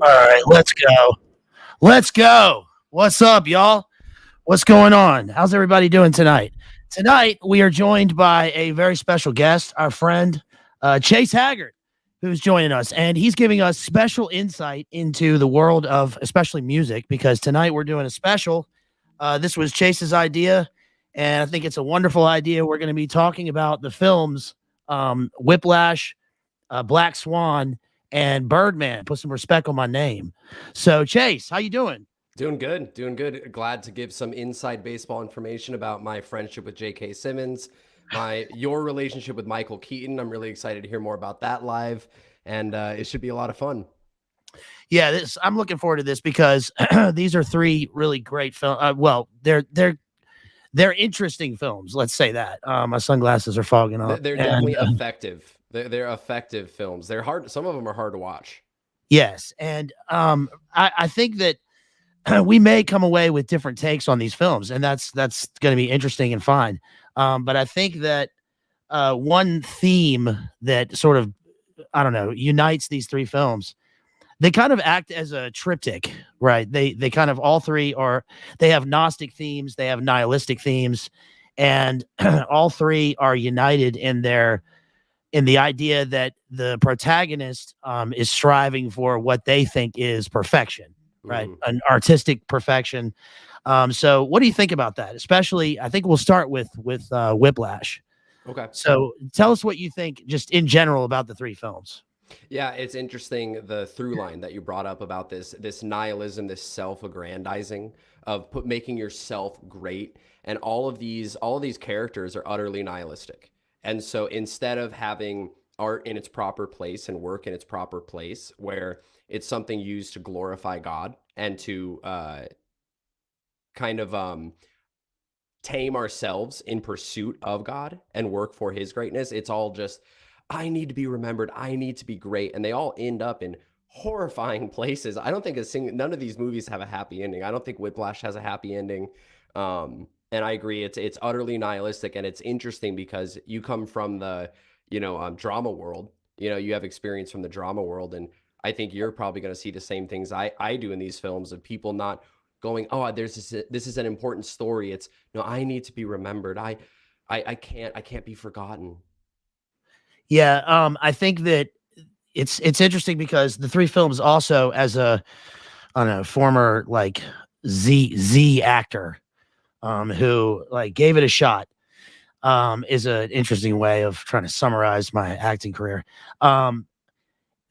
All right, let's go. Let's go. What's up, y'all? What's going on? How's everybody doing tonight? Tonight, we are joined by a very special guest, our friend Chase Haggard, who's joining us. And he's giving us special insight into the world of especially music because tonight we're doing a special. This was Chase's idea, and I think it's a wonderful idea. We're going to be talking about the films Whiplash, Black Swan, and Birdman. Put some respect on my name. So, Chase, how you doing? Doing good, doing good. Glad to give some inside baseball information about my friendship with J.K. Simmons, your relationship with Michael Keaton. I'm really excited to hear more about that live, and it should be a lot of fun. Yeah, I'm looking forward to this because these are three really great films. They're interesting films. Let's say that. My sunglasses are fogging up. They're definitely effective. They're effective films. They're hard. Some of them are hard to watch. Yes, and I think that we may come away with different takes on these films, and that's going to be interesting and fine. But I think that one theme that sort of, I don't know, unites these three films, they kind of act as a triptych, right? They kind of all three they have gnostic themes, they have nihilistic themes, and all three are united in the idea that the protagonist is striving for what they think is perfection, right? An artistic perfection. So what do you think about that? Especially, I think we'll start with Whiplash. Okay. So tell us what you think just in general about the three films. Yeah, it's interesting the through line that you brought up about this nihilism, this self-aggrandizing of making yourself great, and all of these characters are utterly nihilistic. And so instead of having art in its proper place and work in its proper place, where it's something used to glorify God and to kind of tame ourselves in pursuit of God and work for his greatness, it's all just, I need to be remembered, I need to be great. And they all end up in horrifying places. I don't think none of these movies have a happy ending. I don't think Whiplash has a happy ending. And I agree, it's utterly nihilistic, and it's interesting because you come from the drama world. You have experience from the drama world, and I think you're probably going to see the same things I do in these films of people not going, oh, this is an important story. It's no, I need to be remembered. I can't be forgotten. Yeah, I think that it's interesting because the three films also, as a I don't know, former like Z actor, who like gave it a shot, is an interesting way of trying to summarize my acting career.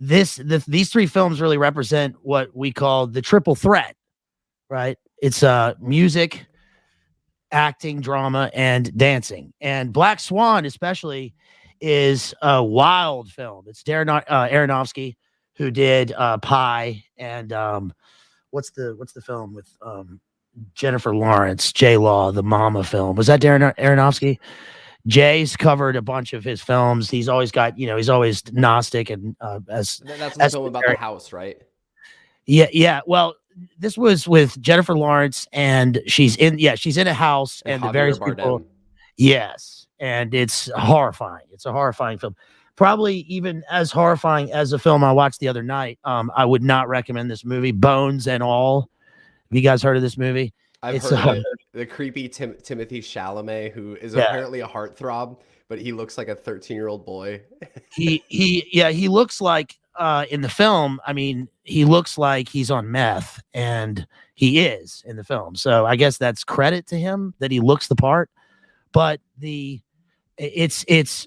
These three films really represent what we call the triple threat, right? It's music, acting, drama, and dancing. And Black Swan, especially, is a wild film. It's Darren Aronosky, who did Pie, and what's the film with Jennifer Lawrence, J-Law, the Mama film. Was that Darren Aronosky? Jay's covered a bunch of his films. He's always got, he's always gnostic and that's the film about the house, right? Yeah. Well, this was with Jennifer Lawrence, and she's in a house, and the various people. Yes, and it's horrifying. It's a horrifying film. Probably even as horrifying as a film I watched the other night. I would not recommend this movie, Bones and All. Have you guys heard of this movie? I've heard the creepy Timothy Chalamet, who is apparently a heartthrob, but he looks like a 13-year-old boy. he looks like in the film. I mean, he looks like he's on meth, and he is in the film. So I guess that's credit to him that he looks the part. But it's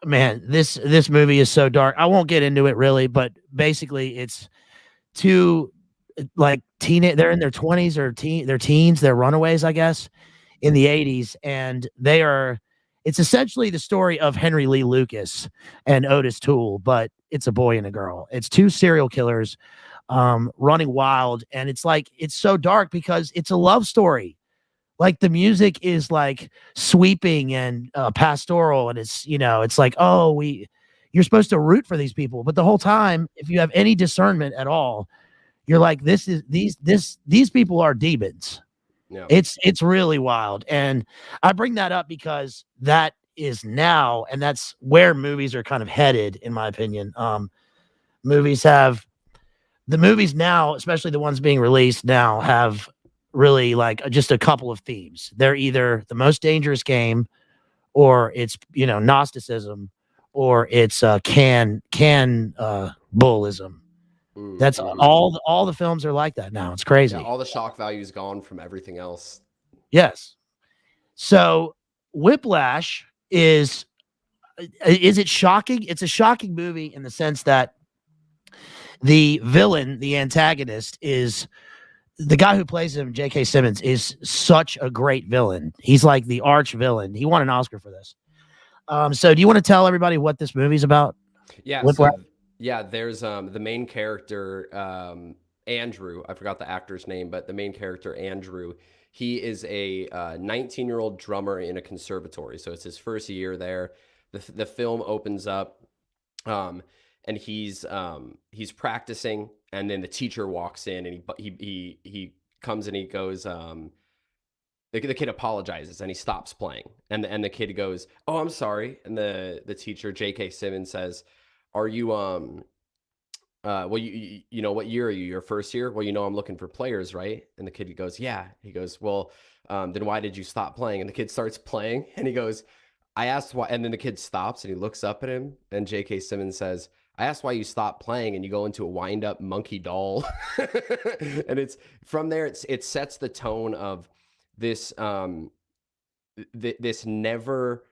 man, this movie is so dark. I won't get into it really, but basically it's two like they're in their 20s or they're teens, they're runaways, I guess, in the 80s, and it's essentially the story of Henry Lee Lucas and Otis Toole, but it's a boy and a girl. It's two serial killers running wild, and it's so dark because it's a love story. Like the music is like sweeping and pastoral, and it's it's like, you're supposed to root for these people, but the whole time, if you have any discernment at all, you're like, these people are demons. Yeah. It's really wild. And I bring that up because that is now, and that's where movies are kind of headed, in my opinion. Movies have the movies now, especially the ones being released now, have really like just a couple of themes. They're either the most dangerous game, or it's Gnosticism, or it's bullism. That's all the films are like that now. It's crazy. Yeah, all the shock value is gone from everything else. Yes. So Whiplash is it shocking? It's a shocking movie in the sense that the villain, the antagonist, is the guy who plays him, J.K. Simmons, is such a great villain. He's like the arch villain. He won an Oscar for this. So do you want to tell everybody what this movie's about? Yeah. There's the main character, Andrew. I forgot the actor's name, but the main character, Andrew, he is a 19-year-old drummer in a conservatory. So it's his first year there. The film opens up, and he's practicing, and then the teacher walks in, and he comes and he goes, the kid apologizes and he stops playing, and the kid goes, "Oh, I'm sorry," and the teacher, J.K. Simmons, says, "Are you well, you know, what year are you? Your first year? Well, I'm looking for players, right?" And the kid goes, "Yeah." He goes, "Well, then why did you stop playing?" And the kid starts playing, and he goes, "I asked why," and then the kid stops and he looks up at him, and J.K. Simmons says, "I asked why you stopped playing," and you go into a wind-up monkey doll. And it's from there, it sets the tone of this this never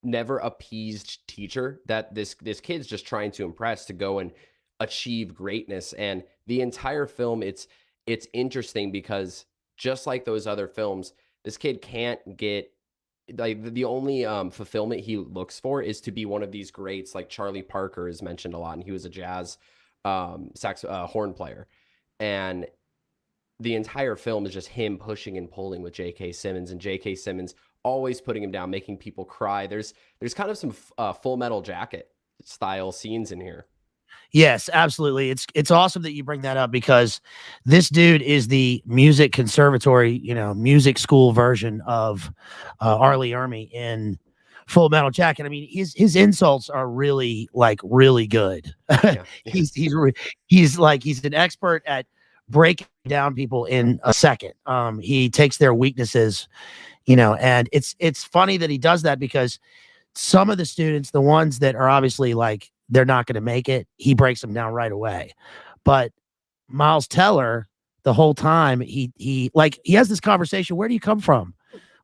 appeased teacher that this kid's just trying to impress to go and achieve greatness. And the entire film, it's interesting because just like those other films, this kid can't get, like, the only fulfillment he looks for is to be one of these greats. Like Charlie Parker is mentioned a lot, and he was a jazz horn player, and the entire film is just him pushing and pulling with J.K. Simmons, and J.K. Simmons always putting him down, making people cry. There's kind of some Full Metal Jacket style scenes in here. Yes, absolutely. It's awesome that you bring that up, because this dude is the music conservatory, music school version of Arlie Ermy in Full Metal Jacket. I mean, his insults are really good. Yeah. He's an expert at breaking down people in a second. He takes their weaknesses, and it's funny that he does that, because some of the students, the ones that are obviously like they're not going to make it, he breaks them down right away. But Miles Teller, the whole time, he has this conversation. Where do you come from?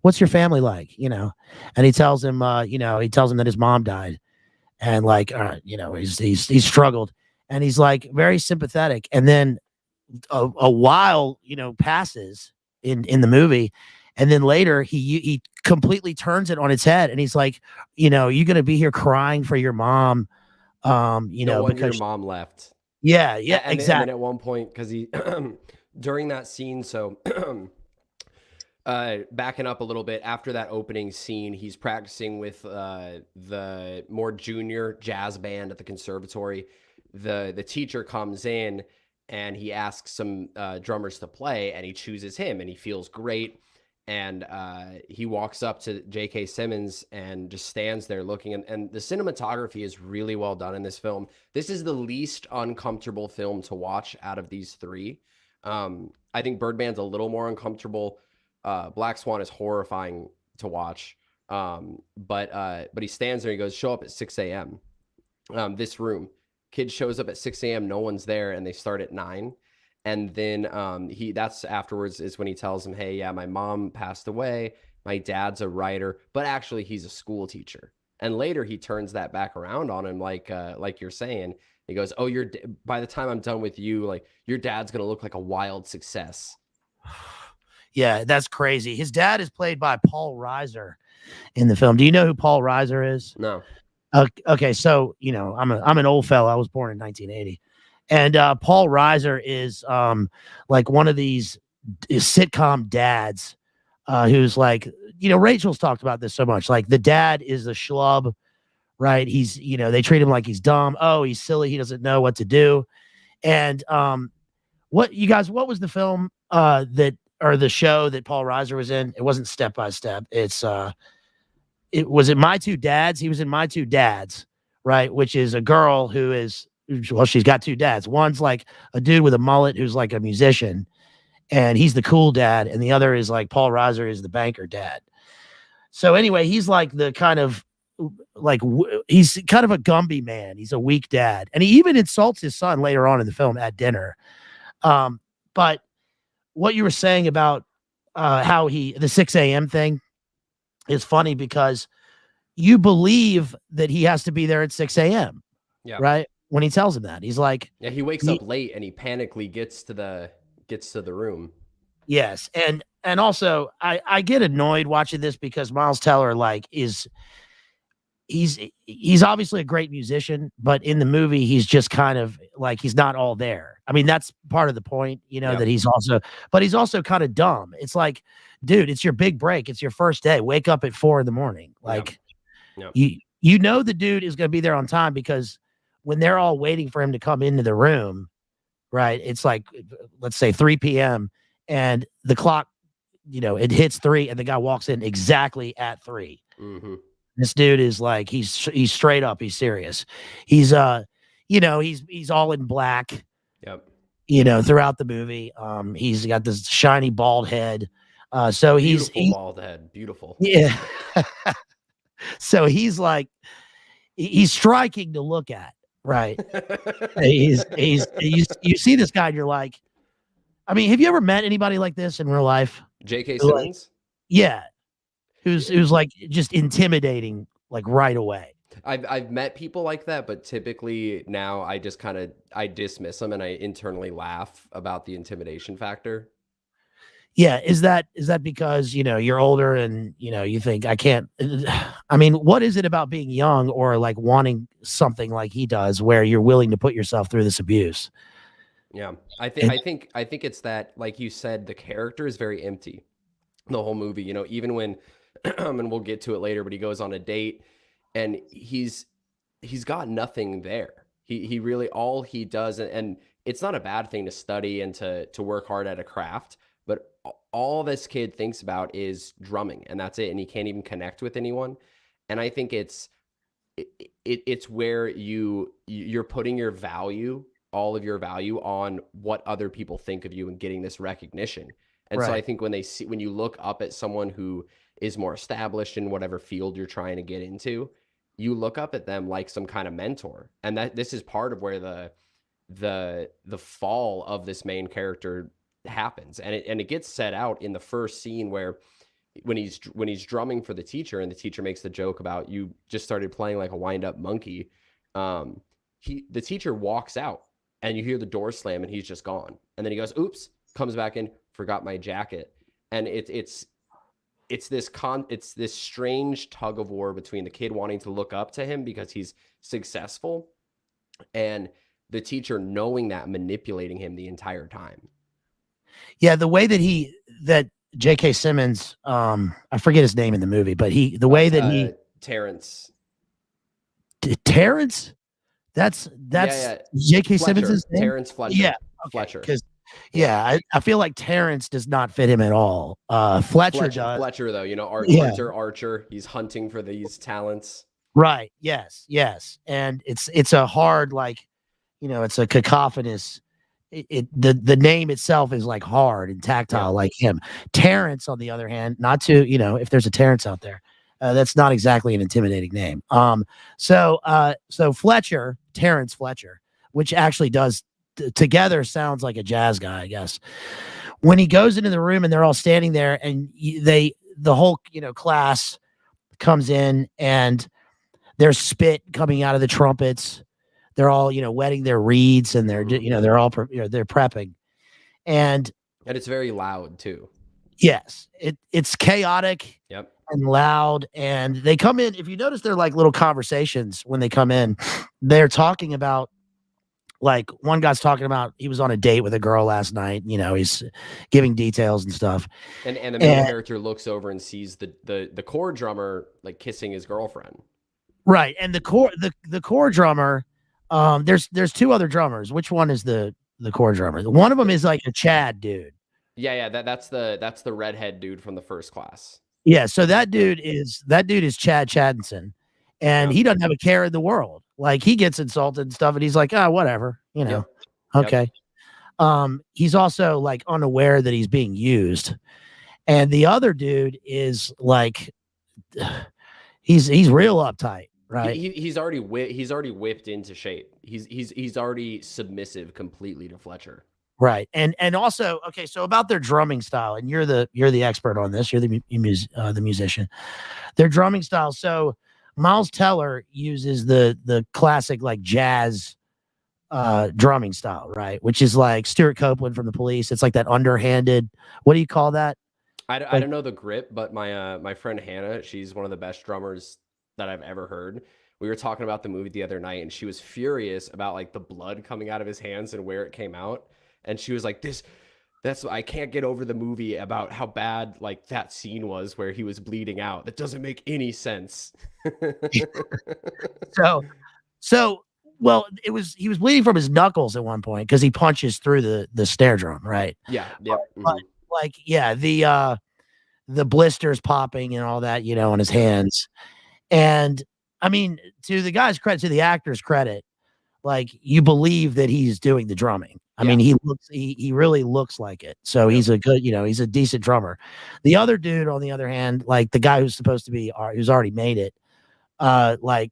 What's your family like? And he tells him, that his mom died, and he's struggled, and he's like very sympathetic. And then a while, passes in the movie, and then later he completely turns it on its head, and he's like, you going to be here crying for your mom, because your mom left. Yeah, and exactly. And then at one point, because he during that scene, so backing up a little bit, after that opening scene, he's practicing with the more junior jazz band at the conservatory. The teacher comes in and he asks some drummers to play, and he chooses him, and he feels great. And he walks up to J.K. Simmons and just stands there looking. And the cinematography is really well done in this film. This is the least uncomfortable film to watch out of these three. I think Birdman's a little more uncomfortable. Black Swan is horrifying to watch. But he stands there. He goes, "Show up at 6 a.m. This room." Kid shows up at 6 a.m. No one's there, and they start at 9. And then that's afterwards is when he tells him, "Hey, yeah, my mom passed away. My dad's a writer, but actually he's a school teacher." And later he turns that back around on him, like you're saying. He goes, "Oh, by the time I'm done with you, like, your dad's gonna look like a wild success." Yeah, that's crazy. His dad is played by Paul Reiser in the film. Do you know who Paul Reiser is? No. Okay, so I'm an old fellow. I was born in 1980. And Paul Reiser is like one of these sitcom dads who's like, Rachel's talked about this so much. Like, the dad is a schlub, right? He's, they treat him like he's dumb. Oh, he's silly. He doesn't know what to do. And what was the film or the show that Paul Reiser was in? It wasn't Step by Step. It was My Two Dads. He was in My Two Dads, right? Which is a girl who is well, she's got two dads. One's like a dude with a mullet who's like a musician, and he's the cool dad, and the other is like Paul Reiser is the banker dad. So anyway, he's like the kind of he's kind of a Gumby man. He's a weak dad, and he even insults his son later on in the film at dinner. But what you were saying about how the 6 a.m. thing is funny because you believe that he has to be there at 6 a.m. Yeah. Right? When he tells him that, he's like, yeah, he wakes up late and he panically gets to the room. Yes. And also I get annoyed watching this because Miles Teller he's obviously a great musician, but in the movie he's just kind of like he's not all there. I mean, that's part of the point, that he's also kind of dumb. It's like, dude, it's your big break. It's your first day. Wake up at 4 a.m. Like you know the dude is going to be there on time because when they're all waiting for him to come into the room, right? It's like, let's say 3 p.m. and the clock, it hits 3 and the guy walks in exactly at 3. Mm-hmm. This dude is like, he's straight up. He's serious. He's, he's all in black, Yep. Throughout the movie. He's got this shiny bald head. So he's bald head. Beautiful. Yeah. So he's like, he's striking to look at. Right. you see this guy and you're like, I mean, have you ever met anybody like this in real life? J.K. Simmons? Yeah. Who's like just intimidating, like right away. I've met people like that, but typically now I just I dismiss them and I internally laugh about the intimidation factor. Yeah. Is that because, you're older and, you think I can't, I mean, what is it about being young or like wanting something like he does where you're willing to put yourself through this abuse? Yeah. I think it's that, like you said, the character is very empty. The whole movie, even when, and we'll get to it later, but he goes on a date and he's got nothing there. He really, all he does, and it's not a bad thing to study and to work hard at a craft, but all this kid thinks about is drumming and that's it. And he can't even connect with anyone. And I think it's where you're putting your value, all of your value on what other people think of you and getting this recognition. And so I think when you look up at someone who is more established in whatever field you're trying to get into, you look up at them like some kind of mentor. And this is part of where the fall of this main character happens. And it gets set out in the first scene where when he's drumming for the teacher and the teacher makes the joke about, you just started playing like a wind-up monkey. The teacher walks out and you hear the door slam and he's just gone. And then he goes, oops, comes back in, forgot my jacket. And it's this strange tug of war between the kid wanting to look up to him because he's successful and the teacher knowing that, manipulating him the entire time. Yeah, the way that J.K. Simmons, I forget his name in the movie, but Terrence. Terrence? That's J.K. Simmons' name? Terrence Fletcher. Yeah, okay. Fletcher. Because I feel like Terrence does not fit him at all. Fletcher does. Fletcher, though, Archer. He's hunting for these talents. Right. Yes. And it's a hard, like, it's a cacophonous. The name itself is like hard and tactile, like him. Terrence, on the other hand, not to, if there's a Terrence out there, that's not exactly an intimidating name. So Terrence Fletcher, which actually does together sounds like a jazz guy, I guess. When he goes into the room and they're all standing there and the whole, class comes in and there's spit coming out of the trumpets. They're all, wetting their reeds and they're, they're all, they're prepping. And it's very loud too. Yes. It's chaotic and loud. And they come in, if you notice, they're like little conversations when they come in, they're talking about, like, one guy's talking about he was on a date with a girl last night. He's giving details and stuff. And the main character looks over and sees the core drummer like kissing his girlfriend. Right. And the core drummer, there's two other drummers. Which one is the core drummer? One of them is like a Chad dude. Yeah. That's the redhead dude from the first class. Yeah. So that dude is Chad Chadinson, and he doesn't have a care in the world. Like he gets insulted and stuff, and he's like, ah, whatever, you know. Yep. Yep. Okay. He's also like unaware that he's being used. And the other dude is like he's real uptight, right? He's already whipped into shape. He's already submissive completely to Fletcher. Right. And also, okay, so about their drumming style, and you're the expert on this, you're the musician. Their drumming style. So Miles Teller uses the classic like jazz drumming style, right? Which is like Stuart Copeland from the Police. It's like that underhanded, what do you call that? I Like, don't know the grip, but my friend Hannah, she's one of the best drummers that I've ever heard. We were talking about the movie the other night, and she was furious about like the blood coming out of his hands and where it came out. And she was like, that's I can't get over the movie about how bad like that scene was where he was bleeding out. That doesn't make any sense." so well, he was bleeding from his knuckles at one point because he punches through the snare drum, right? Yeah. Yep. But like, yeah, the blisters popping and all that, you know, on his hands. And I mean, to the guy's credit, to the actor's credit, like you believe that he's doing the drumming. I mean, he really looks like it. So he's a good, you know, he's a decent drummer. The other dude, on the other hand, like the guy who's supposed to be, who's already made it, like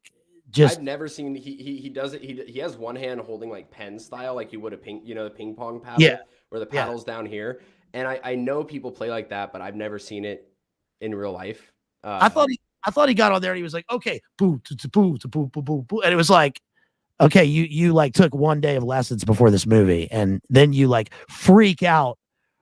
just I've never seen he does it. He has one hand holding like pen style, like you would a the ping pong paddle, where the paddle's down here. And I know people play like that, but I've never seen it in real life. I thought he got on there and he was like, okay, boo, boo, boo, boo, boo, boo, and it was like, okay, you like took one day of lessons before this movie, and then you like freak out,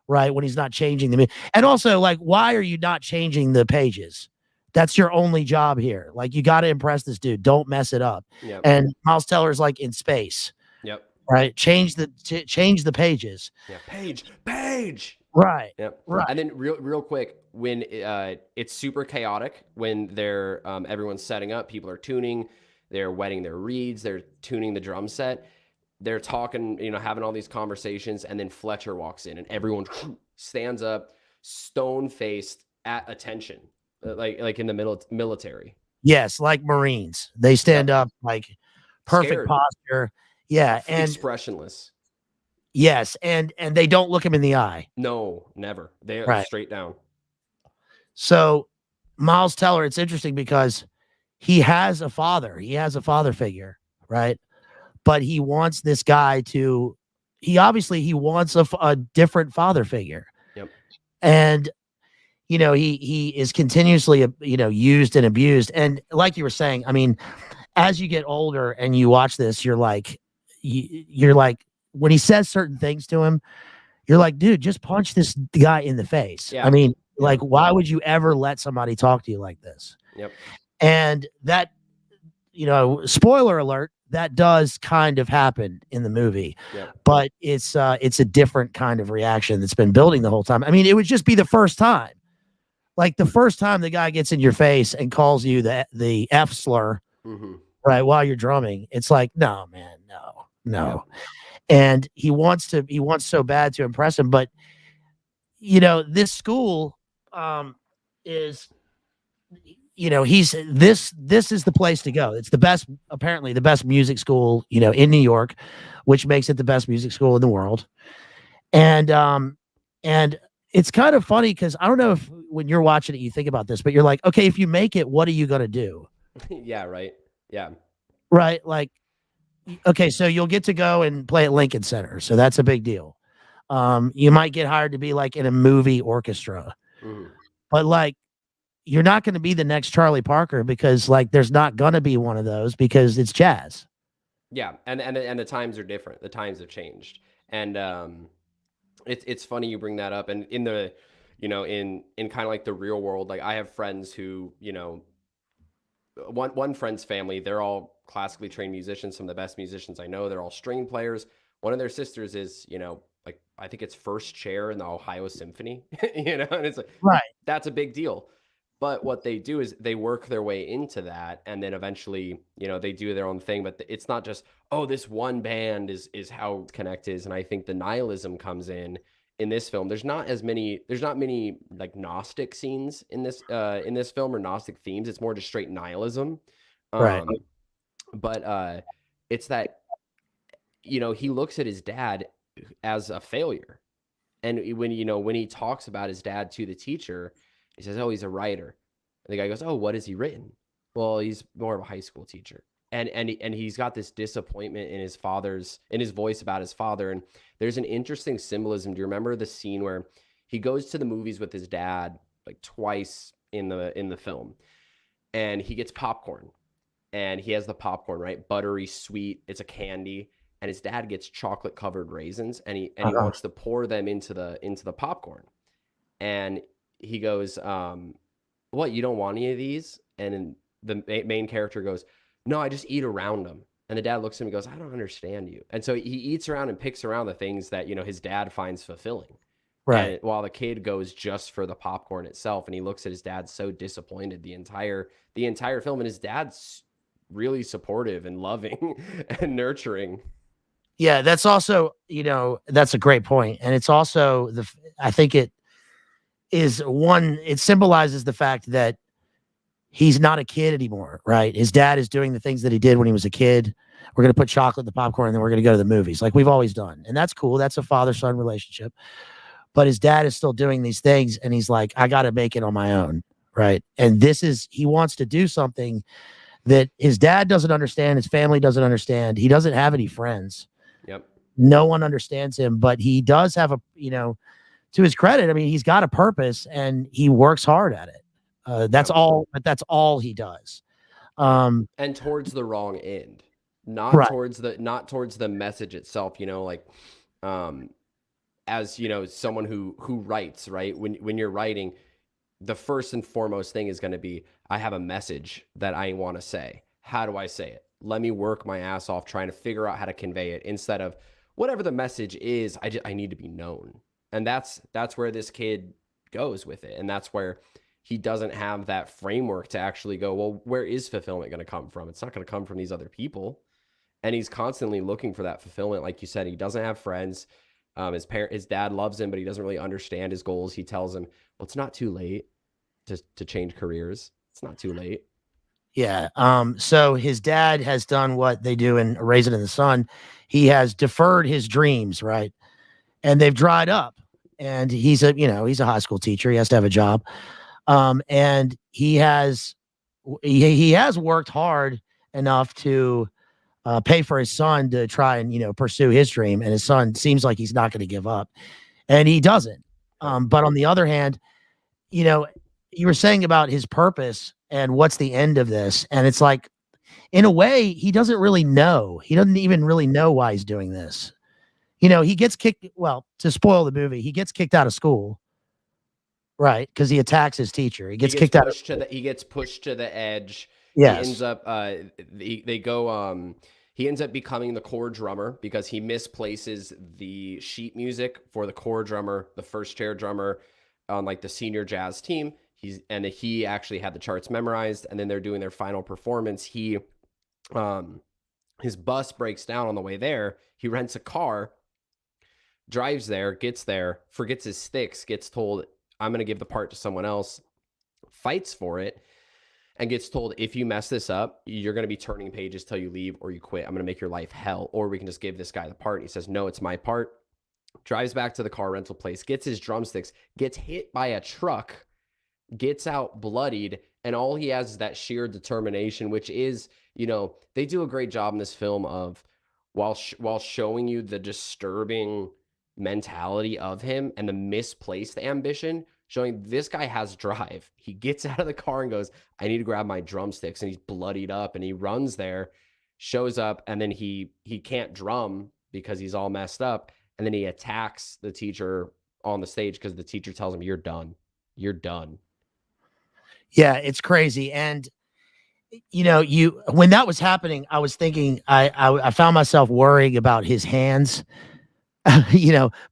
right, when he's not changing the. And also, like, why are you not changing the pages? That's your only job here. Like, you got to impress this dude. Don't mess it up. Yep. And Miles Teller's like in space. Yep. Right. Change the pages. Yeah. Page. Right. Yep. Right. And then real quick, when it's super chaotic, when they're everyone's setting up, people are tuning, they're wetting their reeds, they're tuning the drum set, they're talking, you know, having all these conversations, and then Fletcher walks in and everyone stands up, stone faced at attention, like in the military. Yes, like Marines, they stand up like perfect Scared. posture. Yeah, and expressionless. Yes, and they don't look him in the eye. No, never. They are straight down. So Miles Teller, it's interesting because he has a father. He has a father figure, right? But he wants this guy to. He wants a different father figure. Yep. And you know, he is continuously used and abused. And like you were saying, I mean, as you get older and you watch this, you're like when he says certain things to him, you're like, dude, just punch this guy in the face. Yeah. I mean, like, why would you ever let somebody talk to you like this? Yep. And that, spoiler alert, that does kind of happen in the movie. Yep. But it's a different kind of reaction that's been building the whole time. I mean, it would just be the first time. Like the first time the guy gets in your face and calls you the F slur, right, while you're drumming, it's like, no, man, no. Yep. And he wants so bad to impress him, but this school is, this is the place to go. It's apparently the best music school, in New York, which makes it the best music school in the world. And it's kind of funny because I don't know if when you're watching it, you think about this, but you're like, okay, if you make it, what are you going to do? Yeah. Right. Yeah. Right. Like, okay, so you'll get to go and play at Lincoln Center. So that's a big deal. You might get hired to be like in a movie orchestra, but like, you're not going to be the next Charlie Parker because like, there's not going to be one of those because it's jazz. Yeah. And the times are different. The times have changed. And, it's funny you bring that up. And in the, in kind of like the real world, like I have friends who, one friend's family, they're all classically trained musicians, some of the best musicians I know. They're all string players. One of their sisters is, like I think it's first chair in the Ohio Symphony, and it's like, right, that's a big deal. But what they do is they work their way into that, and then eventually, they do their own thing. But it's not just, oh, this one band is how Connect is. And I think the nihilism comes in this film. There's not many like Gnostic scenes in this film or Gnostic themes. It's more just straight nihilism. Right. But it's that, he looks at his dad as a failure. And when he talks about his dad to the teacher, he says, "Oh, he's a writer." And the guy goes, "Oh, what has he written?" "Well, he's more of a high school teacher." And he's got this disappointment in his voice about his father. And there's an interesting symbolism. Do you remember the scene where he goes to the movies with his dad like twice in the film, and he gets popcorn, and he has the popcorn, right? Buttery, sweet. It's a candy. And his dad gets chocolate covered raisins, and he wants to pour them into the popcorn. And he goes, "What, you don't want any of these?" And the main character goes, "No, I just eat around them." And the dad looks at him and goes, "I don't understand you." And so he eats around and picks around the things that, his dad finds fulfilling. Right. And while the kid goes just for the popcorn itself, and he looks at his dad so disappointed the entire film, and his dad's really supportive and loving and nurturing. Yeah, that's also, that's a great point. And it's also I think it symbolizes the fact that he's not a kid anymore, right? His dad is doing the things that he did when he was a kid. We're going to put chocolate in the popcorn, and then we're going to go to the movies like we've always done. And that's cool. That's a father-son relationship. But his dad is still doing these things, and he's like, I got to make it on my own, right? And he wants to do something that his dad doesn't understand, his family doesn't understand. He doesn't have any friends. Yep. No one understands him, but he does have to his credit, I mean, he's got a purpose and he works hard at it. That's all he does. And towards the wrong end, not right. towards the message itself, as someone who writes, right? When you're writing, the first and foremost thing is going to be, I have a message that I want to say. How do I say it? Let me work my ass off trying to figure out how to convey it, instead of whatever the message is, I need to be known. And that's where this kid goes with it. And that's where he doesn't have that framework to actually go, well, where is fulfillment going to come from? It's not going to come from these other people. And he's constantly looking for that fulfillment. Like you said, he doesn't have friends. His dad loves him, but he doesn't really understand his goals. He tells him, well, it's not too late to change careers. It's not too late. Yeah. So his dad has done what they do in Raise It in the Sun. He has deferred his dreams, right? And they've dried up. And he's a high school teacher. He has to have a job. And he has worked hard enough to pay for his son to try and pursue his dream. And his son seems like he's not going to give up, and he doesn't. But on the other hand, you were saying about his purpose and what's the end of this, and it's like, in a way, he doesn't really know. He doesn't even really know why he's doing this. He gets kicked. Well, to spoil the movie, he gets kicked out of school, right? Because he attacks his teacher. He gets kicked out. He gets pushed to the edge. Yes. He ends up. He ends up becoming the core drummer because he misplaces the sheet music for the core drummer, the first chair drummer, on like the senior jazz team. He actually had the charts memorized, and then they're doing their final performance. His bus breaks down on the way there. He rents a car, drives there, gets there, forgets his sticks, gets told, I'm going to give the part to someone else, fights for it, and gets told, if you mess this up, you're going to be turning pages till you leave or you quit. I'm going to make your life hell, or we can just give this guy the part. And he says, no, it's my part. Drives back to the car rental place, gets his drumsticks, gets hit by a truck, gets out bloodied, and all he has is that sheer determination, which is, they do a great job in this film of, while showing you the disturbing mentality of him and the misplaced ambition, showing this guy has drive. He gets out of the car and goes, I need to grab my drumsticks, and he's bloodied up, and he runs there, shows up, and then he can't drum because he's all messed up, and then he attacks the teacher on the stage because the teacher tells him, you're done. Yeah, it's crazy. And when that was happening, I was thinking, I found myself worrying about his hands,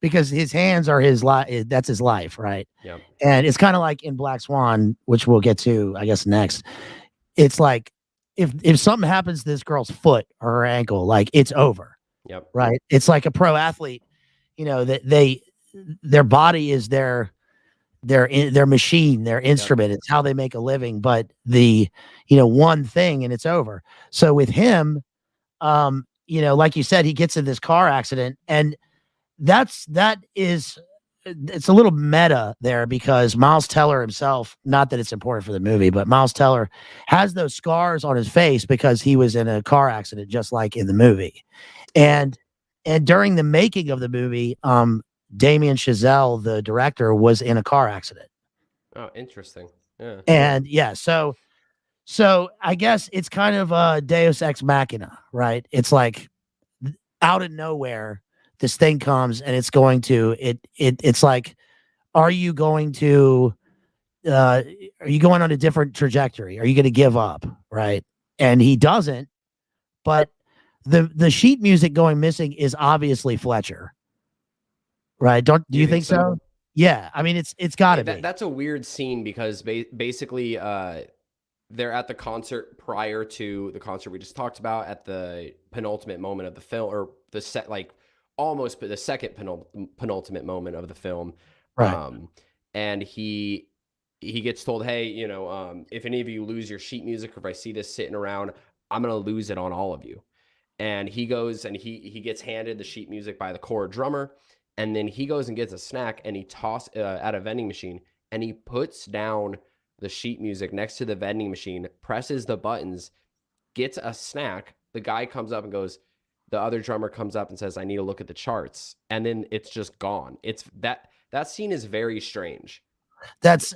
because his hands are his life. That's his life, right? Yeah. And it's kind of like in Black Swan, which we'll get to, I guess, next. It's like, if something happens to this girl's foot or her ankle, like, it's over. Yep. Right. It's like a pro athlete, that their body is their their machine, their instrument. It's how they make a living. But the one thing and it's over. So with him, like you said, he gets in this car accident, and it's a little meta there because Miles Teller himself, not that it's important for the movie, but Miles Teller has those scars on his face because he was in a car accident, just like in the movie. And during the making of the movie, Damien Chazelle, the director, was in a car accident. Oh, interesting. Yeah. And so I guess it's kind of a Deus Ex Machina, right? It's like out of nowhere, this thing comes and it's going to it's like, are you going on a different trajectory? Are you going to give up? Right. And he doesn't, but the sheet music going missing is obviously Fletcher. Right. Do you think so? Yeah. I mean, it's gotta be. That's a weird scene because basically, they're at the concert prior to the concert we just talked about at the penultimate moment of the film, or almost the second penultimate moment of the film. Right. And he gets told, hey, if any of you lose your sheet music, or if I see this sitting around, I'm going to lose it on all of you. And he goes and he gets handed the sheet music by the core drummer. And then he goes and gets a snack and he tosses at a vending machine, and he puts down the sheet music next to the vending machine, presses the buttons, gets a snack. The guy comes up and goes, the other drummer comes up and says, I need to look at the charts. And then it's just gone. It's that scene is very strange. That's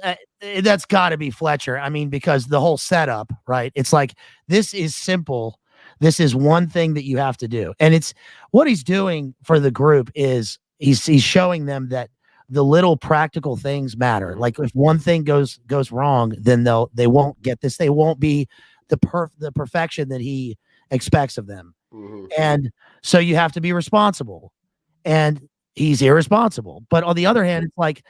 got to be Fletcher. I mean, because the whole setup, right? It's like, this is simple. This is one thing that you have to do. And it's what he's doing for the group is he's showing them that the little practical things matter. Like if one thing goes wrong, then they won't get this. They won't be the perfection that he expects of them. Mm-hmm. And so you have to be responsible, and he's irresponsible. But on the other hand, it's like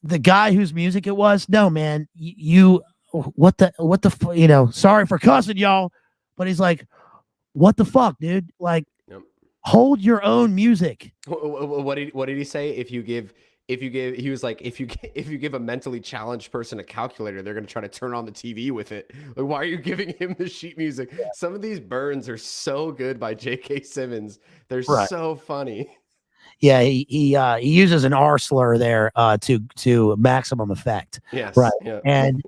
the guy whose music it was, no, man, sorry for cussing y'all, but he's like, what the fuck, dude? Like, hold your own music. What did he say? If you give, he was like, if you give a mentally challenged person a calculator, they're going to try to turn on the TV with it. Like, why are you giving him the sheet music? Yeah. Some of these burns are so good by J.K. Simmons. They're so funny. Yeah, he uses an R slur there to maximum effect. Yes. Right. Yeah. And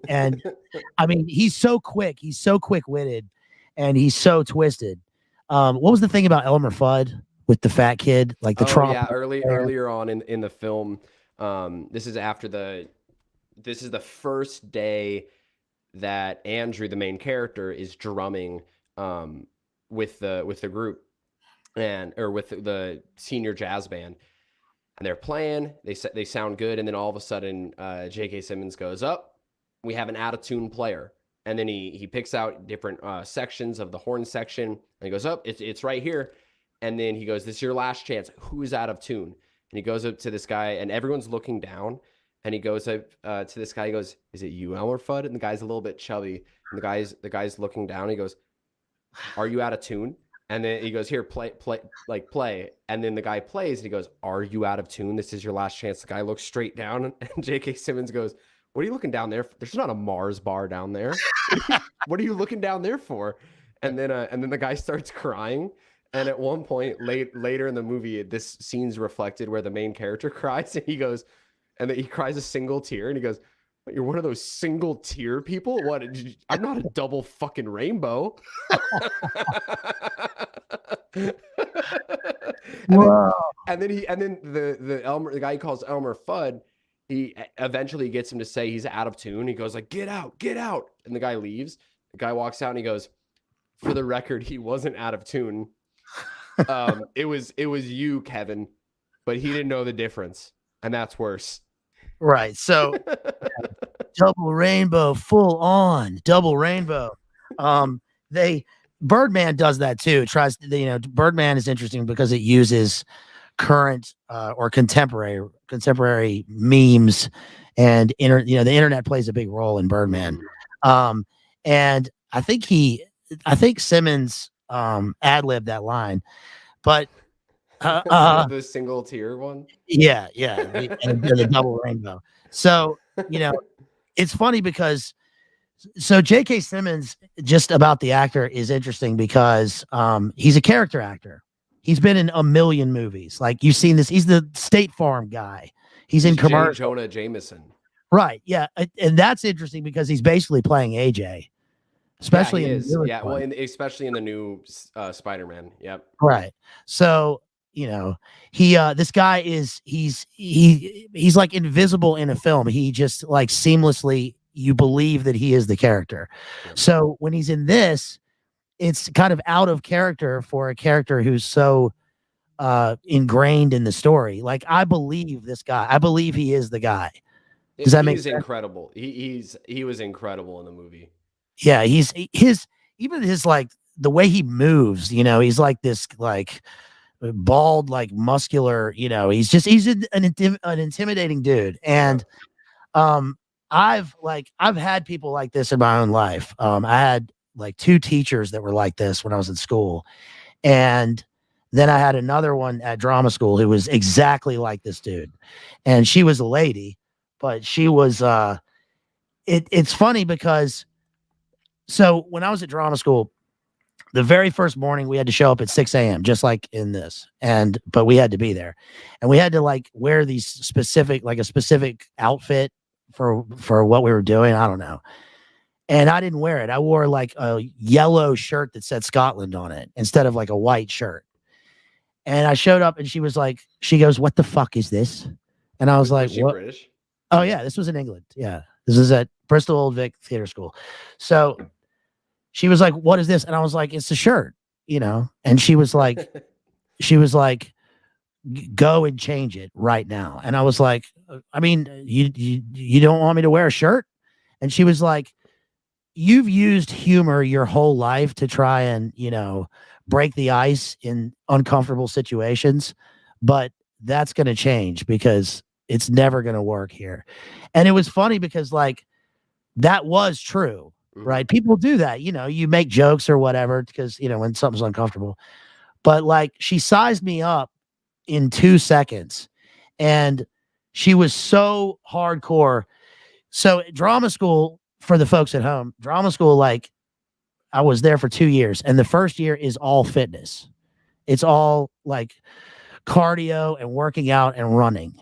I mean, he's so quick. He's so quick-witted, and he's so twisted. What was the thing about Elmer Fudd with the fat kid, like the Trump? Yeah, earlier on in the film, this is the first day that Andrew, the main character, is drumming with the group or with the senior jazz band, and they're playing. They sound good, and then all of a sudden, J.K. Simmons goes, "Up, we have an out-of-tune player." And then he picks out different sections of the horn section, and he goes, "Up, it's right here." And then he goes, "This is your last chance. Who's out of tune?" And he goes up to this guy, and everyone's looking down. And he goes up to this guy. He goes, "Is it you, Elmer Fudd?" And the guy's a little bit chubby. And the guy's looking down. He goes, "Are you out of tune?" And then he goes, "Here, play." And then the guy plays, and he goes, "Are you out of tune? This is your last chance." The guy looks straight down, and J.K. Simmons goes, "What are you looking down there? There's not a Mars bar down there. What are you looking down there for?" And then the guy starts crying. And at one point later in the movie, this scene's reflected where the main character cries, and he goes, and then he cries a single tear, and he goes, "You're one of those single tear people? What? I'm not a double fucking rainbow." And then the guy he calls Elmer Fudd, he eventually gets him to say he's out of tune. He goes like, get out. And the guy leaves. The guy walks out and he goes, "For the record, he wasn't out of tune. It was you, Kevin, but he didn't know the difference. And that's worse." Right. So double rainbow, full on double rainbow. Birdman does that too. It tries to, Birdman is interesting because it uses current or contemporary memes, and the internet plays a big role in Birdman. And I think Simmons ad-libbed that line, but the single tier one. Yeah, and the double rainbow. So, you know, it's funny because so J.K. Simmons, just about the actor, is interesting because he's a character actor. He's been in a million movies. Like you've seen this. He's the State Farm guy. He's in J. commercials. Jonah Jameson. Right. Yeah. And that's interesting because he's basically playing AJ, especially Yeah, he in is. Yeah, well, especially in the new Spider-Man. Yep. right. So, you know, this guy is he's like invisible in a film. He just like seamlessly you believe that he is the character. Yep. So when he's in this, it's kind of out of character for a character who's so ingrained in the story. Like I believe this guy. I believe he is the guy. Does that make sense? Incredible. He was incredible in the movie. Yeah, he's even his like the way he moves, you know, he's like this like bald, like muscular, you know, he's an intimidating dude. And I've had people like this in my own life. I had like 2 teachers that were like this when I was in school. And then I had another one at drama school who was exactly like this dude. And she was a lady, but she was it's funny because so when I was at drama school, the very first morning we had to show up at 6 a.m. just like in this, but we had to be there, and we had to like wear these specific like a specific outfit for what we were doing. I don't know, and I didn't wear it. I wore like a yellow shirt that said Scotland on it instead of like a white shirt. And I showed up, and she goes, "What the fuck is this?" And I was like, "What?" British? Oh yeah, this was in England. Yeah, this is at Bristol Old Vic Theatre School. So she was like, "What is this?" And I was like, "It's a shirt, you know." And she was like, "Go and change it right now." And I was like, "I mean, you don't want me to wear a shirt?" And she was like, "You've used humor your whole life to try and, you know, break the ice in uncomfortable situations, but that's going to change because it's never going to work here." And it was funny because like that was true. Right. People do that. You know, you make jokes or whatever because, you know, when something's uncomfortable. But like she sized me up in 2 seconds and she was so hardcore. So drama school, for the folks at home, drama school, like I was there for 2 years, and the first year is all fitness. It's all like cardio and working out and running.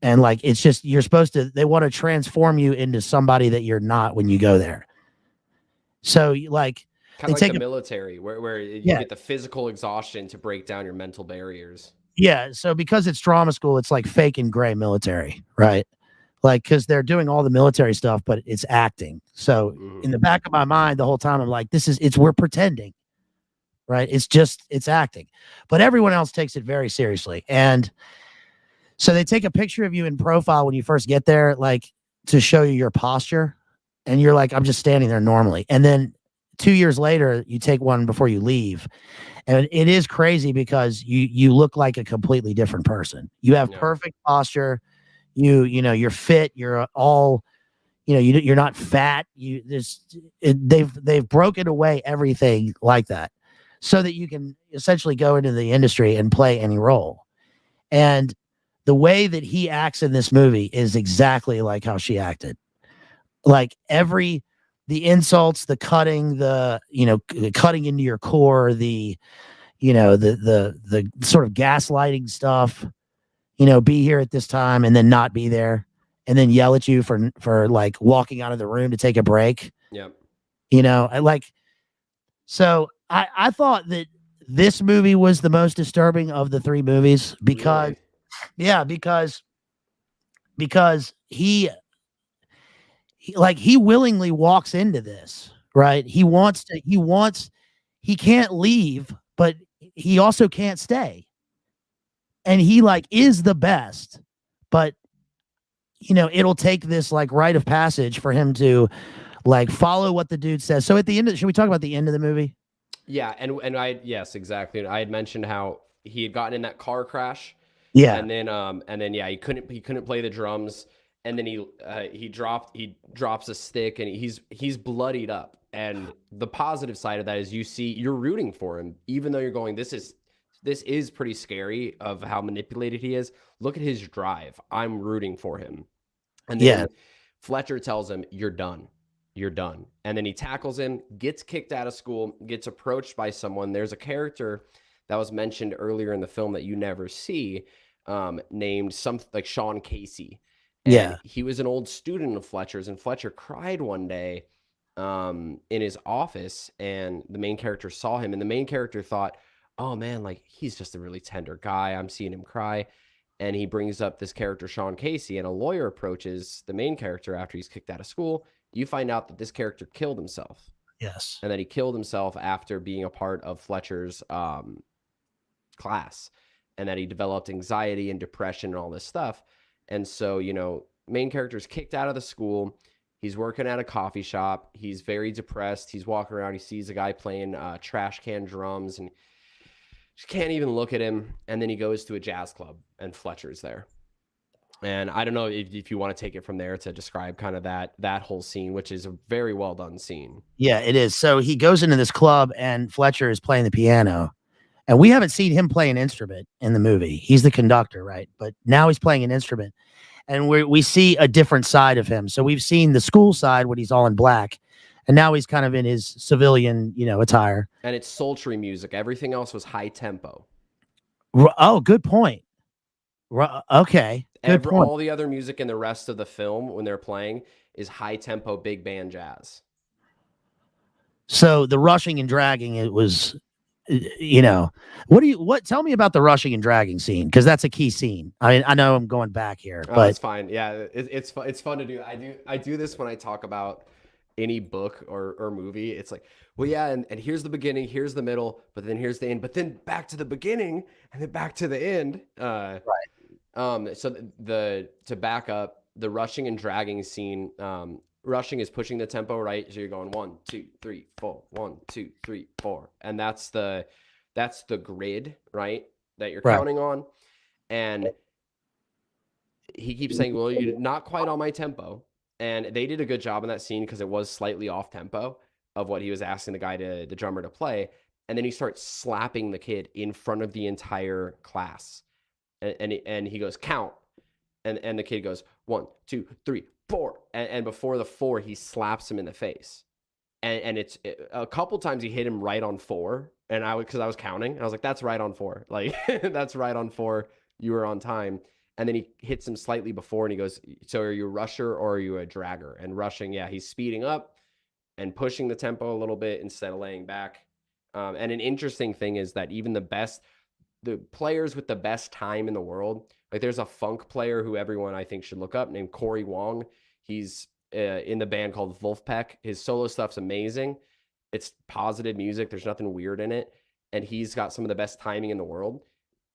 And like it's just they want to transform you into somebody that you're not when you go there. So like kind of like the military where you get the physical exhaustion to break down your mental barriers. Yeah. So because it's drama school, it's like fake and gray military, right? Like, cause they're doing all the military stuff, but it's acting. So in the back of my mind, the whole time I'm like, we're pretending, right? It's acting, but everyone else takes it very seriously. And so they take a picture of you in profile when you first get there, like to show you your posture. And you're like, I'm just standing there normally. And then 2 years later, you take one before you leave. And it is crazy because you look like a completely different person. You have perfect posture. You know, you're fit. You're all, you know, you're not fat. They've broken away everything like that so that you can essentially go into the industry and play any role. And the way that he acts in this movie is exactly like how she acted. Like the insults, the cutting, the cutting into your core, the sort of gaslighting stuff, you know, be here at this time and then not be there and then yell at you for like walking out of the room to take a break. Yeah. You know, so I thought that this movie was the most disturbing of the 3 movies because because he willingly walks into this, right? He can't leave, but he also can't stay. And he like is the best, but you know, it'll take this like rite of passage for him to like follow what the dude says. So at the end should we talk about the end of the movie? Yeah, yes, exactly. I had mentioned how he had gotten in that car crash. Yeah. And then he couldn't play the drums. And then he drops a stick and he's bloodied up. And the positive side of that is you're rooting for him, even though you're going, this is pretty scary of how manipulated he is. Look at his drive. I'm rooting for him. And Yeah. then Fletcher tells him, "You're done. You're done." And then he tackles him, gets kicked out of school, gets approached by someone. There's a character that was mentioned earlier in the film that you never see, named something like Sean Casey. And Yeah. he was an old student of Fletcher's, and Fletcher cried one day in his office, and the main character saw him, and the main character thought, "Oh man, like he's just a really tender guy. I'm seeing him cry." And he brings up this character, Sean Casey, and a lawyer approaches the main character after he's kicked out of school. You find out that this character killed himself, Yes. and that he killed himself after being a part of Fletcher's class, and that he developed anxiety and depression and all this stuff. And so, main character's kicked out of the school. He's working at a coffee shop. He's very depressed. He's walking around. He sees a guy playing trash can drums, and just can't even look at him. And then he goes to a jazz club, and Fletcher's there. And I don't know if you want to take it from there to describe kind of that whole scene, which is a very well done scene. Yeah, it is. So he goes into this club, and Fletcher is playing the piano. And we haven't seen him play an instrument in the movie. He's the conductor, right? But now he's playing an instrument. And we see a different side of him. So we've seen the school side when he's all in black. And now he's kind of in his civilian, attire. And it's sultry music. Everything else was high tempo. Oh, good point. Okay. Good point. All the other music in the rest of the film when they're playing is high tempo big band jazz. So the rushing and dragging, it was, tell me about the rushing and dragging scene, because that's a key scene. I mean, I know I'm going back here, but it's fine. Yeah, it's fun to do. I do this when I talk about any book or movie. It's like, well, yeah, and here's the beginning, here's the middle, but then here's the end, but then back to the beginning and then back to the end. Right. So to back up the rushing and dragging scene, rushing is pushing the tempo, right? So you're going 1, 2, 3, 4, 1, 2, 3, 4, and that's the grid, right? That you're counting on. And he keeps saying, "Well, you're not quite on my tempo." And they did a good job in that scene because it was slightly off tempo of what he was asking the drummer to play. And then he starts slapping the kid in front of the entire class. And he goes, "Count." And the kid goes, 1, 2, 3, 4. And before the 4, he slaps him in the face. And it's a couple times he hit him right on 4. And because I was counting, and I was like, "That's right on 4. Like, that's right on 4. You were on time." And then he hits him slightly before, and he goes, "So are you a rusher or are you a dragger?" And rushing, yeah, he's speeding up and pushing the tempo a little bit instead of laying back. And an interesting thing is that even the players with the best time in the world, like there's a funk player who everyone I think should look up named Corey Wong. He's in the band called Wolfpack. His solo stuff's amazing. It's positive music. There's nothing weird in it. And he's got some of the best timing in the world.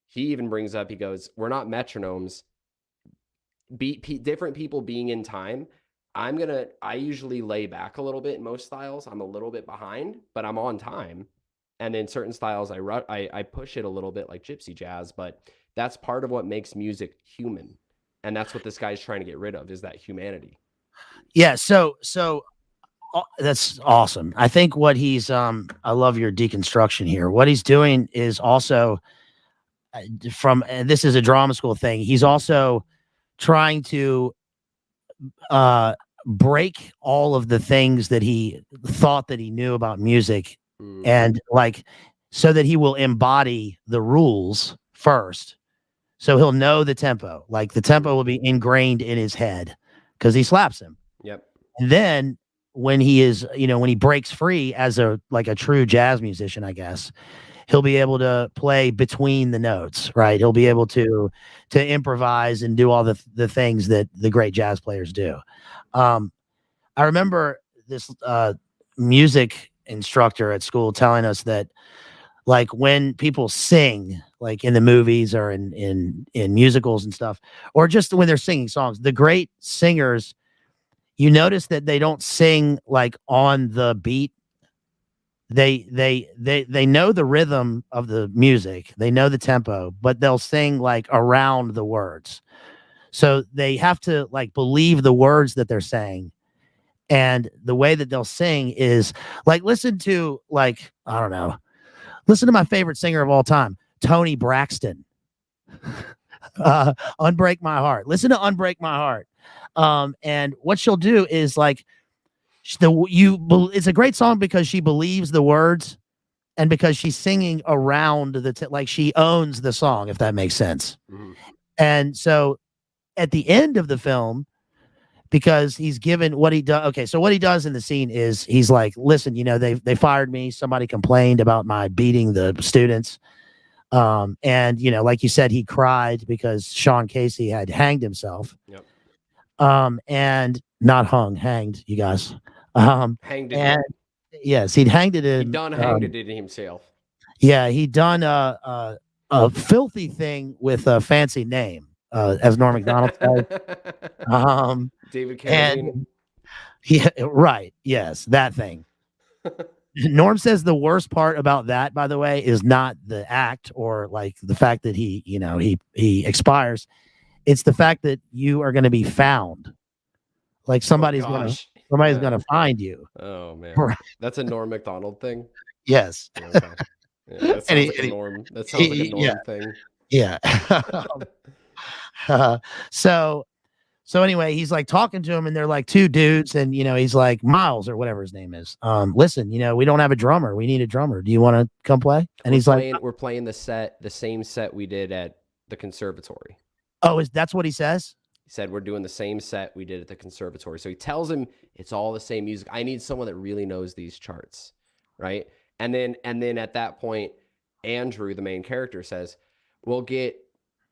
He even brings up, he goes, "We're not metronomes. Different people being in time. I usually lay back a little bit in most styles. I'm a little bit behind, but I'm on time. And in certain styles, I push it a little bit like gypsy jazz, but that's part of what makes music human. And that's what this guy's trying to get rid of, is that humanity." Yeah. So that's awesome. I think what he's, I love your deconstruction here. What he's doing is also this is a drama school thing. He's also trying to break all of the things that he thought that he knew about music, and so that he will embody the rules first. So he'll know the tempo, like the tempo will be ingrained in his head because he slaps him. Yep. And then when he is, when he breaks free as a true jazz musician, I guess, he'll be able to play between the notes, right? He'll be able to improvise and do all the things that the great jazz players do. I remember this music instructor at school telling us that, like, when people sing, like in the movies or in musicals and stuff, or just when they're singing songs, the great singers, you notice that they don't sing like on the beat. They know the rhythm of the music, they know the tempo, but they'll sing like around the words. So they have to like believe the words that they're saying. And the way that they'll sing is like, listen to my favorite singer of all time, Tony Braxton. Unbreak My Heart. Listen to Unbreak My Heart. And what she'll do is like it's a great song because she believes the words and because she's singing around like she owns the song, if that makes sense. Mm-hmm. And so at the end of the film, because he's given what he does. Okay, so what he does in the scene is he's like, listen, they fired me. Somebody complained about my beating the students. And like you said, he cried because Sean Casey had hanged himself. Yep. And not hung, hanged, you guys. Hanged it. And yes, he'd hanged it in. He done hanged it in himself. Yeah, he done a filthy thing with a fancy name, as Norm Macdonald said. David Carradine. Yeah, right. Yes, that thing. Norm says the worst part about that, by the way, is not the act or like the fact that he expires. It's the fact that you are going to be found. Like somebody's gonna find you. Oh man, right. That's a Norm Macdonald thing. Yes. Okay. Yeah, that sounds like a Norm. That sounds like a Norm thing. Yeah. So anyway, he's like talking to him, and they're like two dudes, and he's like Miles or whatever his name is. Listen, we don't have a drummer. We need a drummer. Do you want to come play? And we're playing the same set we did at the conservatory. Oh, that's what he says? He said, we're doing the same set we did at the conservatory. So he tells him it's all the same music. I need someone that really knows these charts. Right. And then at that point, Andrew, the main character, says, we'll get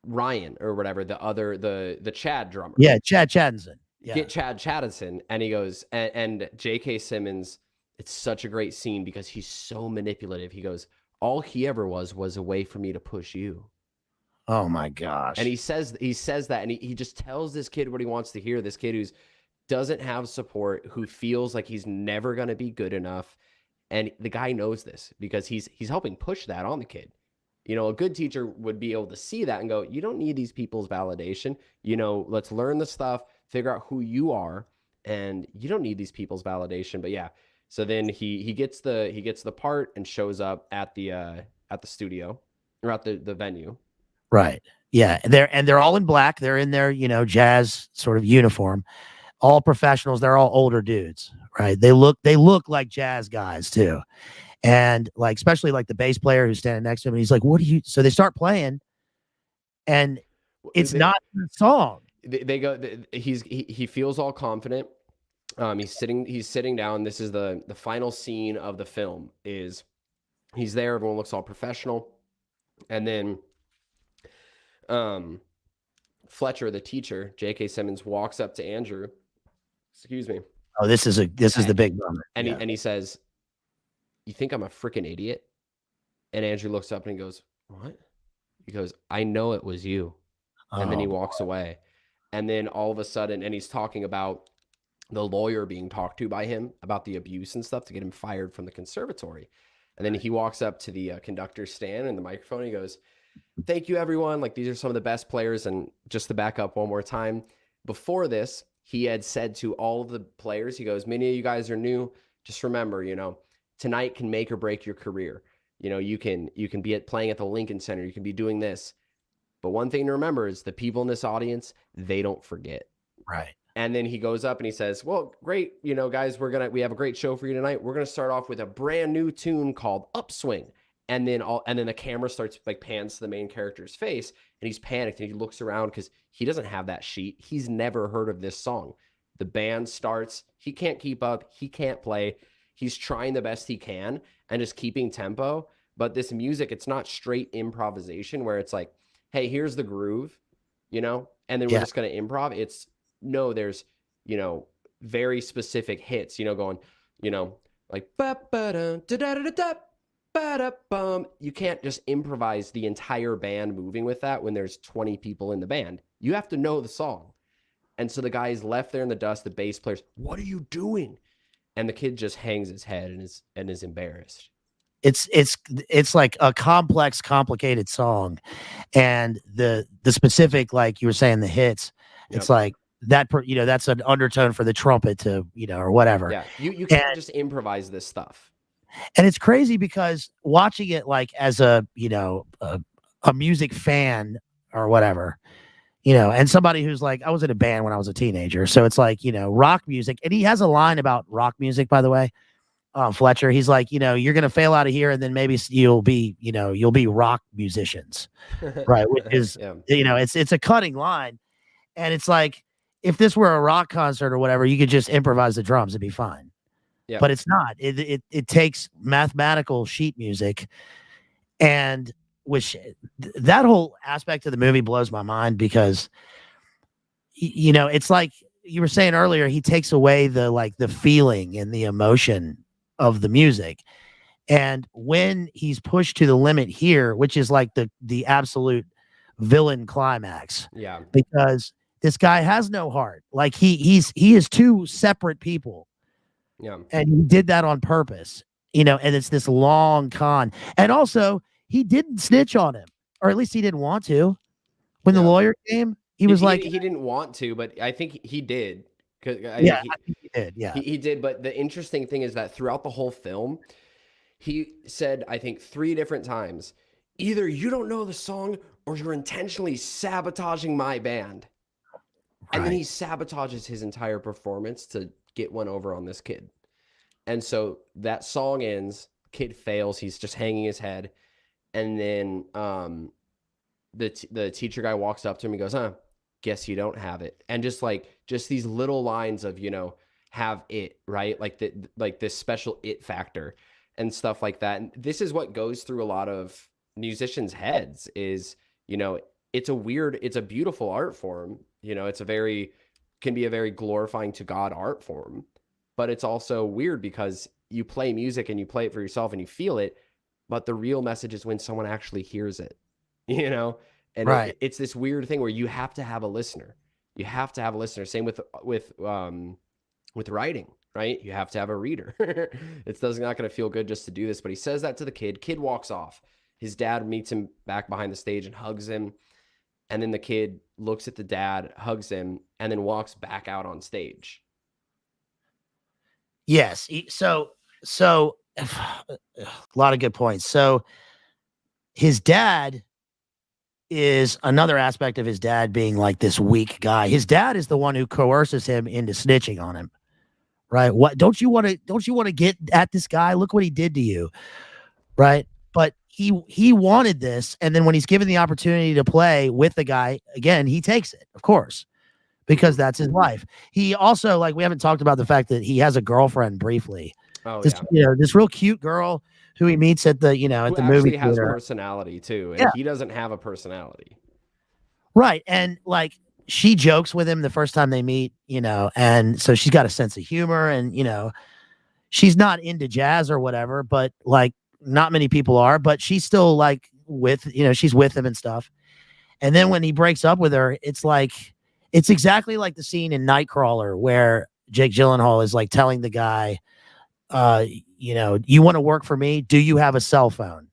Ryan or whatever, the Chad drummer. Yeah, Chad Chaddison. Yeah. Get Chad Chaddison. And he goes, and J.K. Simmons, it's such a great scene because he's so manipulative. He goes, all he ever was a way for me to push you. Oh my gosh. And he says that, and he just tells this kid what he wants to hear. This kid who doesn't have support, who feels like he's never going to be good enough. And the guy knows this because he's helping push that on the kid. A good teacher would be able to see that and go, you don't need these people's validation. Let's learn the stuff, figure out who you are, and you don't need these people's validation. But yeah, so then he gets the part and shows up at the studio or at the venue. Right. Yeah. They're all in black. They're in their, jazz sort of uniform, all professionals. They're all older dudes, right? They look like jazz guys too. And like, especially like the bass player who's standing next to him, and he's like, so they start playing and it's not the song. They go, he feels all confident. He's sitting down. This is the final scene of the film is he's there. Everyone looks all professional. And then, Fletcher, the teacher, J.K. Simmons, walks up to Andrew. Excuse me. Oh, this is the big moment. And he says, "You think I'm a freaking idiot?" And Andrew looks up and he goes, "What?" He goes, "I know it was you." And then he walks away. And then all of a sudden, and he's talking about the lawyer being talked to by him about the abuse and stuff to get him fired from the conservatory. And then he walks up to the conductor's stand and the microphone. And he goes, "Thank you, everyone. Like, these are some of the best players." And just to back up one more time, before this, he had said to all of the players, he goes, "Many of you guys are new. Just remember, tonight can make or break your career. You can be playing at the Lincoln Center. You can be doing this. But one thing to remember is the people in this audience, they don't forget." Right. And then he goes up and he says, "Well, great, guys, we have a great show for you tonight. We're going to start off with a brand new tune called Upswing." And then the camera starts like pans to the main character's face, and he's panicked and he looks around because he doesn't have that sheet. He's never heard of this song. The band starts. He can't keep up. He can't play. He's trying the best he can and just keeping tempo. But this music, it's not straight improvisation where it's like, hey, here's the groove, and then we're just going to improv. There's, very specific hits, going, like, ba-ba-da-da-da-da-da. Ba-da-bum. You can't just improvise the entire band moving with that when there's 20 people in the band. You have to know the song. And so the guy is left there in the dust. The bass player's, "What are you doing?" And the kid just hangs his head and is embarrassed. It's like a complex, complicated song. And the specific, like you were saying, the hits, it's like that, that's an undertone for the trumpet to, or whatever. Yeah. You can't just improvise this stuff. And it's crazy because watching it like as a music fan or whatever, you know, and somebody who's like, I was in a band when I was a teenager. So it's like, you know, rock music. And he has a line about rock music, by the way. Fletcher, he's like, you know, you're going to fail out of here and then maybe you'll be, you know, you'll be rock musicians. Right. Which is, Yeah. you know, it's a cutting line. And it's like, if this were a rock concert or whatever, you could just improvise the drums and be fine. Yeah. But it's not. It takes mathematical sheet music, and which that whole aspect of the movie blows my mind because you know, it's like you were saying earlier, he takes away the like the feeling and the emotion of the music. And when he's pushed to the limit here, which is like the absolute villain climax, Yeah. because this guy has no heart. Like he is two separate people. Yeah. And he did that on purpose, you know, and it's this long con. And also, he didn't snitch on him, or at least he didn't want to. When the Yeah. lawyer came, he was like, he didn't want to, but I think he did. Cause I yeah, think I think he did. Yeah. he did. But the interesting thing is that throughout the whole film, he said, I think 3 different times, either you don't know the song or you're intentionally sabotaging my band. And then he Right. sabotages his entire performance to get one over on this kid. And so that song ends, kid fails, he's just hanging his head. And then the teacher guy walks up to him, he goes, guess you don't have it. And just these little lines of, you know, have it, right? Like this special it factor and stuff like that. And this is what goes through a lot of musicians' heads is, you know, it's a beautiful art form. You know, can be a very glorifying to God art form, but it's also weird because you play music and you play it for yourself and you feel it, but the real message is when someone actually hears it, you know? And Right. it's this weird thing where you have to have a listener. You have to have a listener. Same with writing, right? You have to have a reader. It's not going to feel good just to do this, but he says that to the kid. Kid walks off. His dad meets him back behind the stage and hugs him. And then the kid looks at the dad, hugs him, and then walks back out on stage. Yes. So a lot of good points. So his dad is another aspect of his dad being like this weak guy. His dad is the one who coerces him into snitching on him. Right? What don't you want to get at this guy? Look what he did to you. Right? But he wanted this, and then when he's given the opportunity to play with the guy again, he takes it, of course, because that's his life. He also, like, we haven't talked about the fact that he has a girlfriend briefly. Oh This, yeah. you know, this real cute girl who he meets at the, you know, at Who the movie actually has theater. personality too, and Yeah. he doesn't have a personality. Right. And like she jokes with him the first time they meet, you know, and so she's got a sense of humor and, you know, she's not into jazz or whatever, but like not many people are, but she's still like with, you know, she's with him and stuff. And then when he breaks up with her, it's like, it's exactly like the scene in Nightcrawler where Jake Gyllenhaal is like telling the guy, you know, you want to work for me? Do you have a cell phone?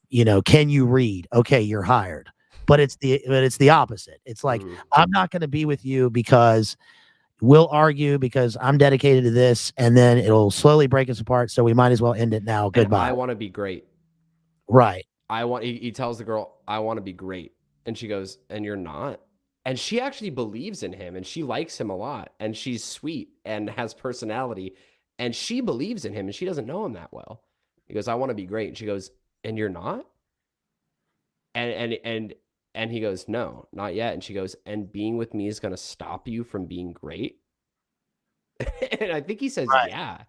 You know, can you read? Okay, you're hired. But it's the opposite. It's like, I'm not going to be with you because we'll argue because I'm dedicated to this, and then it'll slowly break us apart. So we might as well end it now. Goodbye. I want to be great. Right. He tells the girl, I want to be great. And she goes, and you're not? And she actually believes in him and she likes him a lot. And she's sweet and has personality. And she believes in him and she doesn't know him that well. He goes, I want to be great. And she goes, and you're not? And he goes, no, not yet. And she goes, and being with me is going to stop you from being great? And I think he says, Right. yeah.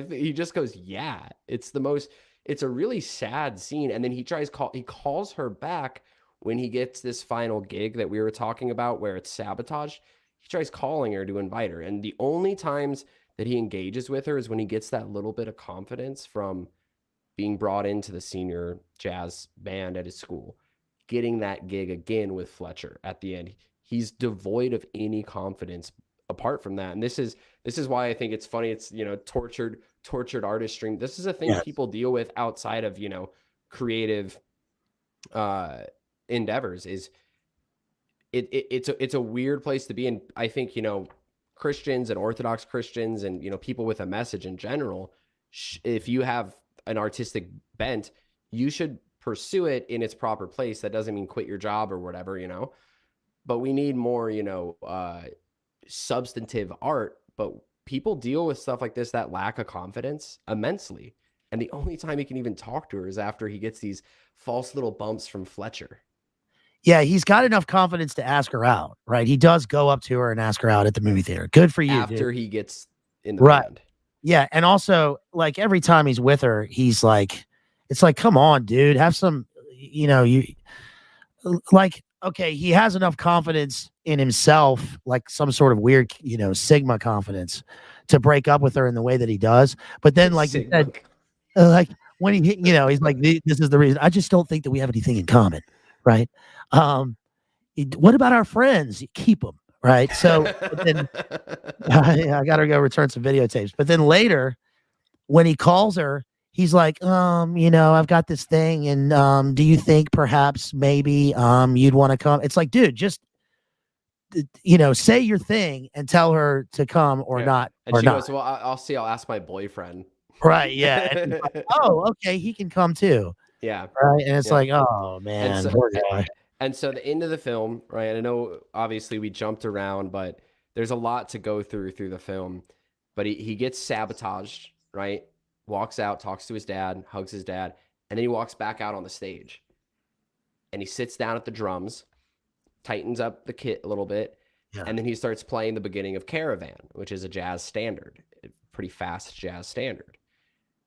He just goes, yeah. It's a really sad scene. And then he calls her back when he gets this final gig that we were talking about where it's sabotage. He tries calling her to invite her. And the only times that he engages with her is when he gets that little bit of confidence from being brought into the senior jazz band at his school, getting that gig again with Fletcher at the end. He's devoid of any confidence apart from that. And this is why I think it's funny. It's, you know, tortured artistry. This is a thing people deal with outside of, you know, creative endeavors. Is it's a weird place to be. And I think, you know, Christians and Orthodox Christians and, you know, people with a message in general, if you have an artistic bent, you should pursue it in its proper place. That doesn't mean quit your job or whatever, you know. but we need more, you know, substantive art. But people deal with stuff like this, that lack of confidence, immensely. And the only time he can even talk to her is after he gets these false little bumps from Fletcher. Yeah, he's got enough confidence to ask her out, right? He does go up to her and ask her out at the movie theater. Good for you, After dude. he gets in the Right. band. Yeah, and also, like, every time he's with her, he's like, it's like, come on, dude, have some, you know, you like, okay, he has enough confidence in himself, like some sort of weird, you know, Sigma confidence to break up with her in the way that he does. But then, like you Sigma. said, like when he, you know, he's like, this is the reason. I just don't think that we have anything in common, right? What about our friends? Keep them, right? So then I got to go return some videotapes. But then later, when he calls her, he's like, you know, I've got this thing, and do you think perhaps maybe you'd want to come? It's like, dude, just you know, say your thing and tell her to come or Yeah. not, And or she not. goes, well, I'll see. I'll ask my boyfriend. Right? Yeah. And he's like, oh, okay, he can come too. Yeah. Right. And it's Yeah. like, oh And man, so, poor guy. and so the end of the film, right? And I know obviously we jumped around, but there's a lot to go through the film. But he gets sabotaged, right? Walks out, talks to his dad, hugs his dad, and then he walks back out on the stage. And he sits down at the drums, tightens up the kit a little bit, Yeah. and then he starts playing the beginning of Caravan, which is a jazz standard, a pretty fast jazz standard.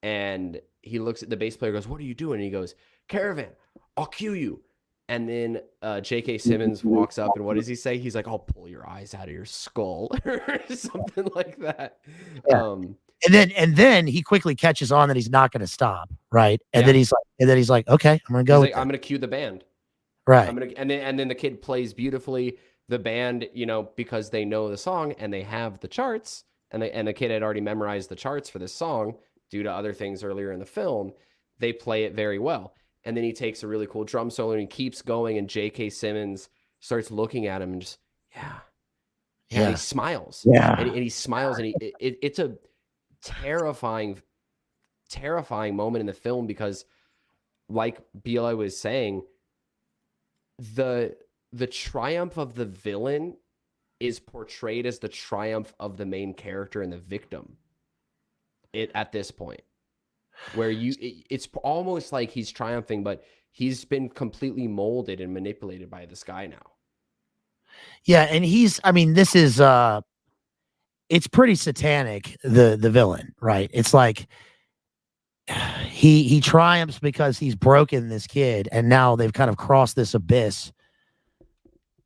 And he looks at the bass player, goes, "What are you doing?" And he goes, "Caravan, I'll cue you." And then J.K. Simmons walks up, and what does he say? He's like, "I'll pull your eyes out of your skull," or something like that. Yeah. And then he quickly catches on that he's not going to stop, right? And Yeah. then he's like, okay, I'm going to go. He's like, "I'm going to cue the band." Right. And then the kid plays beautifully. The band, you know, because they know the song and they have the charts, and the kid had already memorized the charts for this song due to other things earlier in the film. They play it very well. And then he takes a really cool drum solo and he keeps going, and J.K. Simmons starts looking at him and just, yeah. And he smiles. Yeah. And he smiles, and it's a terrifying moment in the film because, like BLI was saying, the triumph of the villain is portrayed as the triumph of the main character and the victim at this point, where it's almost like he's triumphing, but he's been completely molded and manipulated by this guy now. Yeah, and this is it's pretty satanic, the villain, right? It's like he triumphs because he's broken this kid, and now they've kind of crossed this abyss,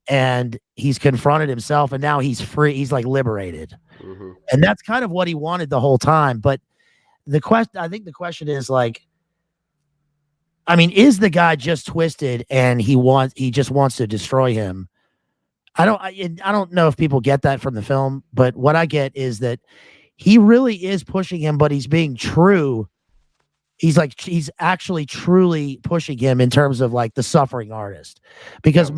and he's confronted himself, and now he's free. He's like liberated. Mm-hmm. And that's kind of what he wanted the whole time. But I think the question is, like, I mean, is the guy just twisted and he just wants to destroy him? I don't know if people get that from the film, but what I get is that he really is pushing him, but he's being true. He's actually truly pushing him in terms of like the suffering artist, because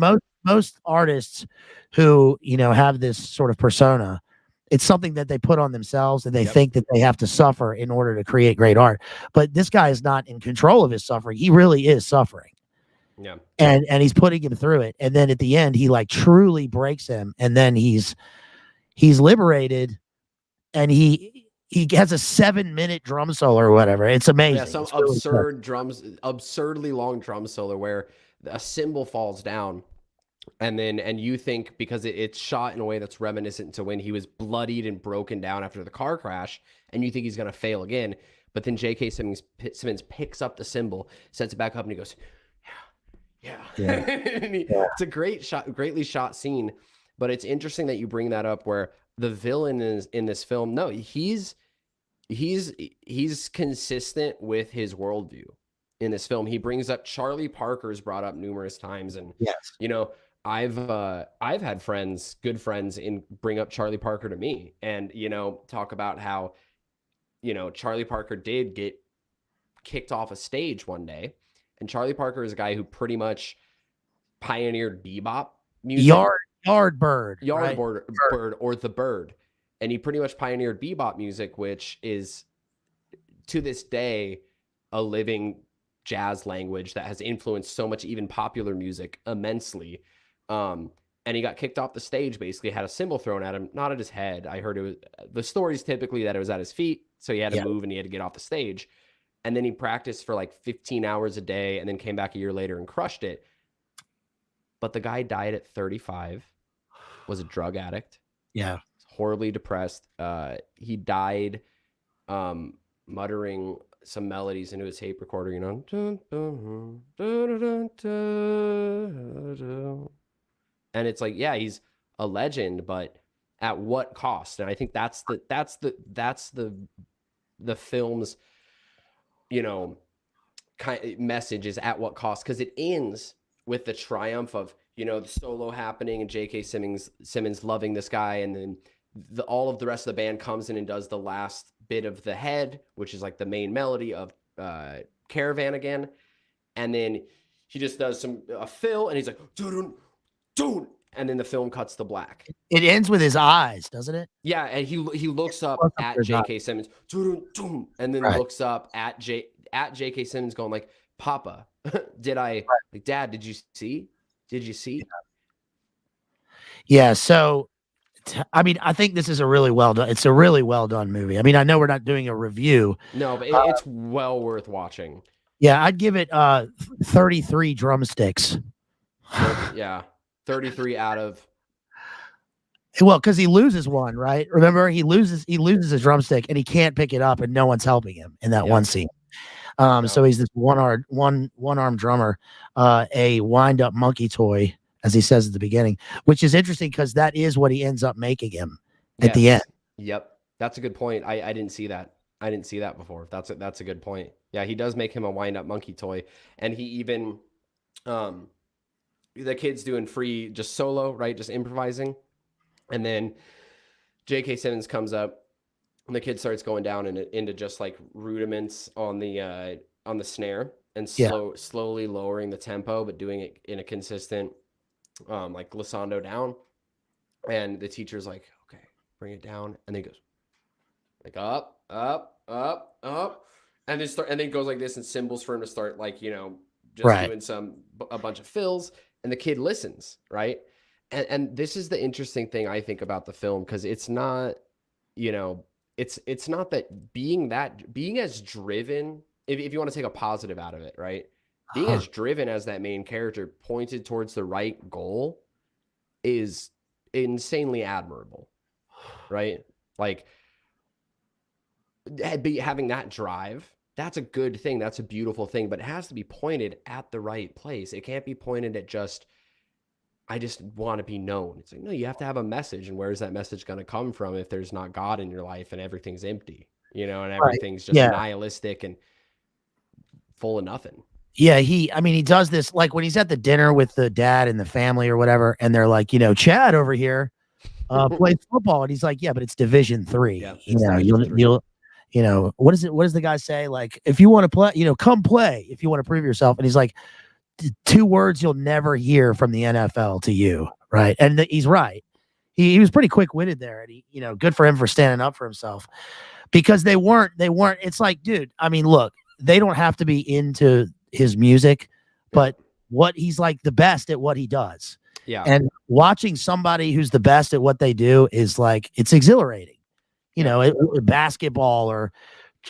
most artists who, you know, have this sort of persona, it's something that they put on themselves, and they think that they have to suffer in order to create great art. But this guy is not in control of his suffering. He really is suffering. Yeah. And he's putting him through it. And then at the end, he like truly breaks him. And then he's liberated, and he has a 7-minute drum solo or whatever. It's amazing. Yeah, some absurdly long drum solo where a cymbal falls down, and you think, because it's shot in a way that's reminiscent to when he was bloodied and broken down after the car crash, and you think he's gonna fail again, but then J.K. Simmons picks up the cymbal, sets it back up, and he goes, yeah. It's a greatly shot scene. But it's interesting that you bring that up, where the villain is in this film. No, he's consistent with his worldview in this film. He brings up Charlie Parker's brought up numerous times, and you know, I've had good friends bring up Charlie Parker to me, and you know, talk about how, you know, Charlie Parker did get kicked off a stage one day, and Charlie Parker is a guy who pretty much pioneered bebop music, Yardbird, or the Bird. And he pretty much pioneered bebop music, which is to this day a living jazz language that has influenced so much, even popular music, immensely. and he got kicked off the stage, basically had a cymbal thrown at him, not at his head. I heard it was, the story's typically that it was at his feet. So he had to Yeah. move and he had to get off the stage. And then he practiced for like 15 hours a day and then came back a year later and crushed it. But the guy died at 35, was a drug addict. Yeah. Horribly depressed. He died muttering some melodies into his tape recorder, you know. And it's like, yeah, he's a legend, but at what cost? And I think that's the film's, you know, message is at what cost, because it ends with the triumph of, you know, the solo happening and J.K. Simmons loving this guy, and then all of the rest of the band comes in and does the last bit of the head, which is like the main melody of Caravan again, and then he just does a fill, and he's like, dun, dun, and then the film cuts to black. It ends with his eyes, doesn't it? Yeah, and he looks up at J.K. Simmons, dun, dun, and then looks up at J.K. Simmons, going like, "Papa, like, Dad, did you see? Did you see?" Yeah. So, I mean, I think this is a really well done. It's a really well done movie. I mean, I know we're not doing a review. No, but it's well worth watching. Yeah, I'd give it 33 drumsticks. Yeah, 33 out of. Well, because he loses one, right? Remember, he loses his drumstick and he can't pick it up, and no one's helping him in that one scene. So he's this one-armed drummer, a wind-up monkey toy, as he says at the beginning, which is interesting because that is what he ends up making him at the end. Yep, that's a good point. I didn't see that. I didn't see that before. That's a good point. Yeah, he does make him a wind-up monkey toy, and he even, the kid's doing free just solo, right, just improvising, and then J.K. Simmons comes up, and the kid starts going down into just like rudiments on the snare, and slowly lowering the tempo, but doing it in a consistent, like glissando down. And the teacher's like, "Okay, bring it down," and then he goes like up, up, up, up, and then goes like this, and cymbals for him to start, like, you know, just doing a bunch of fills, and the kid listens, right? And this is the interesting thing I think about the film, because it's not, you know, it's not that being as driven, if you want to take a positive out of it, right? Being as driven as that main character, pointed towards the right goal, is insanely admirable, right? Like, having that drive, that's a good thing. That's a beautiful thing, but it has to be pointed at the right place. It can't be pointed at just, I just want to be known. It's like, no, you have to have a message. And where is that message going to come from if there's not God in your life and everything's empty, you know, and everything's just nihilistic and full of nothing? Yeah, he does this, like when he's at the dinner with the dad and the family or whatever, and they're like, you know, Chad over here plays football, and he's like, yeah, but it's Division III. Yeah, you know, you'll you know, what does the guy say? Like, if you want to play, you know, come play if you want to prove yourself. And he's like, 2 words you'll never hear from the NFL to you, right? And he's right. He was pretty quick-witted there, and he, you know, good for him for standing up for himself, because they weren't. It's like, dude, I mean, look, they don't have to be into his music, but he's like the best at what he does. Yeah. And watching somebody who's the best at what they do is like, it's exhilarating, you know, basketball, or,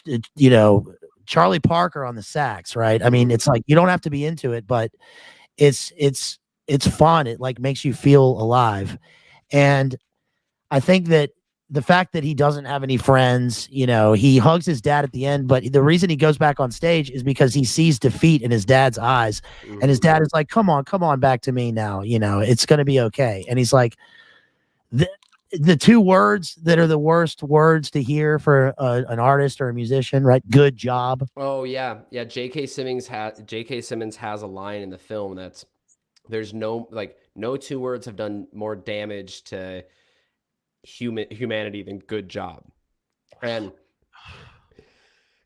you know, Charlie Parker on the sax, right? I mean, it's like, you don't have to be into it, but it's fun. It like makes you feel alive. And I think that the fact that he doesn't have any friends, you know, he hugs his dad at the end, but the reason he goes back on stage is because he sees defeat in his dad's eyes. And his dad is like, come on back to me now. You know, it's going to be okay. And he's like, the 2 words that are the worst words to hear for an artist or a musician, right? Good job. Oh yeah. Yeah. J.K. Simmons has a line in the film that's, there's no 2 words have done more damage to humanity than good job. And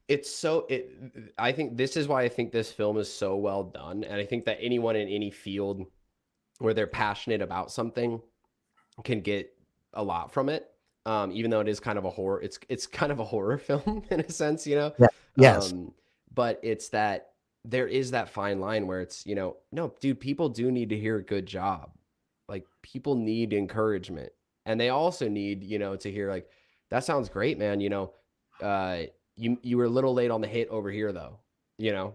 I think this is why I think this film is so well done. And I think that anyone in any field where they're passionate about something can get a lot from it. Even though it is kind of a horror, it's kind of a horror film in a sense, you know? Yeah. Yes. But it's that there is that fine line where it's, you know, no, dude, people do need to hear a good job. like people need encouragement, and they also need, you know, to hear like, that sounds great, man. You know, you were a little late on the hit over here though, you know,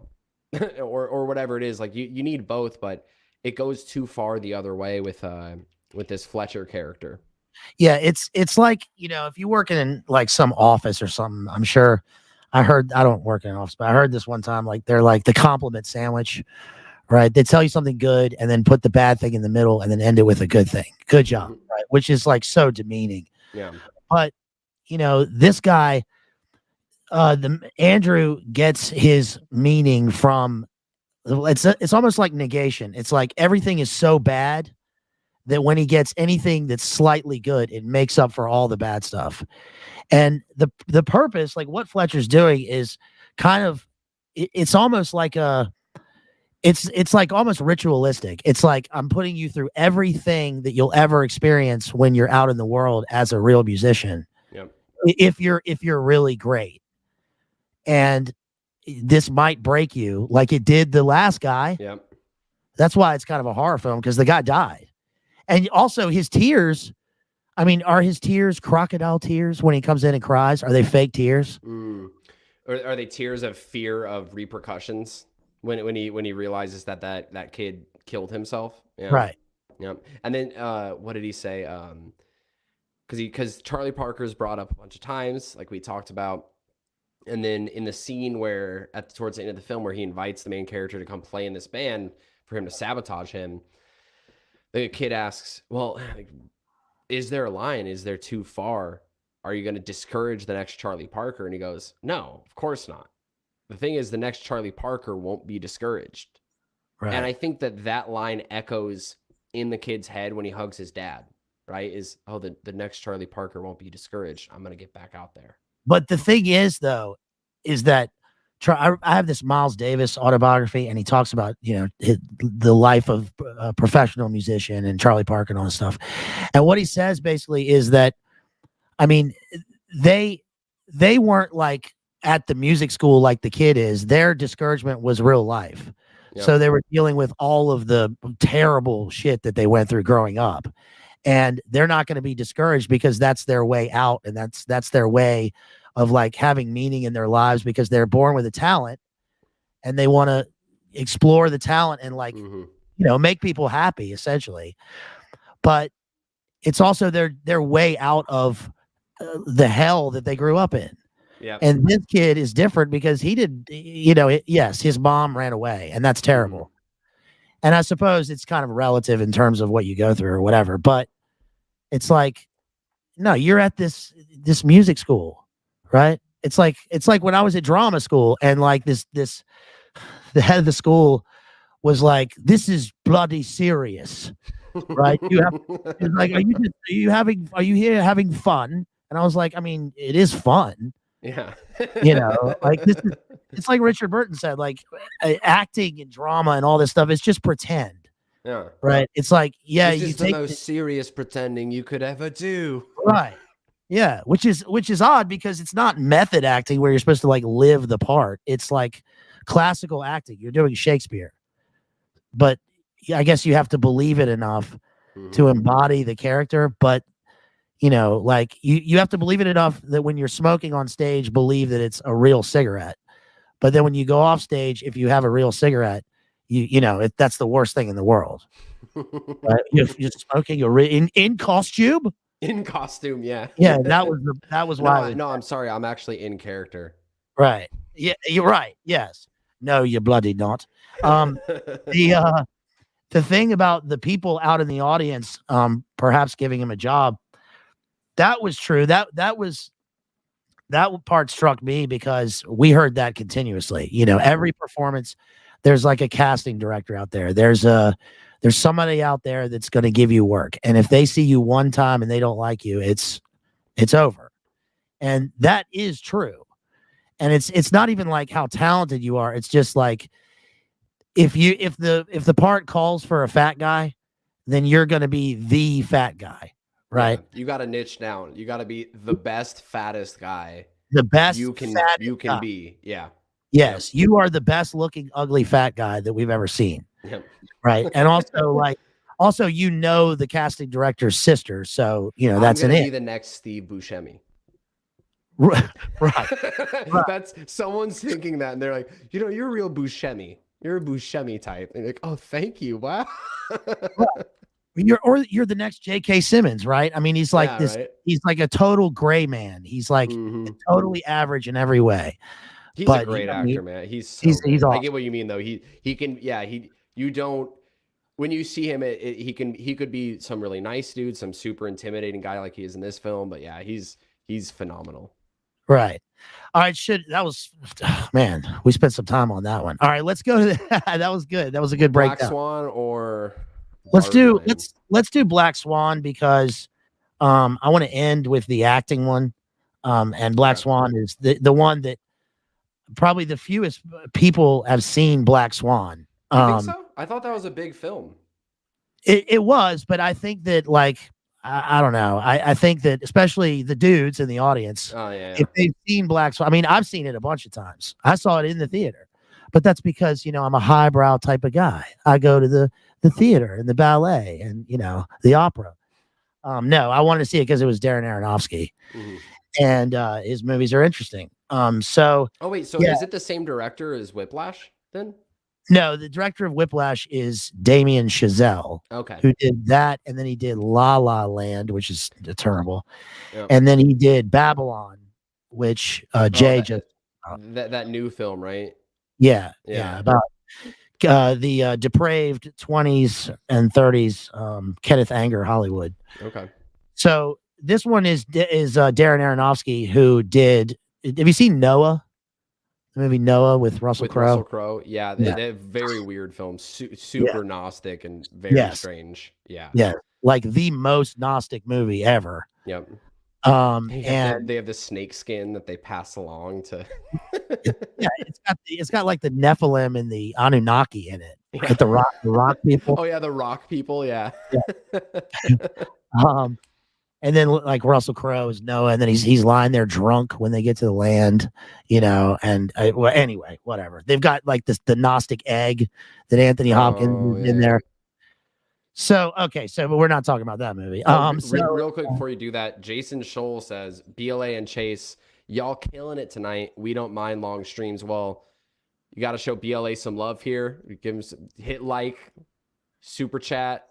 or whatever it is. Like you need both, but it goes too far the other way with this Fletcher character. Yeah, it's like, you know, if you work in like some office or something, I'm sure I heard, I don't work in an office, but I heard this one time, like they're like the compliment sandwich, right? They tell you something good and then put the bad thing in the middle and then end it with a good thing. Good job, right? Which is like so demeaning. Yeah. But, you know, this guy, Andrew gets his meaning from, it's almost like negation. It's like everything is so bad that when he gets anything that's slightly good, it makes up for all the bad stuff. And the purpose, like what Fletcher's doing, is kind of, it's almost like it's like almost ritualistic. It's like I'm putting you through everything that you'll ever experience when you're out in the world as a real musician. Yep. If you're really great, and this might break you like it did the last guy. Yep. That's why it's kind of a horror film, because the guy died. And also his tears, I mean, are his tears crocodile tears when he comes in and cries? Are they fake tears? Or are they tears of fear of repercussions when he realizes that kid killed himself? Yeah. Right. Yeah. And then what did he say? Because Charlie Parker's brought up a bunch of times, like we talked about. And then in the scene where towards the end of the film where he invites the main character to come play in this band for him to sabotage him, the kid asks, well, is there a line? Is there too far? Are you going to discourage the next Charlie Parker? And he goes, no, of course not. The thing is, the next Charlie Parker won't be discouraged. Right. And I think that line echoes in the kid's head when he hugs his dad, right? Is, oh, the next Charlie Parker won't be discouraged. I'm going to get back out there. But the thing is, though, is that I have this Miles Davis autobiography, and he talks about, you know, the life of a professional musician and Charlie Parker and all this stuff. And what he says basically is that, I mean, they weren't like at the music school like the kid is. Their discouragement was real life. Yep. So they were dealing with all of the terrible shit that they went through growing up. And they're not going to be discouraged because that's their way out, and that's their way of like having meaning in their lives, because they're born with a talent and they want to explore the talent and like, you know, make people happy essentially. But it's also their way out of the hell that they grew up in. Yeah. And this kid is different because he did, you know, yes, his mom ran away, and that's terrible. And I suppose it's kind of relative in terms of what you go through or whatever, but it's like, no, you're at this music school, right? It's like when I was at drama school, and like the head of the school was like, this is bloody serious, right? You have, it's like, are you here having fun? And I was like, I mean, it is fun. Yeah. You know, like it's like Richard Burton said, like acting and drama and all this stuff is just pretend. Yeah. Right. It's like, yeah, this is the most serious pretending you could ever do. Right. Yeah. Which is odd, because it's not method acting where you're supposed to like live the part. It's like classical acting. You're doing Shakespeare, but I guess you have to believe it enough to embody the character. But you know, like you have to believe it enough that when you're smoking on stage, believe that it's a real cigarette. But then when you go off stage, if you have a real cigarette, you know, that's the worst thing in the world. Right? You're smoking in costume. In costume, yeah. Yeah, that was why. No, I'm sorry. I'm actually in character. Right. Yeah, you're right. Yes. No, you bloody not. The thing about the people out in the audience, perhaps giving him a job, that was true. That part struck me because we heard that continuously. You know, every performance, there's like a casting director out there. There's somebody out there that's going to give you work. And if they see you one time and they don't like you, it's over. And that is true. And it's not even like how talented you are. It's just like, if the part calls for a fat guy, then you're going to be the fat guy. Right. Yeah, you got to niche down. You got to be the best, fattest guy. The best you can be. Yeah. Yes. Yep. You are the best looking, ugly, fat guy that we've ever seen. Yep. Right. And also like Also, the casting director's sister, so that's I'm an gonna be it. the next Steve Buscemi. Right. That's someone's thinking that, and they're like, you're a real Buscemi. You're a Buscemi type. And you're like, oh, thank you. Wow. You're the next J.K. Simmons, right? I mean, he's like this. Right? He's like a total gray man. He's like totally average in every way. He's but a great actor, man. He's so he's good. awesome. I get what you mean, though. He can, you don't, when you see him, he could be some really nice dude, some super intimidating guy like he is in this film. But yeah, he's phenomenal. Right. All right. Man, we spent some time on that one. All right, let's go to that was good. That was a good breakdown. Black Swan or let's do Black Swan because I want to end with the acting one. And Black Swan is the one that probably the fewest people have seen Black Swan. You think so? I thought that was a big film. It was, but I think that I don't know. I think that especially the dudes in the audience, if they've seen Black Swan, I mean, I've seen it a bunch of times. I saw it in the theater, but that's because, I'm a highbrow type of guy. I go to the theater and the ballet and, the opera. No, I wanted to see it because it was Darren Aronosky and his movies are interesting. So is it the same director as Whiplash then? No, the director of Whiplash is Damien Chazelle, who did that, and then he did La La Land, which is terrible, and then he did Babylon, which Jay just that new film, right? Yeah, about the depraved 20s and 30s Kenneth Anger Hollywood. Okay, so this one is Darren Aronosky, who did. Have you seen Noah? The movie Noah with Russell Crowe. Russell Crowe, they're very weird films, super gnostic and very strange. Yeah, like the most gnostic movie ever. Yep. And they have the snake skin that they pass along to. it's got like the Nephilim and the Anunnaki in it. Like the rock people. Oh yeah, the rock people. Yeah. And then like Russell Crowe is Noah, and then he's lying there drunk when they get to the land, and anyway, whatever. They've got like the Gnostic egg that Anthony Hopkins is in there. So, but we're not talking about that movie. Real quick before you do that, Jason Scholl says, BLA and Chase, y'all killing it tonight. We don't mind long streams. Well, you got to show BLA some love here. Give him hit super chat.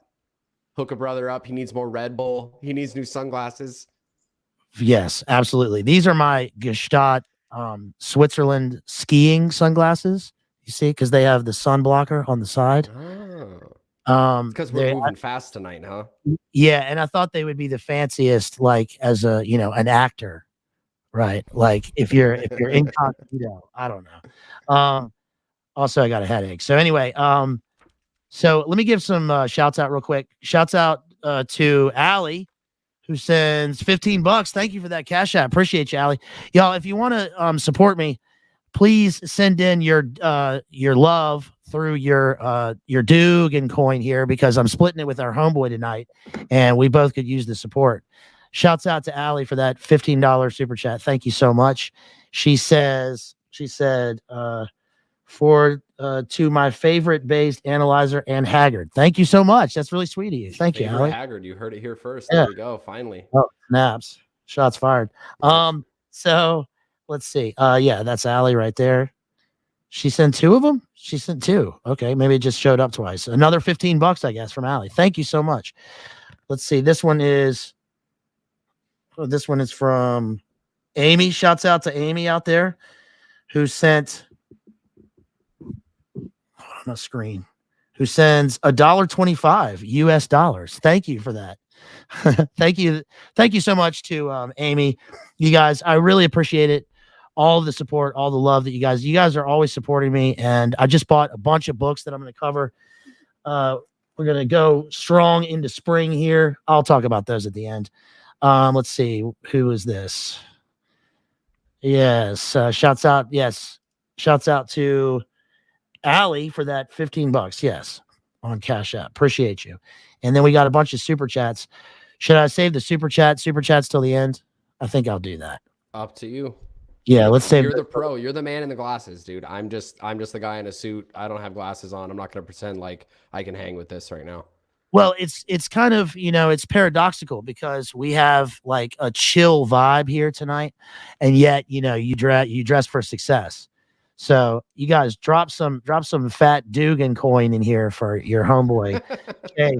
Hook a brother up. He needs more Red Bull. He needs new sunglasses. Yes, absolutely. These are my Gstaad Switzerland skiing sunglasses. You see, because they have the sun blocker on the side. Because we're moving fast tonight, huh? Yeah, and I thought they would be the fanciest, like as a an actor, right? Like if you're incognito. I don't know. Also, I got a headache. So anyway, so let me give some shouts out real quick. Shouts out to Allie, who sends $15. Thank you for that cash app. Appreciate you, Allie. Y'all, if you want to support me, please send in your love through your Dugan coin here, because I'm splitting it with our homeboy tonight, and we both could use the support. Shouts out to Allie for that $15 super chat. Thank you so much. She said, to my favorite Bazed analyzer and Haggard. Thank you so much. That's really sweet of you. Thank you, Allie. Haggard, you heard it here first. There we go. Finally. Oh, snaps. Shots fired. So let's see. That's Allie right there. She sent two of them. She sent two. Okay, maybe it just showed up twice. Another $15, I guess, from Allie. Thank you so much. Let's see. This one is from Amy. Shouts out to Amy out there, who sent on a screen, who sends $1.25 US dollars. Thank you for that. Thank you so much to Amy. You guys, I really appreciate it. All of the support, all the love that you guys are always supporting me. And I just bought a bunch of books that I'm going to cover. We're going to go strong into spring here. I'll talk about those at the end. Let's see, who is this? Yes, shouts out. Yes, shouts out to Allie for that $15. Yes, on Cash App. Appreciate you. And then we got a bunch of super chats. Should I save the super chats till the end? I think I'll do that. Up to you. Yeah, let's save. You're the pro. You're the man in the glasses, dude. I'm just the guy in a suit. I don't have glasses on. I'm not going to pretend like I can hang with this right now. Well, it's kind of, it's paradoxical because we have like a chill vibe here tonight, and yet, you dress for success. So you guys drop some fat Dugan coin in here for your homeboy Jay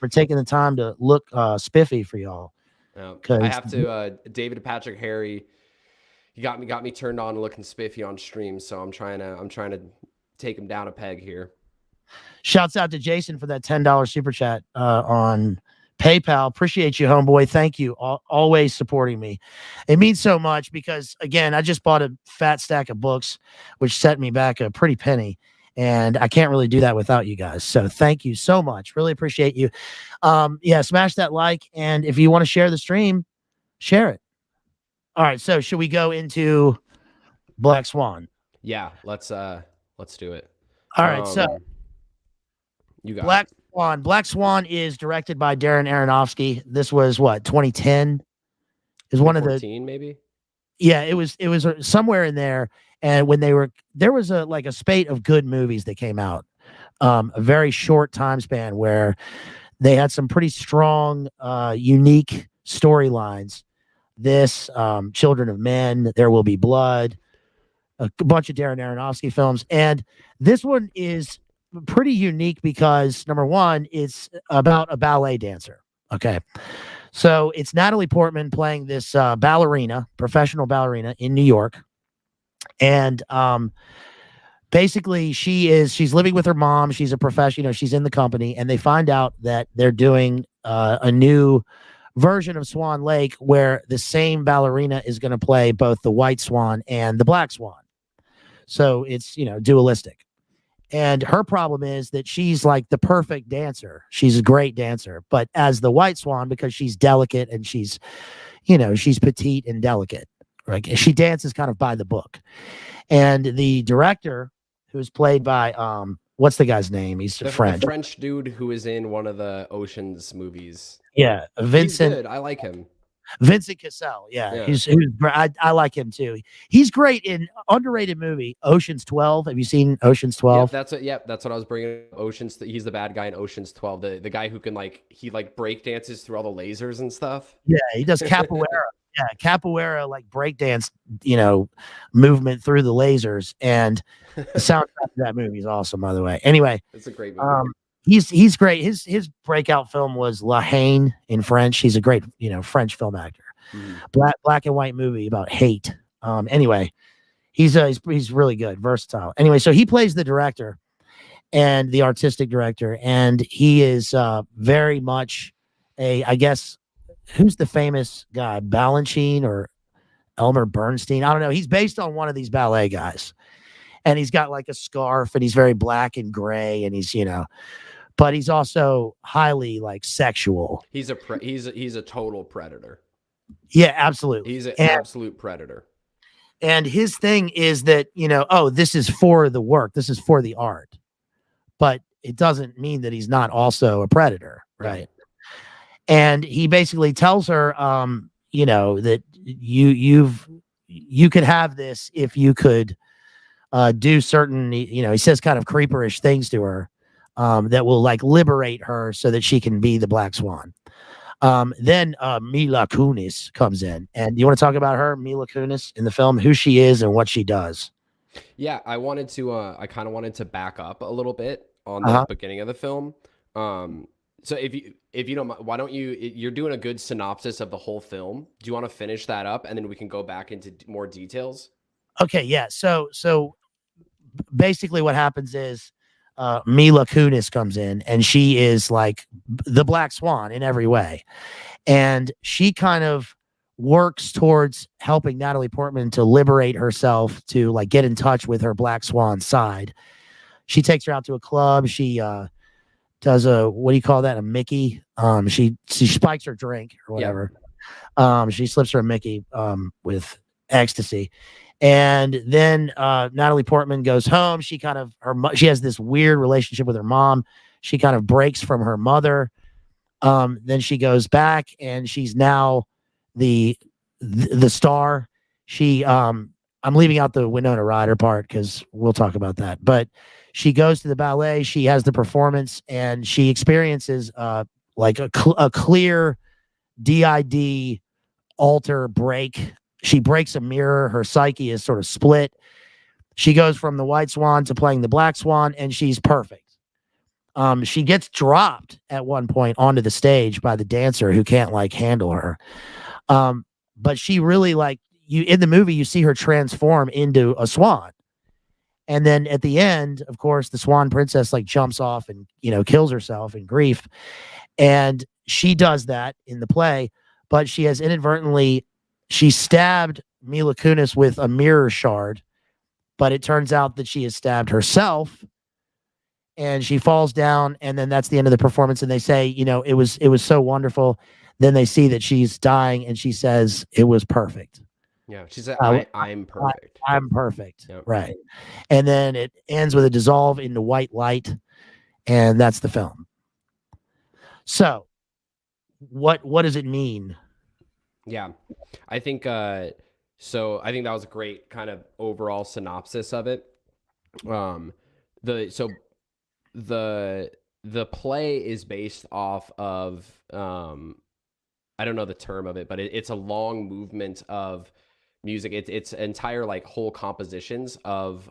for taking the time to look spiffy for y'all. I Because have to, David Patrick Harry, he got me turned on and looking spiffy on stream. So I'm trying to take him down a peg here. shouts out to Jason for that $10 super chat on PayPal. Appreciate you, homeboy. Thank you. Always supporting me. It means so much because, again, I just bought a fat stack of books, which set me back a pretty penny. And I can't really do that without you guys. So thank you so much. Really appreciate you. Yeah, smash that like. And if you want to share the stream, share it. All right. So should we go into Black Swan? Yeah, let's do it. All right. So you got Black Swan. Black Swan is directed by Darren Aronosky. This was what, 2010? Is one of the maybe. Yeah, it was somewhere in there. And when there was a spate of good movies that came out, a very short time span where they had some pretty strong, unique storylines. This, Children of Men, There Will Be Blood, a bunch of Darren Aronofsky films, and this one is pretty unique because number one, it's about a ballet dancer. Okay. So it's Natalie Portman playing this professional ballerina in New York. And basically she's living with her mom. She's a professional, she's in the company, and they find out that they're doing a new version of Swan Lake where the same ballerina is going to play both the white swan and the black swan. So it's, dualistic. And her problem is that she's like the perfect dancer. She's a great dancer, but as the white swan, because she's delicate and she's petite and delicate, right? She dances kind of by the book. And the director, who's played by what's the guy's name? He's French. The French dude who is in one of the Ocean's movies. Yeah, Vincent. He's good. I like him. Vincent Cassel. Yeah. I like him too. He's great in underrated movie Ocean's 12. Have you seen Ocean's 12? That's what I was bringing up. Ocean's. He's the bad guy in Ocean's 12. The guy who can break dances through all the lasers and stuff. Yeah, he does capoeira. Yeah, capoeira, like breakdance, movement through the lasers. And the soundtrack of that movie is awesome, by the way. Anyway, it's a great movie. He's great. His breakout film was La Haine in French. He's a great, French film actor. Black and white movie about hate. Anyway, he's really good, versatile. Anyway, so he plays the director and the artistic director, and he is very much I guess, who's the famous guy? Balanchine or Elmer Bernstein? I don't know. He's based on one of these ballet guys, and he's got like a scarf, and he's very black and gray, and he's but he's also highly like sexual. He's a total predator. Yeah, absolutely. He's an absolute predator. And his thing is that, this is for the work. This is for the art. But it doesn't mean that he's not also a predator, right? And he basically tells her, that you could have this if you could do certain, he says kind of creeperish things to her. That will like liberate her so that she can be the Black Swan. Then Mila Kunis comes in, and you want to talk about her, Mila Kunis, in the film, who she is and what she does. Yeah, I kind of wanted to back up a little bit on the beginning of the film. So if you don't mind, why don't you're doing a good synopsis of the whole film. Do you want to finish that up and then we can go back into more details? Okay, yeah. So basically what happens is Mila Kunis comes in, and she is like the Black Swan in every way. And she kind of works towards helping Natalie Portman to liberate herself, to like get in touch with her Black Swan side. She takes her out to a club. She does what do you call that? A Mickey. She spikes her drink or whatever. Yeah. She slips her a Mickey with ecstasy. And then Natalie Portman goes home. She has this weird relationship with her mom. She kind of breaks from her mother. Then she goes back, and she's now the star. She I'm leaving out the Winona Ryder part because we'll talk about that. But she goes to the ballet, she has the performance, and she experiences like a clear DID alter break. She breaks a mirror. Her psyche is sort of split. She goes from the white swan to playing the black swan, and she's perfect. She gets dropped at one point onto the stage by the dancer who can't like handle her. But she really like you in the movie, you see her transform into a swan. And then at the end, of course, the swan princess like jumps off and, kills herself in grief. And she does that in the play, but she has inadvertently, she stabbed Mila Kunis with a mirror shard, but it turns out that she has stabbed herself and she falls down. And then that's the end of the performance. And they say, it was so wonderful. Then they see that she's dying and she says, it was perfect. Yeah. She said, I'm perfect. I'm perfect. Yep. Right. And then it ends with a dissolve into white light. And that's the film. So what does it mean? Yeah. I think, so I think that was a great kind of overall synopsis of it. The play is based off of, I don't know the term of it, but it's a long movement of music. It's entire like whole compositions of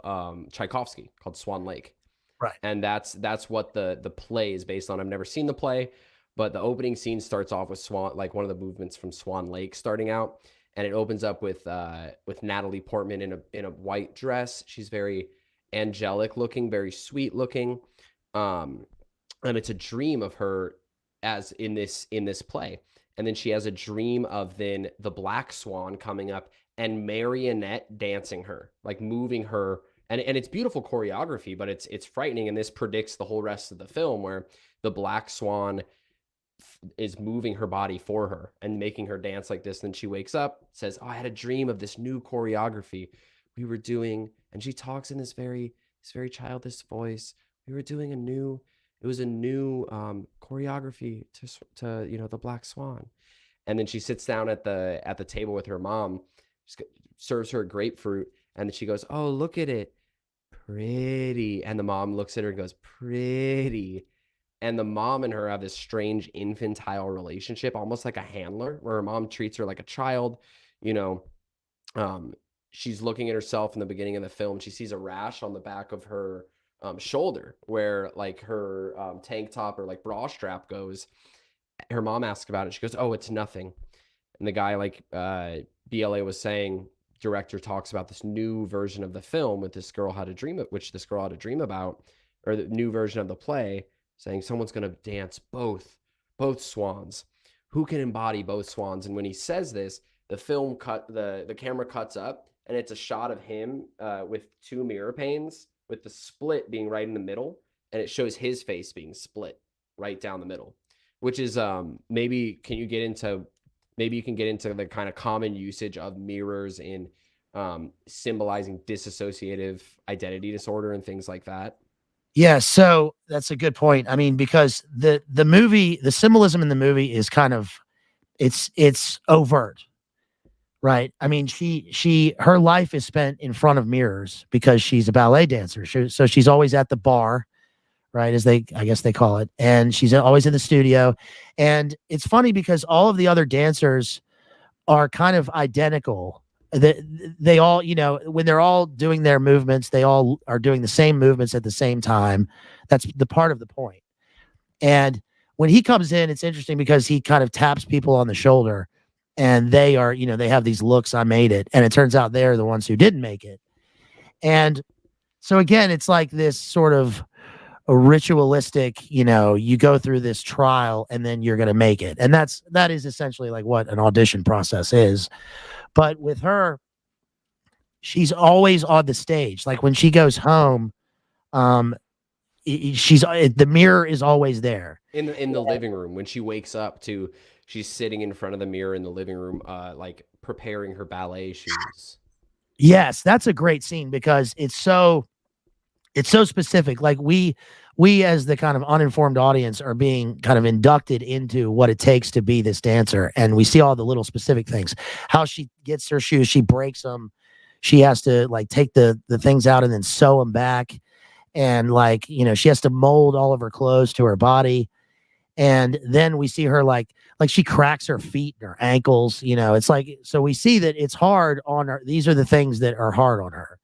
Tchaikovsky called Swan Lake. Right. And that's what the play is based on. I've never seen the play, but the opening scene starts off with Swan, like one of the movements from Swan Lake starting out, and it opens up with Natalie Portman in a white dress. She's very angelic looking, very sweet looking. And it's a dream of her as in this play. And then she has a dream of then the black swan coming up and marionette dancing her, like moving her. And it's beautiful choreography, but it's frightening. And this predicts the whole rest of the film where the black swan is moving her body for her and making her dance like this. Then she wakes up, says, "Oh, I had a dream of this new choreography we were doing." And she talks in this very childish voice. We were doing a new choreography to the Black Swan. And then she sits down at the table with her mom, serves her a grapefruit, and then she goes, "Oh, look at it, pretty." And the mom looks at her and goes, "Pretty." And the mom and her have this strange infantile relationship, almost like a handler, where her mom treats her like a child. She's looking at herself in the beginning of the film. She sees a rash on the back of her shoulder where like her tank top or like bra strap goes. Her mom asks about it. She goes, "Oh, it's nothing." And the guy, like BLA was saying, director talks about this new version of the film with this girl had a dream, which this girl had a dream about, or the new version of the play, saying someone's going to dance both swans. Who can embody both swans? And when he says this, the film the camera cuts up, and it's a shot of him with two mirror panes, with the split being right in the middle, and it shows his face being split right down the middle, which is maybe you can get into the kind of common usage of mirrors in symbolizing dissociative identity disorder and things like that. Yeah, so that's a good point. I mean, because the movie, the symbolism in the movie is kind of it's overt. Right. I mean, her life is spent in front of mirrors because she's a ballet dancer. So she's always at the bar, right? I guess they call it. And she's always in the studio. And it's funny because all of the other dancers are kind of identical. They all, when they're all doing their movements, they all are doing the same movements at the same time. That's the part of the point. And when he comes in, it's interesting because he kind of taps people on the shoulder. And they are, they have these looks, "I made it." And it turns out they're the ones who didn't make it. And so again, it's like this sort of a ritualistic, you go through this trial and then you're going to make it. And that is essentially like what an audition process is. But with her, she's always on the stage. Like when she goes home, the mirror is always there. In the living room, when she wakes up she's sitting in front of the mirror in the living room, like preparing her ballet shoes. Yes, that's a great scene because it's so specific. Like we as the kind of uninformed audience are being kind of inducted into what it takes to be this dancer. And we see all the little specific things, how she gets her shoes, she breaks them. she has to like take the things out and then sew them back, and like, you know, she has to mold all of her clothes to her body. And then we see her like she cracks her feet and her ankles, you know. It's like, so we see that it's hard on her. These are the things that are hard on her.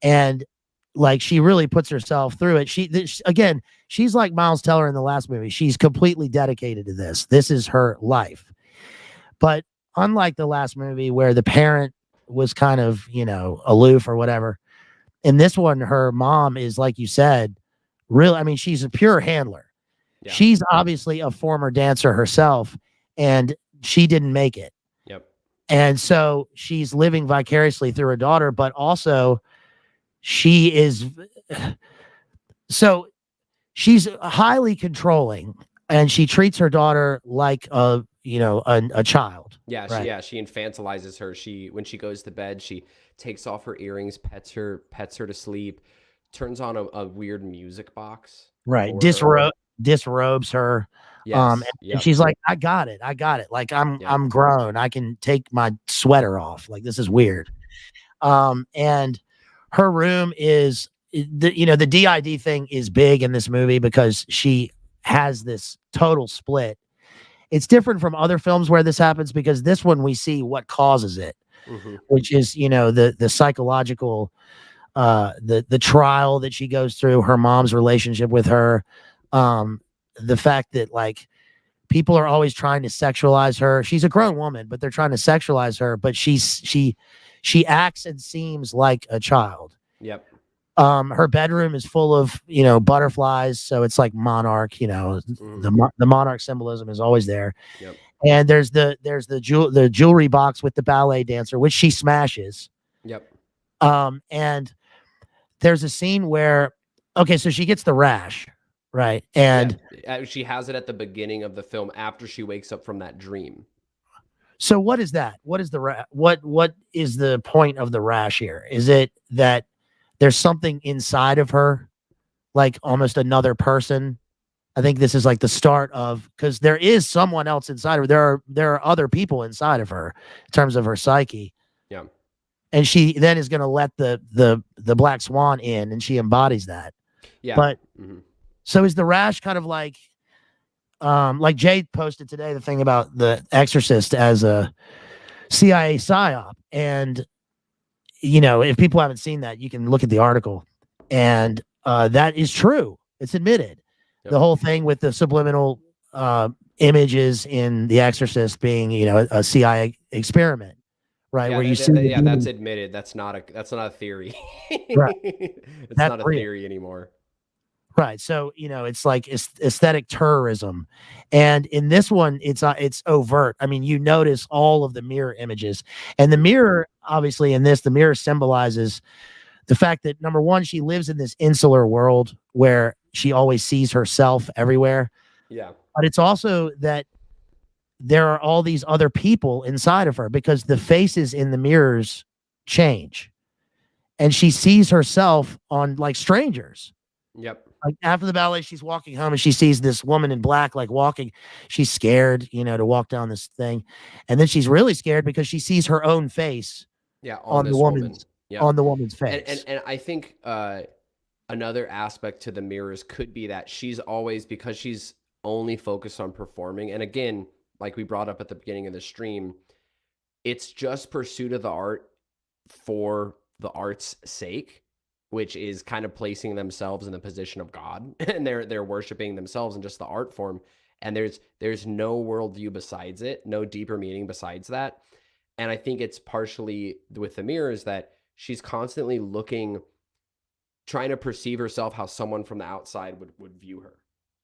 And like she really puts herself through it. Again, she's like Miles Teller in the last movie. She's completely dedicated to this. This is her life. But unlike the last movie where the parent was kind of, you know, aloof or whatever, in this one, her mom is, like you said, real. I mean, she's a pure handler. Yeah. She's obviously a former dancer herself, and she didn't make it. Yep. And so she's living vicariously through her daughter, but also she is so she's highly controlling, and she treats her daughter like a, you know, a child. Yeah, right? she infantilizes her. When she goes to bed, she takes off her earrings, pets her to sleep, turns on a weird music box. Right. for her. Disrobes her. Yes. And Yep. she's like, I got it. Like Yep. I'm grown. I can take my sweater off. Like, this is weird. And her room is you know, the DID thing is big in this movie because she has this total split. It's different from other films where this happens, because this one we see what causes it, which is, you know, the psychological, the trial that she goes through, her mom's relationship with her, the fact that like people are always trying to sexualize her. She's a grown woman, but they're trying to sexualize her, but she acts and seems like a child. Yep. Her bedroom is full of, you know, butterflies, so it's like monarch, you know, the monarch symbolism is always there. Yep. And there's the jewelry box with the ballet dancer, which she smashes. Yep. And there's a scene where, okay, so she gets the rash, right? And she has it at the beginning of the film after she wakes up from that dream. So what is that? What is what is the point of the rash here? Is it that there's something inside of her, like almost another person? I think this is like the start of, because there is someone else inside of her. There are other people inside of her in terms of her psyche. Yeah. And she then is going to let the Black Swan in, and she embodies that. Yeah. But so is the rash kind of like Jay posted today the thing about the Exorcist as a CIA psyop, and you know, if people haven't seen that, you can look at the article, and that is true. It's admitted. Yep. The whole thing with the subliminal images in The Exorcist being, you know, a CIA experiment, right? Yeah, where you see, that's admitted. That's not a theory. Right. It's not a theory anymore. Right. So, you know, it's like aesthetic terrorism. And in this one, it's overt. I mean, you notice all of the mirror images, and the mirror, obviously in this, the mirror symbolizes the fact that, number one, she lives in this insular world where she always sees herself everywhere. Yeah. But it's also that there are all these other people inside of her, because the faces in the mirrors change, and she sees herself on like strangers. Yep. Like after the ballet, she's walking home and she sees this woman in black, like walking. She's scared, you know, to walk down this thing. And then she's really scared because she sees her own face. Yeah. On the woman's, on the woman's face. And I think another aspect to the mirrors could be that she's always, because she's only focused on performing. And again, like we brought up at the beginning of the stream, it's just pursuit of the art for the art's sake, which is kind of placing themselves in the position of God, and they're worshiping themselves in just the art form. And there's no worldview besides it, no deeper meaning besides that. And I think it's partially with the mirrors that she's constantly looking, trying to perceive herself how someone from the outside would view her,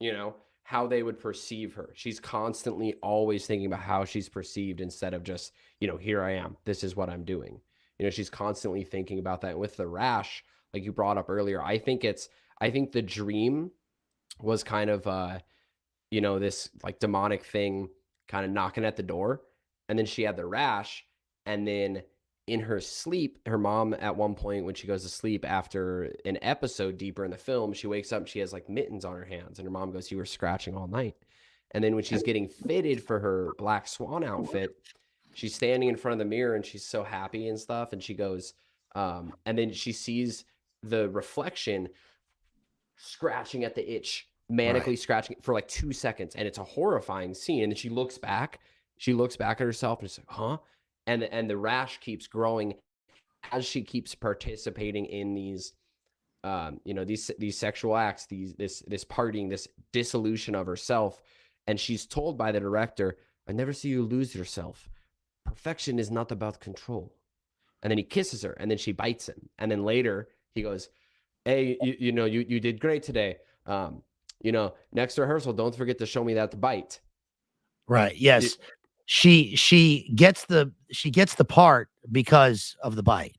you know, how they would perceive her. She's constantly always thinking about how she's perceived instead of just, you know, here I am, this is what I'm doing. You know, she's constantly thinking about that. And with the rash, like you brought up earlier, I think the dream was kind of, you know, this like demonic thing kind of knocking at the door. And then she had the rash. And then in her sleep, her mom at one point, when she goes to sleep after an episode deeper in the film, she wakes up and she has like mittens on her hands. And her mom goes, "You were scratching all night." And then when she's getting fitted for her Black Swan outfit, she's standing in front of the mirror and she's so happy and stuff. And she goes, And then she sees the reflection scratching at the itch, manically scratching for like 2 seconds, and it's a horrifying scene. And then she looks back at herself and it's like, huh? And the rash keeps growing as she keeps participating in these these sexual acts, this partying, this dissolution of herself. And she's told by the director, I never see you lose yourself. Perfection is not about control. And then he kisses her, and then she bites him. And then later he goes, hey, you did great today. Next rehearsal, don't forget to show me that bite. Right. Yes. She gets the part because of the bite.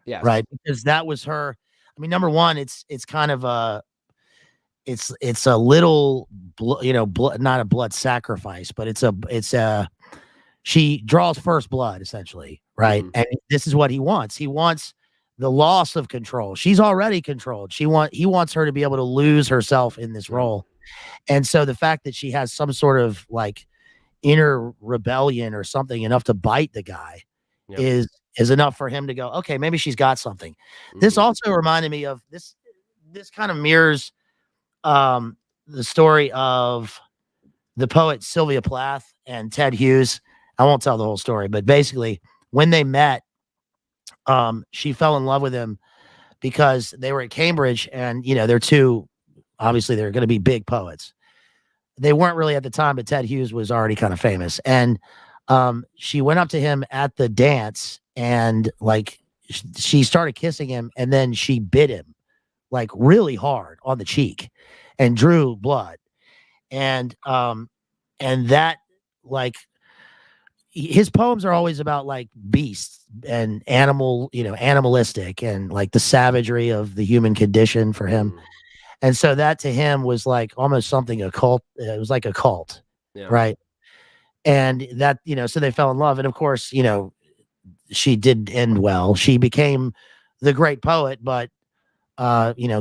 Yes. Right. Because that was her. I mean, number one, it's kind of it's a little, not a blood sacrifice, but she draws first blood essentially. Right. And this is what he wants. He wants the loss of control. She's already controlled. He wants her to be able to lose herself in this role. And so the fact that she has some sort of like inner rebellion or something enough to bite the guy is enough for him to go, okay, maybe she's got something. This also reminded me of this kind of mirrors the story of the poet Sylvia Plath and Ted Hughes. I won't tell the whole story, but basically when they met, she fell in love with him because they were at Cambridge, and they're obviously they're going to be big poets. They weren't really at the time, but Ted Hughes was already kind of famous. And she went up to him at the dance, and like she started kissing him, and then she bit him like really hard on the cheek and drew blood. And that, like, his poems are always about like beasts and animalistic and like the savagery of the human condition for him. And so that to him was like almost something occult. It was like a cult, right? And that, so they fell in love. And of course, she did end well. She became the great poet, but,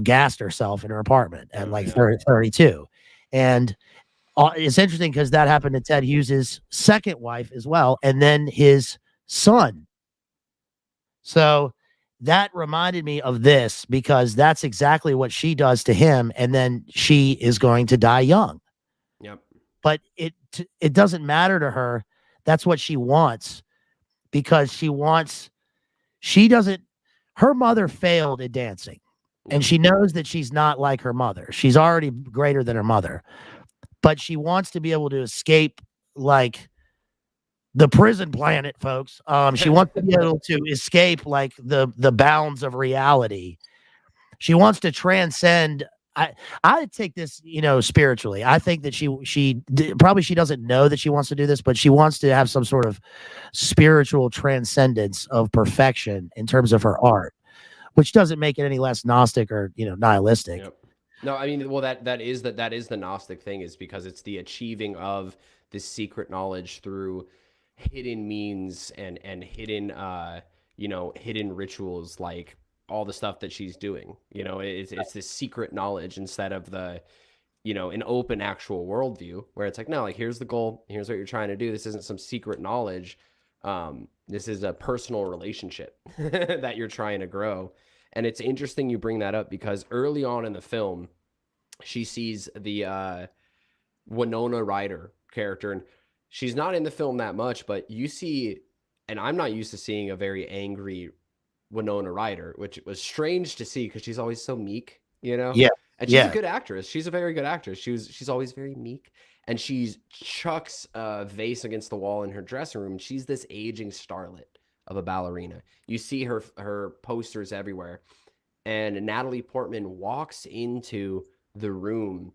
gassed herself in her apartment at 32. And it's interesting because that happened to Ted Hughes's second wife as well, and then his son. So that reminded me of this because that's exactly what she does to him, and then she is going to die young. Yep. But it doesn't matter to her. That's what she wants, because her mother failed at dancing, and she knows that she's not like her mother. She's already greater than her mother. But she wants to be able to escape like the prison planet, folks. She wants to be able to escape like the bounds of reality. She wants to transcend. I take this, spiritually. I think that she probably she doesn't know that she wants to do this, but she wants to have some sort of spiritual transcendence of perfection in terms of her art, which doesn't make it any less gnostic or nihilistic. Yep. No, I mean, well, that is the Gnostic thing, is because it's the achieving of this secret knowledge through hidden means and hidden hidden rituals, like all the stuff that she's doing. It's this secret knowledge instead of the an open actual worldview where it's like, no, like here's the goal, here's what you're trying to do. This isn't some secret knowledge. This is a personal relationship that you're trying to grow. And it's interesting you bring that up because early on in the film, she sees the Winona Ryder character, and she's not in the film that much, but you see, and I'm not used to seeing a very angry Winona Ryder, which was strange to see because she's always so meek, Yeah. And she's a good actress. She's a very good actress. She's always very meek, and she chucks a vase against the wall in her dressing room. And she's this aging starlet of a ballerina. You see her posters everywhere. And Natalie Portman walks into the room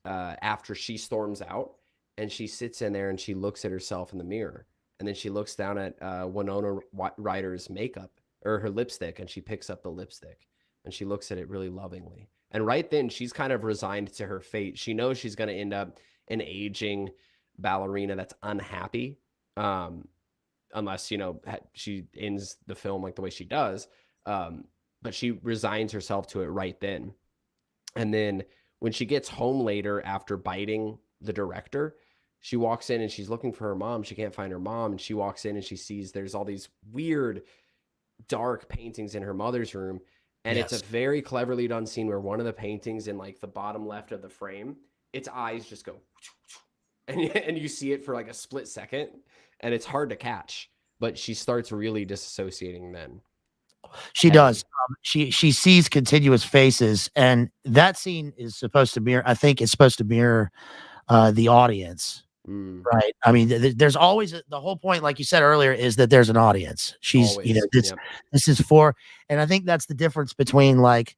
after she storms out, and she sits in there and she looks at herself in the mirror. And then she looks down at Winona Ryder's makeup or her lipstick, and she picks up the lipstick and she looks at it really lovingly. And right then she's kind of resigned to her fate. She knows she's going to end up an aging ballerina that's unhappy. Unless, she ends the film like the way she does. But she resigns herself to it right then. And then when she gets home later after biting the director, she walks in and she's looking for her mom. She can't find her mom. And she walks in and she sees there's all these weird dark paintings in her mother's room. And it's a Yes. very cleverly done scene where one of the paintings in like the bottom left of the frame, its eyes just go, and you see it for like a split second, and it's hard to catch. But she starts really disassociating then. She Heavy. does. She sees continuous faces, and that scene is supposed to mirror. I think it's supposed to mirror the audience, right? I mean, there's always the whole point, like you said earlier, is that there's an audience. She's, you know, Always. this is for, and I think that's the difference between, like,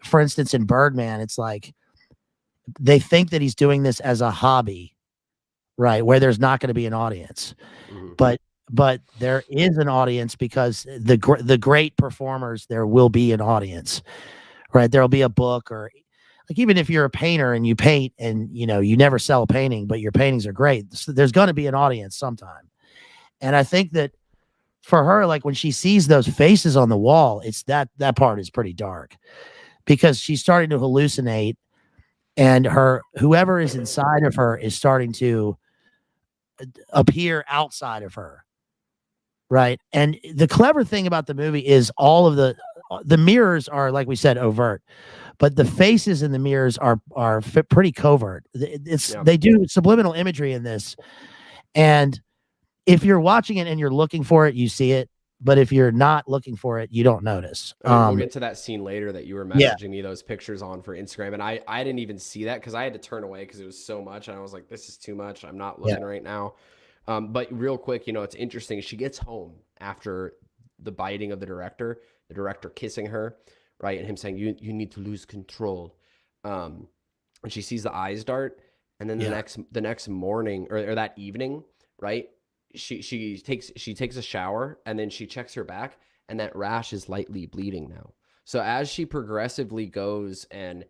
for instance, in Birdman, it's like they think that he's doing this as a hobby, right? Where there's not going to be an audience, but there is an audience because the great performers, there will be an audience, right? There'll be a book, or like, even if you're a painter and you paint and, you know, you never sell a painting, but your paintings are great, so there's going to be an audience sometime. And I think that for her, like, when she sees those faces on the wall, it's that part is pretty dark, because she's starting to hallucinate, and whoever is inside of her is starting to appear outside of her. Right. And the clever thing about the movie is all of the mirrors are, like we said, overt, but the faces in the mirrors are pretty covert. They do subliminal imagery in this. And if you're watching it and you're looking for it, you see it. But if you're not looking for it, you don't notice. We'll get to that scene later that you were messaging me those pictures on for Instagram. And I didn't even see that because I had to turn away because it was so much. And I was like, this is too much. I'm not looking right now. But real quick, you know, it's interesting. She gets home after the biting of the director kissing her, right? And him saying, you need to lose control. And she sees the eyes dart. And then the next morning or that evening, right? She takes a shower, and then she checks her back, and that rash is lightly bleeding now. So as she progressively goes and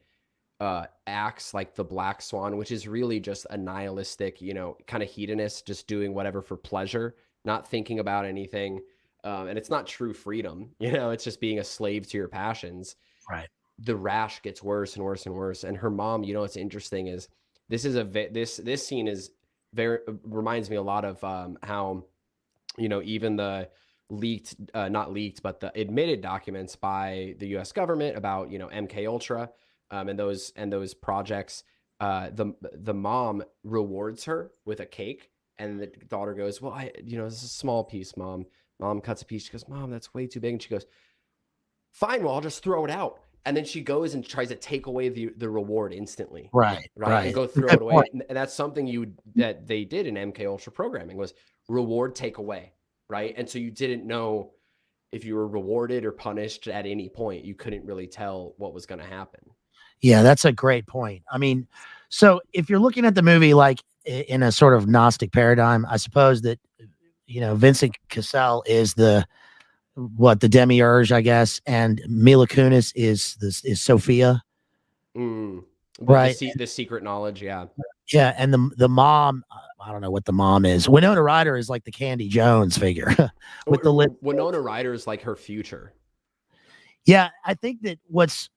acts like the Black Swan, which is really just a nihilistic, you know, kind of hedonist, just doing whatever for pleasure, not thinking about anything. And it's not true freedom, you know, it's just being a slave to your passions. Right. The rash gets worse and worse and worse. And her mom, you know, what's interesting is this scene is reminds me a lot of how, you know, even the not leaked, but the admitted documents by the US government about, you know, MK Ultra, and those projects, the mom rewards her with a cake, and the daughter goes, well, you know, this is a small piece, mom. Mom cuts a piece. She goes, Mom, that's way too big. And she goes, fine, well, I'll just throw it out. And then she goes and tries to take away the reward instantly. Right. And go throw it away. And that's something that they did in MK Ultra programming, was reward, take away. Right. And so you didn't know if you were rewarded or punished at any point. You couldn't really tell what was going to happen. Yeah, that's a great point. I mean, so if you're looking at the movie like in a sort of Gnostic paradigm, I suppose that, you know, Vincent Cassel is the demiurge, I guess, and Mila Kunis is Sophia, right? The secret knowledge, yeah, and the mom, I don't know what the mom is. Winona Ryder is like the Candy Jones figure with the lip. Winona Ryder is like her future. Yeah, I think that what's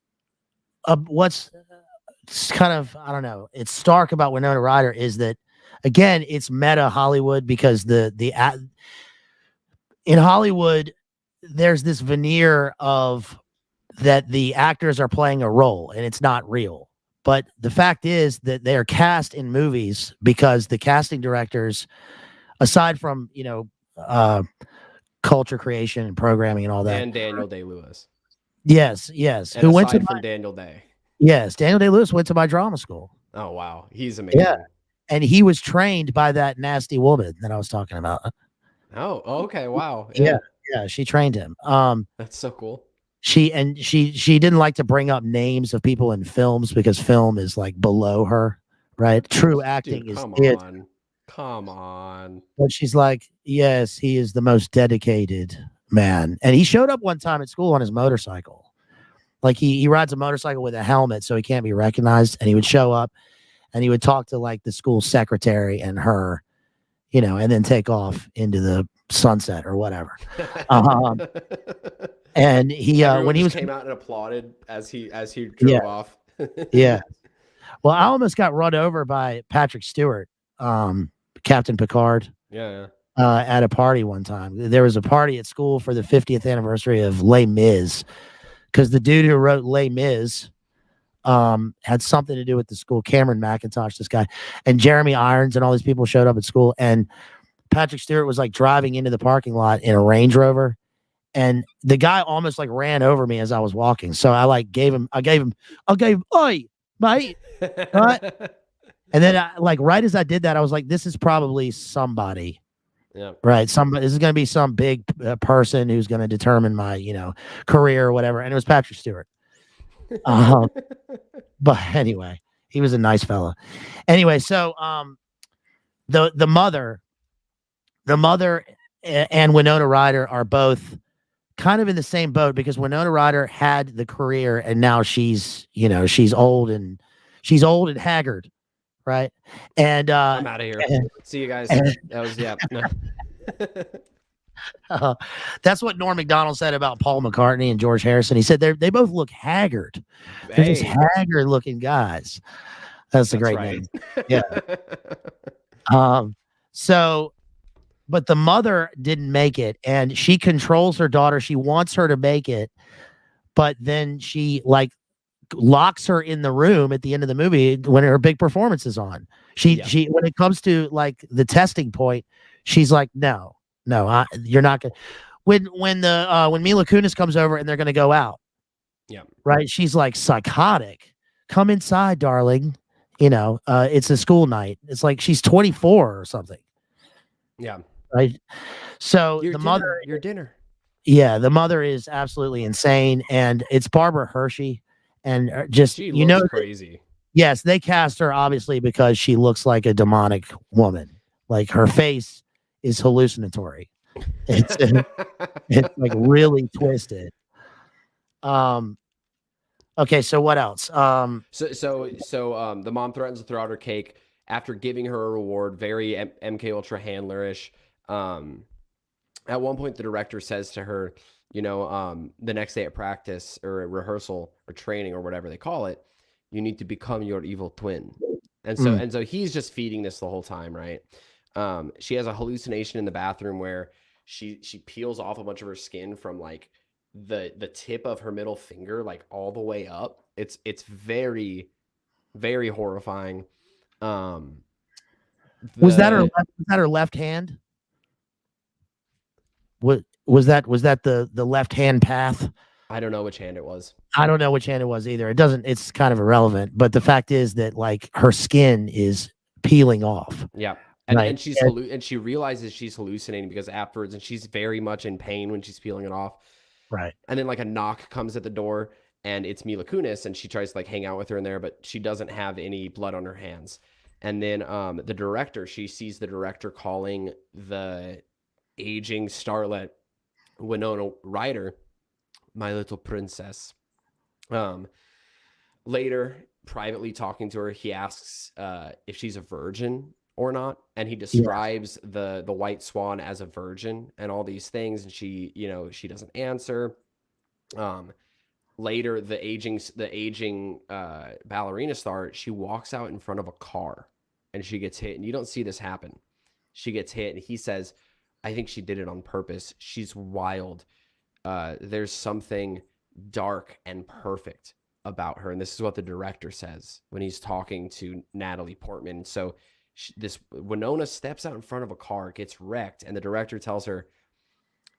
kind of, I don't know, it's stark about Winona Ryder is that, again, it's meta Hollywood, because in Hollywood there's this veneer of that the actors are playing a role and it's not real. But the fact is that they are cast in movies because the casting directors, aside from, you know, culture creation and programming and all that, and Daniel Day-Lewis. Yes. And who went to Daniel Day? Yes, Daniel Day-Lewis went to my drama school. Oh wow, he's amazing. Yeah, and he was trained by that nasty woman that I was talking about. Oh, okay, wow. Yeah, she trained him. That's so cool. She didn't like to bring up names of people in films because film is like below her, right? True acting is it. Come on. But she's like, yes, he is the most dedicated man. And he showed up one time at school on his motorcycle. Like he rides a motorcycle with a helmet so he can't be recognized. And he would show up and he would talk to like the school secretary and her, you know, and then take off into the sunset or whatever. And he when he came out and applauded as he drove off. Yeah. Well, I almost got run over by Patrick Stewart, Captain Picard. Yeah. at a party one time. There was a party at school for the 50th anniversary of Les Mis, because the dude who wrote Les Mis had something to do with the school. Cameron McIntosh, this guy, and Jeremy Irons, and all these people showed up at school. And Patrick Stewart was like driving into the parking lot in a Range Rover, and the guy almost like ran over me as I was walking. So I like gave him, oi, mate. Right? And then I, like right as I did that, I was like, this is probably somebody. Yeah. Right. Somebody, this is going to be some big person who's going to determine my, career or whatever. And it was Patrick Stewart. But anyway, he was a nice fella. Anyway, so the mother and Winona Ryder are both kind of in the same boat, because Winona Ryder had the career and now she's old and haggard. Right. And I'm out of here. See you guys. That was no. That's what Norm Macdonald said about Paul McCartney and George Harrison. He said they both look haggard. They're just haggard looking guys. That's a great name. Yeah. So, but the mother didn't make it, and she controls her daughter. She wants her to make it, but then she like locks her in the room at the end of the movie when her big performance is on. She when it comes to like the testing point, she's like, no, you're not gonna. When Mila Kunis comes over and they're gonna go out, right? She's like psychotic. Come inside, darling. It's a school night. It's like she's 24 or something. Yeah. Right. So your dinner. Yeah, the mother is absolutely insane, and it's Barbara Hershey. And just she looks crazy. Yes, they cast her obviously because she looks like a demonic woman. Like her face is hallucinatory. It's like really twisted. Okay, so what else? So the mom threatens to throw out her cake after giving her a reward. Very MK Ultra handlerish. At one point, the director says to her, the next day at practice or at rehearsal or training or whatever they call it, you need to become your evil twin. And so he's just feeding this the whole time, right? She has a hallucination in the bathroom where she peels off a bunch of her skin from like the tip of her middle finger, like all the way up. It's very, very horrifying. Was that her left hand? What was that the left hand path? I don't know which hand it was. I don't know which hand it was either. It's kind of irrelevant, but the fact is that like her skin is peeling off. Yeah. And she realizes she's hallucinating because afterwards, and she's very much in pain when she's peeling it off. Right. And then like a knock comes at the door and it's Mila Kunis, and she tries to like hang out with her in there, but she doesn't have any blood on her hands. And then the director, she sees the director calling the aging starlet Winona Ryder my little princess. Later, privately talking to her, he asks if she's a virgin or not, and he describes the white swan as a virgin and all these things, and she doesn't answer. Later, the aging ballerina star, she walks out in front of a car and she gets hit, and you don't see this happen. She gets hit, and he says, I think she did it on purpose. She's wild. There's something dark and perfect about her. And this is what the director says when he's talking to Natalie Portman. So this Winona steps out in front of a car, gets wrecked, and the director tells her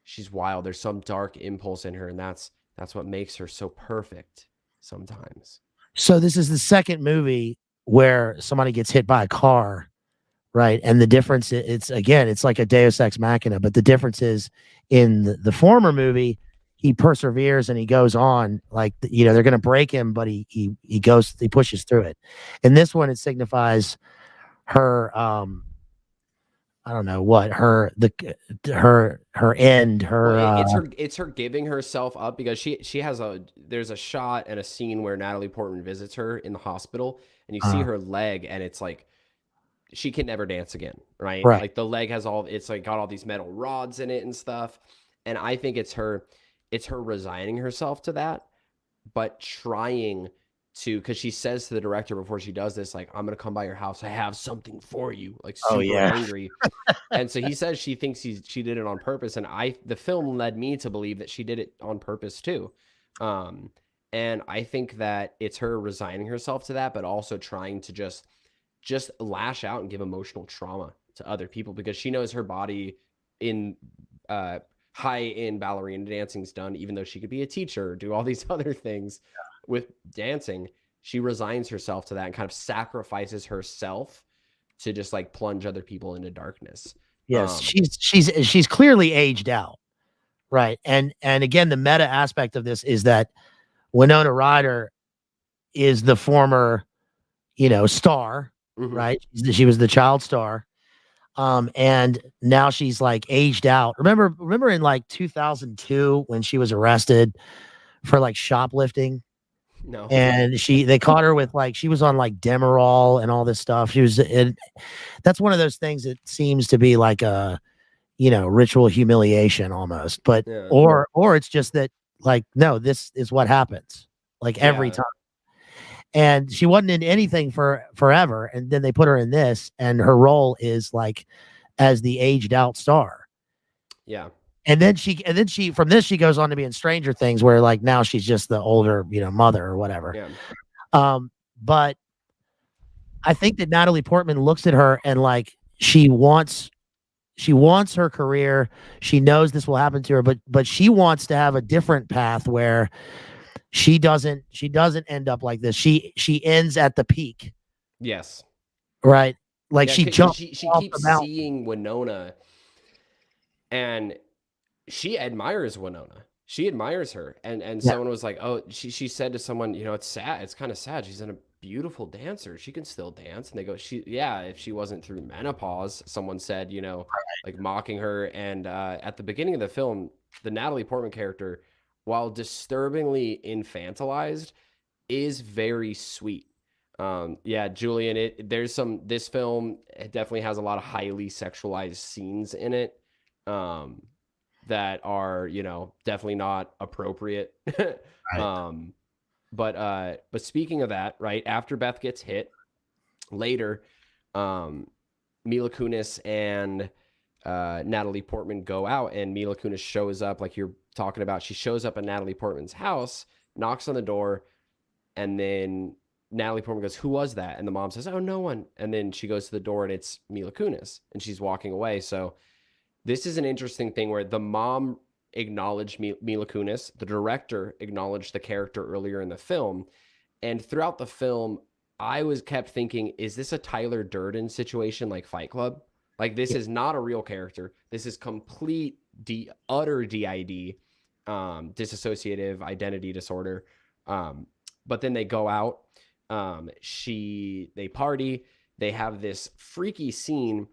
she's wild. There's some dark impulse in her, and that's what makes her so perfect sometimes. So this is the second movie where somebody gets hit by a car. Right. And the difference, it's like a Deus Ex Machina, but the difference is in the former movie, he perseveres and he goes on, like, they're going to break him, but he pushes through it. In this one, it signifies her, I don't know what her end, it's her giving herself up, because she has there's a shot and a scene where Natalie Portman visits her in the hospital, and you see her leg, and it's like, she can never dance again, right? Like the leg has it's like got all these metal rods in it and stuff. And I think it's her resigning herself to that, but trying because she says to the director before she does this, like, I'm gonna come by your house, I have something for you, like Oh super yeah. angry. And so he says she thinks she did it on purpose, and the film led me to believe that she did it on purpose too. And I think that it's her resigning herself to that, but also trying to just lash out and give emotional trauma to other people, because she knows her body in high-end ballerina dancing's done, even though she could be a teacher, do all these other things with dancing. She resigns herself to that and kind of sacrifices herself to just like plunge other people into darkness. Yes, she's clearly aged out, right? And again, the meta aspect of this is that Winona Ryder is the former, star, right? She was the child star, and now she's like aged out. Remember in like 2002 when she was arrested for like shoplifting? No. And they caught her with like, she was on like Demerol and all this stuff. That's one of those things that seems to be like a, ritual humiliation almost, but, or it's just that like, no, this is what happens like every time. And she wasn't in anything for forever. And then they put her in this, and her role is like as the aged out star. Yeah. And then she from this, she goes on to be in Stranger Things, where like now she's just the older, mother or whatever. Yeah. But I think that Natalie Portman looks at her and like she wants her career. She knows this will happen to her, but she wants to have a different path where she doesn't end up like this. She ends at the peak. Yes. Right. Like she jumps. She keeps seeing Winona, and she admires Winona. She admires her. And someone was like, oh, she said to someone, it's sad. It's kind of sad. She's a beautiful dancer. She can still dance. And they go, if she wasn't through menopause, someone said, like mocking her. And at the beginning of the film, the Natalie Portman character, while disturbingly infantilized, is very sweet. Julian, this film, it definitely has a lot of highly sexualized scenes in it. That are, definitely not appropriate. Right. But speaking of that, right after Beth gets hit later, Mila Kunis and Natalie Portman go out, and Mila Kunis shows up, like you're talking about. She shows up at Natalie Portman's house, knocks on the door, and then Natalie Portman goes, "Who was that?" And the mom says, "Oh, no one." And then she goes to the door, and it's Mila Kunis, and she's walking away. So this is an interesting thing where the mom acknowledged Mila Kunis, the director acknowledged the character earlier in the film, and throughout the film, I kept thinking, is this a Tyler Durden situation like Fight Club? Like, this is not a real character. This is complete utter DID, dissociative identity disorder. But then they go out, they party, they have this freaky scene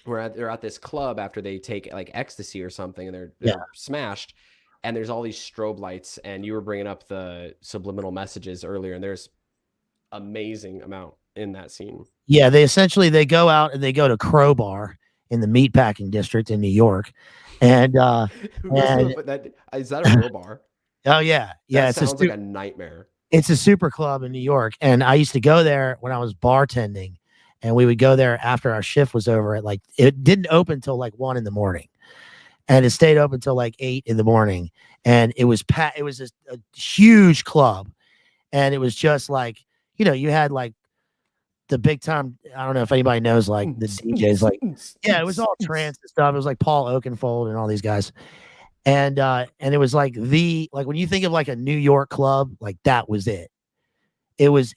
where they're at this club after they take like ecstasy or something, and they're smashed, and there's all these strobe lights, and you were bringing up the subliminal messages earlier, and there's amazing amount in that scene. Yeah, they go out and they go to Crowbar in the meatpacking district in New York, and is that a real bar? Oh yeah, it sounds like a nightmare. It's a super club in New York, and I used to go there when I was bartending. And we would go there after our shift was over at like, it didn't open till like 1 a.m. and it stayed open till like 8 a.m. And it was it was a huge club. And it was just like, you had like the big time. I don't know if anybody knows, like the DJs, like, it was all trance and stuff. It was like Paul Oakenfold and all these guys. And it was like when you think of like a New York club, like that was it. It was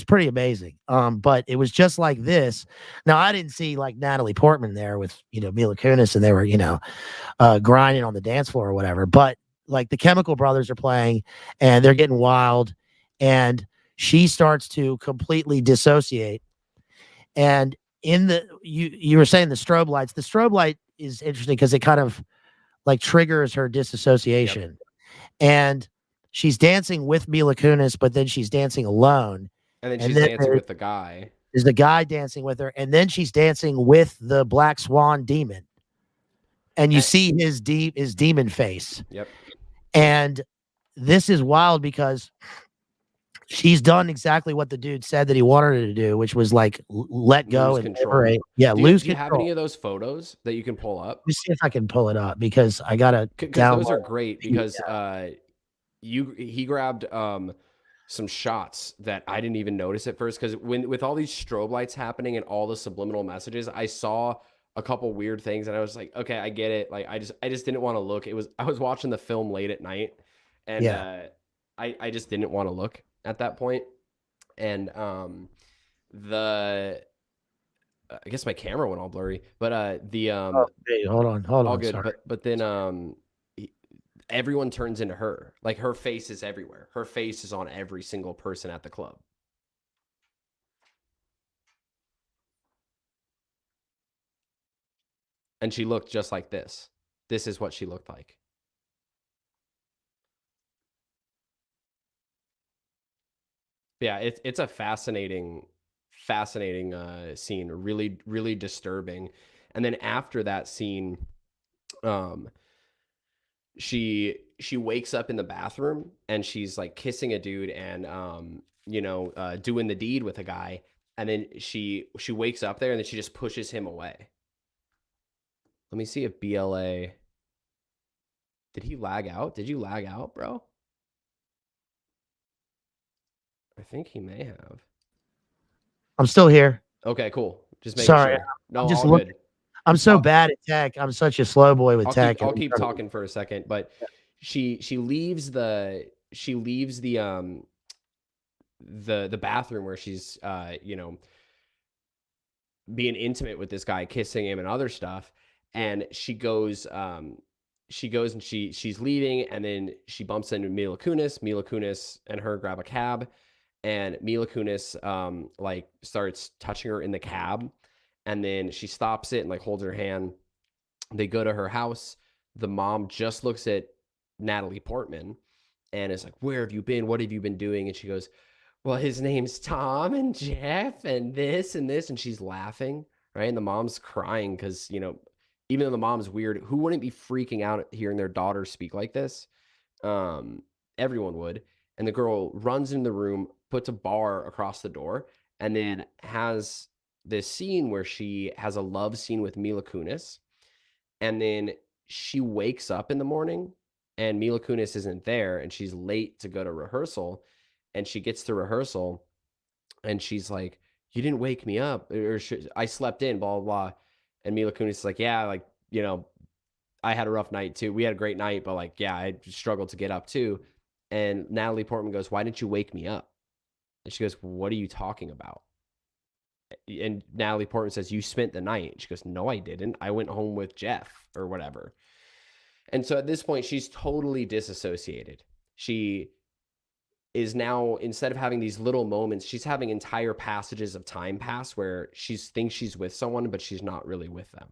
pretty amazing. But it was just like this. Now I didn't see like Natalie Portman there with, Mila Kunis, and they were, grinding on the dance floor or whatever. But like the Chemical Brothers are playing, and they're getting wild, and she starts to completely dissociate. And you were saying the strobe light is interesting because it kind of like triggers her disassociation. Yep. And she's dancing with Mila Kunis, but then she's dancing alone. And then she's dancing with the guy. There's the guy dancing with her. And then she's dancing with the Black Swan demon. And you see his demon face. Yep. And this is wild because she's done exactly what the dude said that he wanted her to do, which was like let go Lose and control. liberate. Yeah, Do lose you have control. any of those photos that you can pull up? Let me see if I can pull it up because I gotta Because download. those are great. Because Yeah. he grabbed some shots that I didn't even notice at first. Because with all these strobe lights happening and all the subliminal messages, I saw a couple weird things, and I was like, okay, I get it. Like I just didn't want to look. I was watching the film late at night, and Yeah. I just didn't want to look at that point. And the I guess my camera went all blurry, but Oh, hey, hold all on. good. Sorry. But then everyone turns into her. Like her face is everywhere. Her face is on every single person at the club. And she looked just like this. This is what she looked like. Yeah, it's a fascinating scene, really really disturbing. And then after that scene, um she wakes up in the bathroom and she's like kissing a dude and doing the deed with a guy, and then she wakes up there and then she just pushes him away. Let me see if BLA, did he lag out? Did you lag out, bro? I think he may have. I'm still here. Okay, cool. Just making Sorry. sure. No, I'm just all looking. good. I'm so bad at tech. I'm such a slow boy with tech. I'll keep talking for a second, but she leaves the the bathroom where she's being intimate with this guy, kissing him and other stuff, and she goes and she's leaving, and then she bumps into Mila Kunis. Mila Kunis and her grab a cab, and Mila Kunis like starts touching her in the cab, and then she stops it and like holds her hand. They go to her house. The mom just looks at Natalie Portman and is like, "Where have you been? What have you been doing?" And she goes, "Well, his name's Tom and Jeff and this and this." And she's laughing, right? And the mom's crying because, even though the mom's weird, who wouldn't be freaking out hearing their daughter speak like this? Everyone would. And the girl runs in the room, puts a bar across the door, and then has this scene where she has a love scene with Mila Kunis. And then she wakes up in the morning and Mila Kunis isn't there and she's late to go to rehearsal. And she gets to rehearsal and she's like, "You didn't wake me up, or I slept in, blah, blah, blah." And Mila Kunis is like, "Yeah, like, I had a rough night too. We had a great night, but like, yeah, I struggled to get up too." And Natalie Portman goes, "Why didn't you wake me up?" And she goes, "What are you talking about?" And Natalie Portman says, "You spent the night." She goes, "No, I didn't. I went home with Jeff," or whatever. And so at this point, she's totally disassociated. She is now, instead of having these little moments, she's having entire passages of time pass where she thinks she's with someone, but she's not really with them.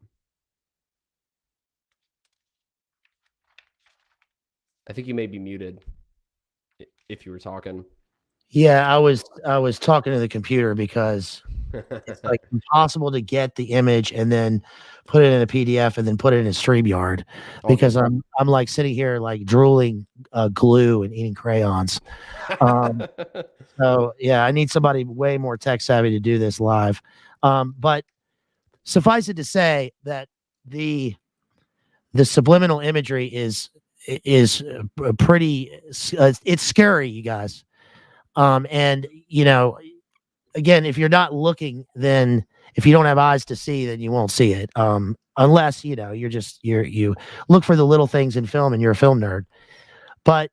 I think you may be muted if you were talking. Yeah, I was talking to the computer because it's like impossible to get the image and then put it in a PDF and then put it in a StreamYard because I'm like sitting here like drooling glue and eating crayons. So yeah, I need somebody way more tech savvy to do this live. But suffice it to say that the subliminal imagery is pretty it's scary, you guys. And again, if you're not looking, then if you don't have eyes to see, then you won't see it. Unless you look for the little things in film and you're a film nerd. But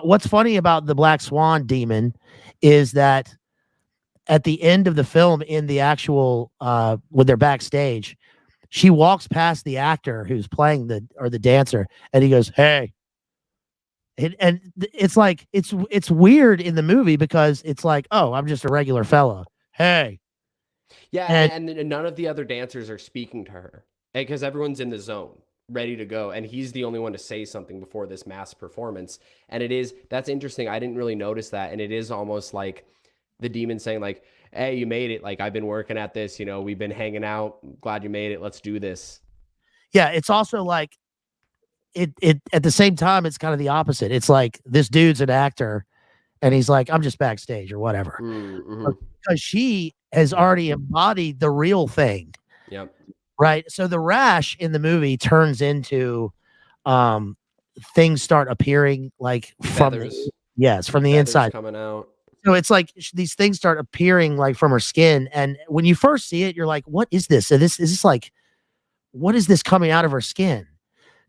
what's funny about the Black Swan demon is that at the end of the film, in the actual when they're backstage, she walks past the actor who's playing the dancer, and he goes, "Hey." And it's like it's weird in the movie because it's like, "Oh, I'm just a regular fella. Hey." Yeah, And and none of the other dancers are speaking to her because everyone's in the zone, ready to go, and he's the only one to say something before this mass performance. And that's interesting. I didn't really notice that, and it is almost like the demon saying like, "Hey, you made it. Like, I've been working at this. We've been hanging out. Glad you made it. Let's do this." yeah, it's also like it at the same time, it's kind of the opposite. It's like this dude's an actor, And he's like, I'm just backstage or whatever. Mm-hmm. Because she has already embodied the real thing. Yep. Right. So the rash in the movie turns into things start appearing like Feathers. from the Feathers inside coming out. So it's like these things start appearing like from her skin, and when you first see it, you're like, "What is this?" So this is this like, what is this coming out of her skin?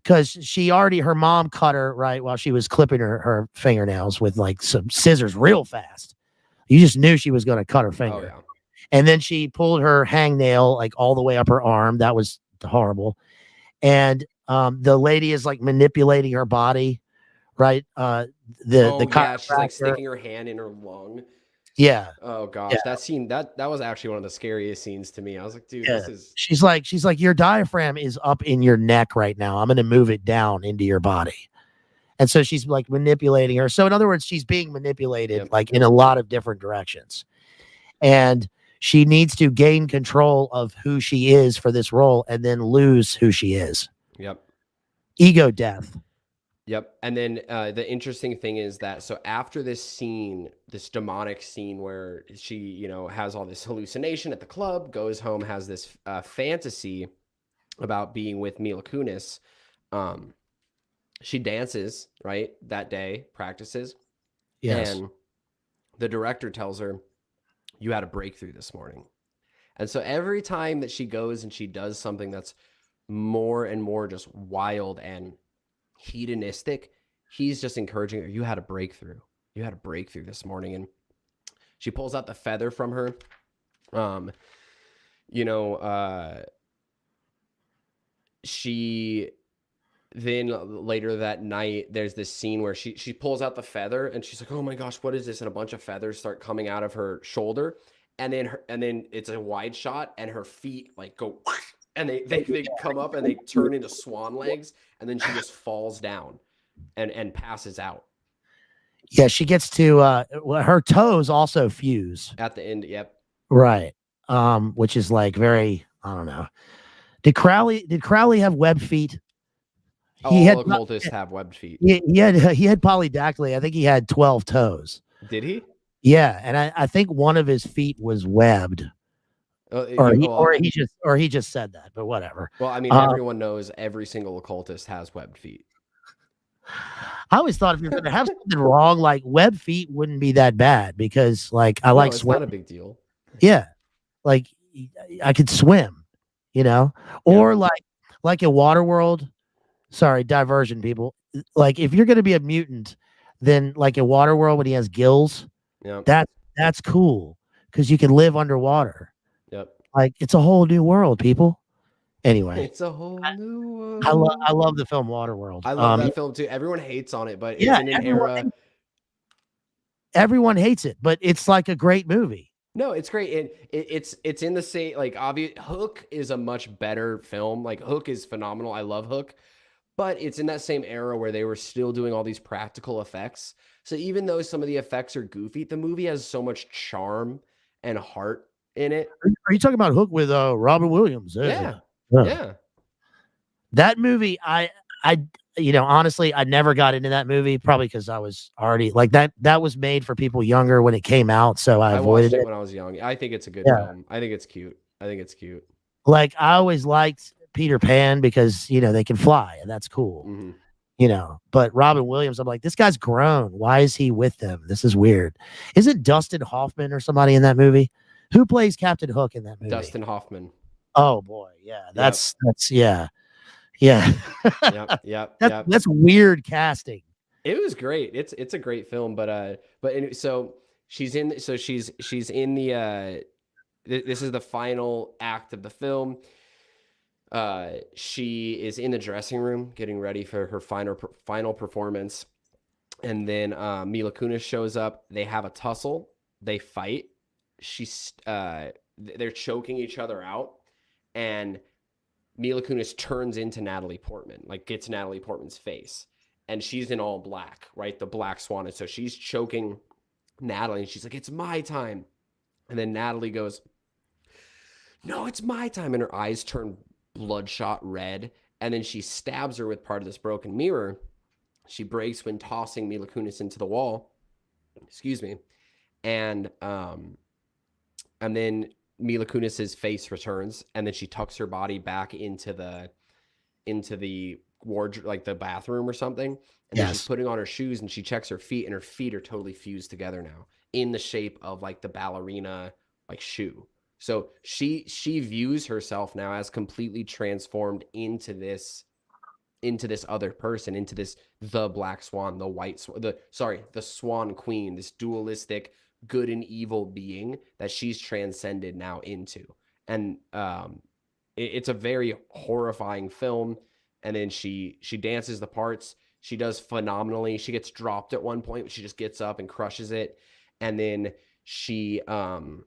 Because her mom cut her right while she was clipping her fingernails with like some scissors real fast. You just knew she was going to cut her finger. Oh yeah. And then she pulled her hangnail like all the way up her arm. That was horrible. And the lady is like manipulating her body, right? She's like sticking her hand in her lung. Yeah. Oh gosh, that scene that was actually one of the scariest scenes to me. I was like, dude, this is. She's like, your diaphragm is up in your neck right now. I'm going to move it down into your body. And so she's like manipulating her. So in other words, she's being manipulated like in a lot of different directions. And she needs to gain control of who she is for this role and then lose who she is. Yep. Ego death. Yep. And then the interesting thing is that so after this scene, this demonic scene where she, you know, has all this hallucination at the club, goes home, has this fantasy about being with Mila Kunis. She dances, right, that day, practices. Yes. And the director tells her, you had a breakthrough this morning. And so every time that she goes and she does something that's more and more just wild and hedonistic, he's just encouraging her, you had a breakthrough. You had a breakthrough this morning. And she pulls out the feather from her. She then later that night, there's this scene where she pulls out the feather and she's like, oh my gosh, what is this? And a bunch of feathers start coming out of her shoulder. And then it's a wide shot and her feet like go and they come up and they turn into swan legs, and then she just falls down and passes out. Yeah, she gets to her toes also fuse at the end. Yep. Right. Which is like very, I don't know. Did Crowley have webbed feet? All occultists have webbed feet. He had polydactyly. I think he had 12 toes. Did he? Yeah, and I think one of his feet was webbed. Or he just said that, but whatever. Well, I mean, everyone knows every single occultist has webbed feet. I always thought if you're going to have something wrong, like webbed feet wouldn't be that bad because, like, it's not a big deal. Yeah, like I could swim, you know, or like a Waterworld. Sorry, diversion, people. Like if you're going to be a mutant, then like a Waterworld when he has gills, that's cool because you can live underwater. Yep. Like it's a whole new world, people. Anyway, it's a whole new world. I love the film Waterworld. I love that film too. Everyone hates on it, but it's in an era. Everyone hates it, but it's like a great movie. No, it's great. And it's in the same, like, obvious. Hook is a much better film. Like Hook is phenomenal. I love Hook, but it's in that same era where they were still doing all these practical effects. So even though some of the effects are goofy, the movie has so much charm and heart in it. Are you talking about Hook with Robin Williams? Yeah. That movie, I honestly, I never got into that movie, probably because I was already like that was made for people younger when it came out. So I avoided watched it when I was young. I think it's a good film. I think it's cute. Like I always liked Peter Pan because, they can fly and that's cool, but Robin Williams, I'm like, this guy's grown. Why is he with them? This is weird. Is it Dustin Hoffman or somebody in that movie? Who plays Captain Hook in that movie? Dustin Hoffman. Oh boy. Yeah. That's yeah. That's weird casting. It was great. It's a great film, so she's in the this is the final act of the film. She is in the dressing room getting ready for her final performance, and then Mila Kunis shows up. They have a tussle. They fight. They're choking each other out, and Mila Kunis turns into Natalie Portman, like gets Natalie Portman's face, and she's in all black, right? The black swan. And so she's choking Natalie, and she's like, "It's my time." And then Natalie goes, "No, it's my time." And her eyes turn bloodshot red. And then she stabs her with part of this broken mirror. She breaks when tossing Mila Kunis into the wall. Excuse me. And then Mila Kunis's face returns, and then she tucks her body back into the wardrobe, like the bathroom or something. And then she's putting on her shoes, and she checks her feet, and her feet are totally fused together now in the shape of like the ballerina like shoe. So she views herself now as completely transformed into this other person, into this the Black Swan, the White Swan, the Swan Queen, this dualistic good and evil being that she's transcended now into. And it's a very horrifying film. And then she dances the parts. She does phenomenally. She gets dropped at one point, but she just gets up and crushes it. And then she goes.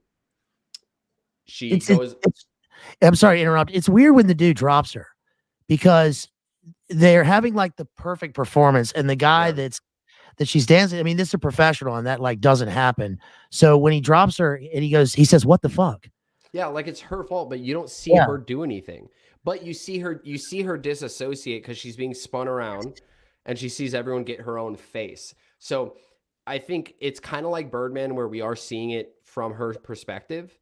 I'm sorry to interrupt. It's weird when the dude drops her because they're having like the perfect performance, and the guy that she's dancing. I mean, this is a professional, and that like doesn't happen. So when he drops her, and he says, "What the fuck?" Yeah, like it's her fault, but you don't see her do anything. But you see her disassociate because she's being spun around, and she sees everyone get her own face. So I think it's kind of like Birdman, where we are seeing it from her perspective.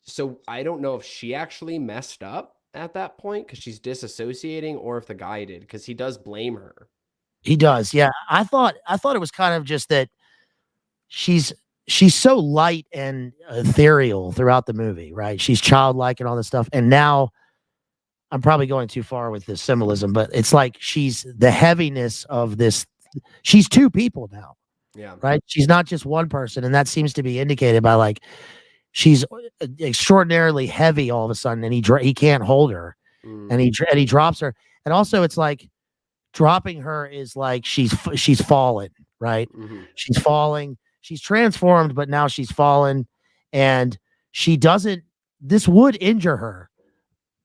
So I don't know if she actually messed up at that point because she's disassociating, or if the guy did, because he does blame her. He does. Yeah. I thought it was kind of just that she's so light and ethereal throughout the movie, right? She's childlike and all this stuff. And now I'm probably going too far with this symbolism, but it's like she's the heaviness of this. She's two people now. Yeah. Right. She's not just one person. And that seems to be indicated by like, she's extraordinarily heavy all of a sudden, and he can't hold her, and he drops her. And also it's like dropping her is like she's fallen, right? She's falling. She's transformed, but now she's fallen, and this would injure her,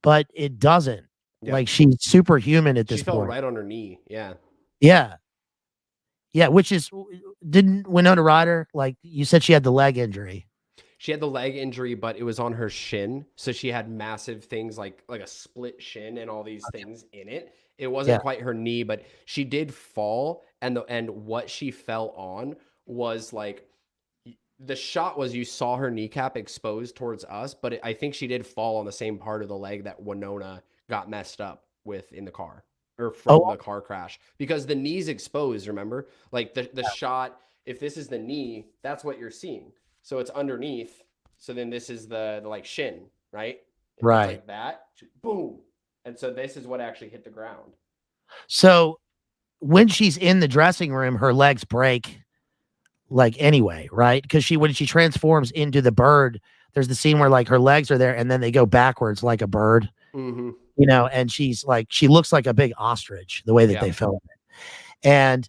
but it doesn't. Like she's superhuman at this point. She fell right on her knee. Yeah, which is, didn't Winona Ryder, like you said, she had the leg injury. She had the leg injury, but it was on her shin. So she had massive things like a split shin and all these things in it. It wasn't quite her knee, but she did fall. And what she fell on was like, the shot was you saw her kneecap exposed towards us, but I think she did fall on the same part of the leg that Winona got messed up with in the car, or from the car crash, because the knee's exposed. Remember, like the shot, if this is the knee, that's what you're seeing. So it's underneath. So then this is the like shin, right? Right. Like that, boom. And so this is what actually hit the ground. So when she's in the dressing room, her legs break like anyway, right? Because when she transforms into the bird, there's the scene where like her legs are there and then they go backwards like a bird, you know, and she looks like a big ostrich the way that they film it. And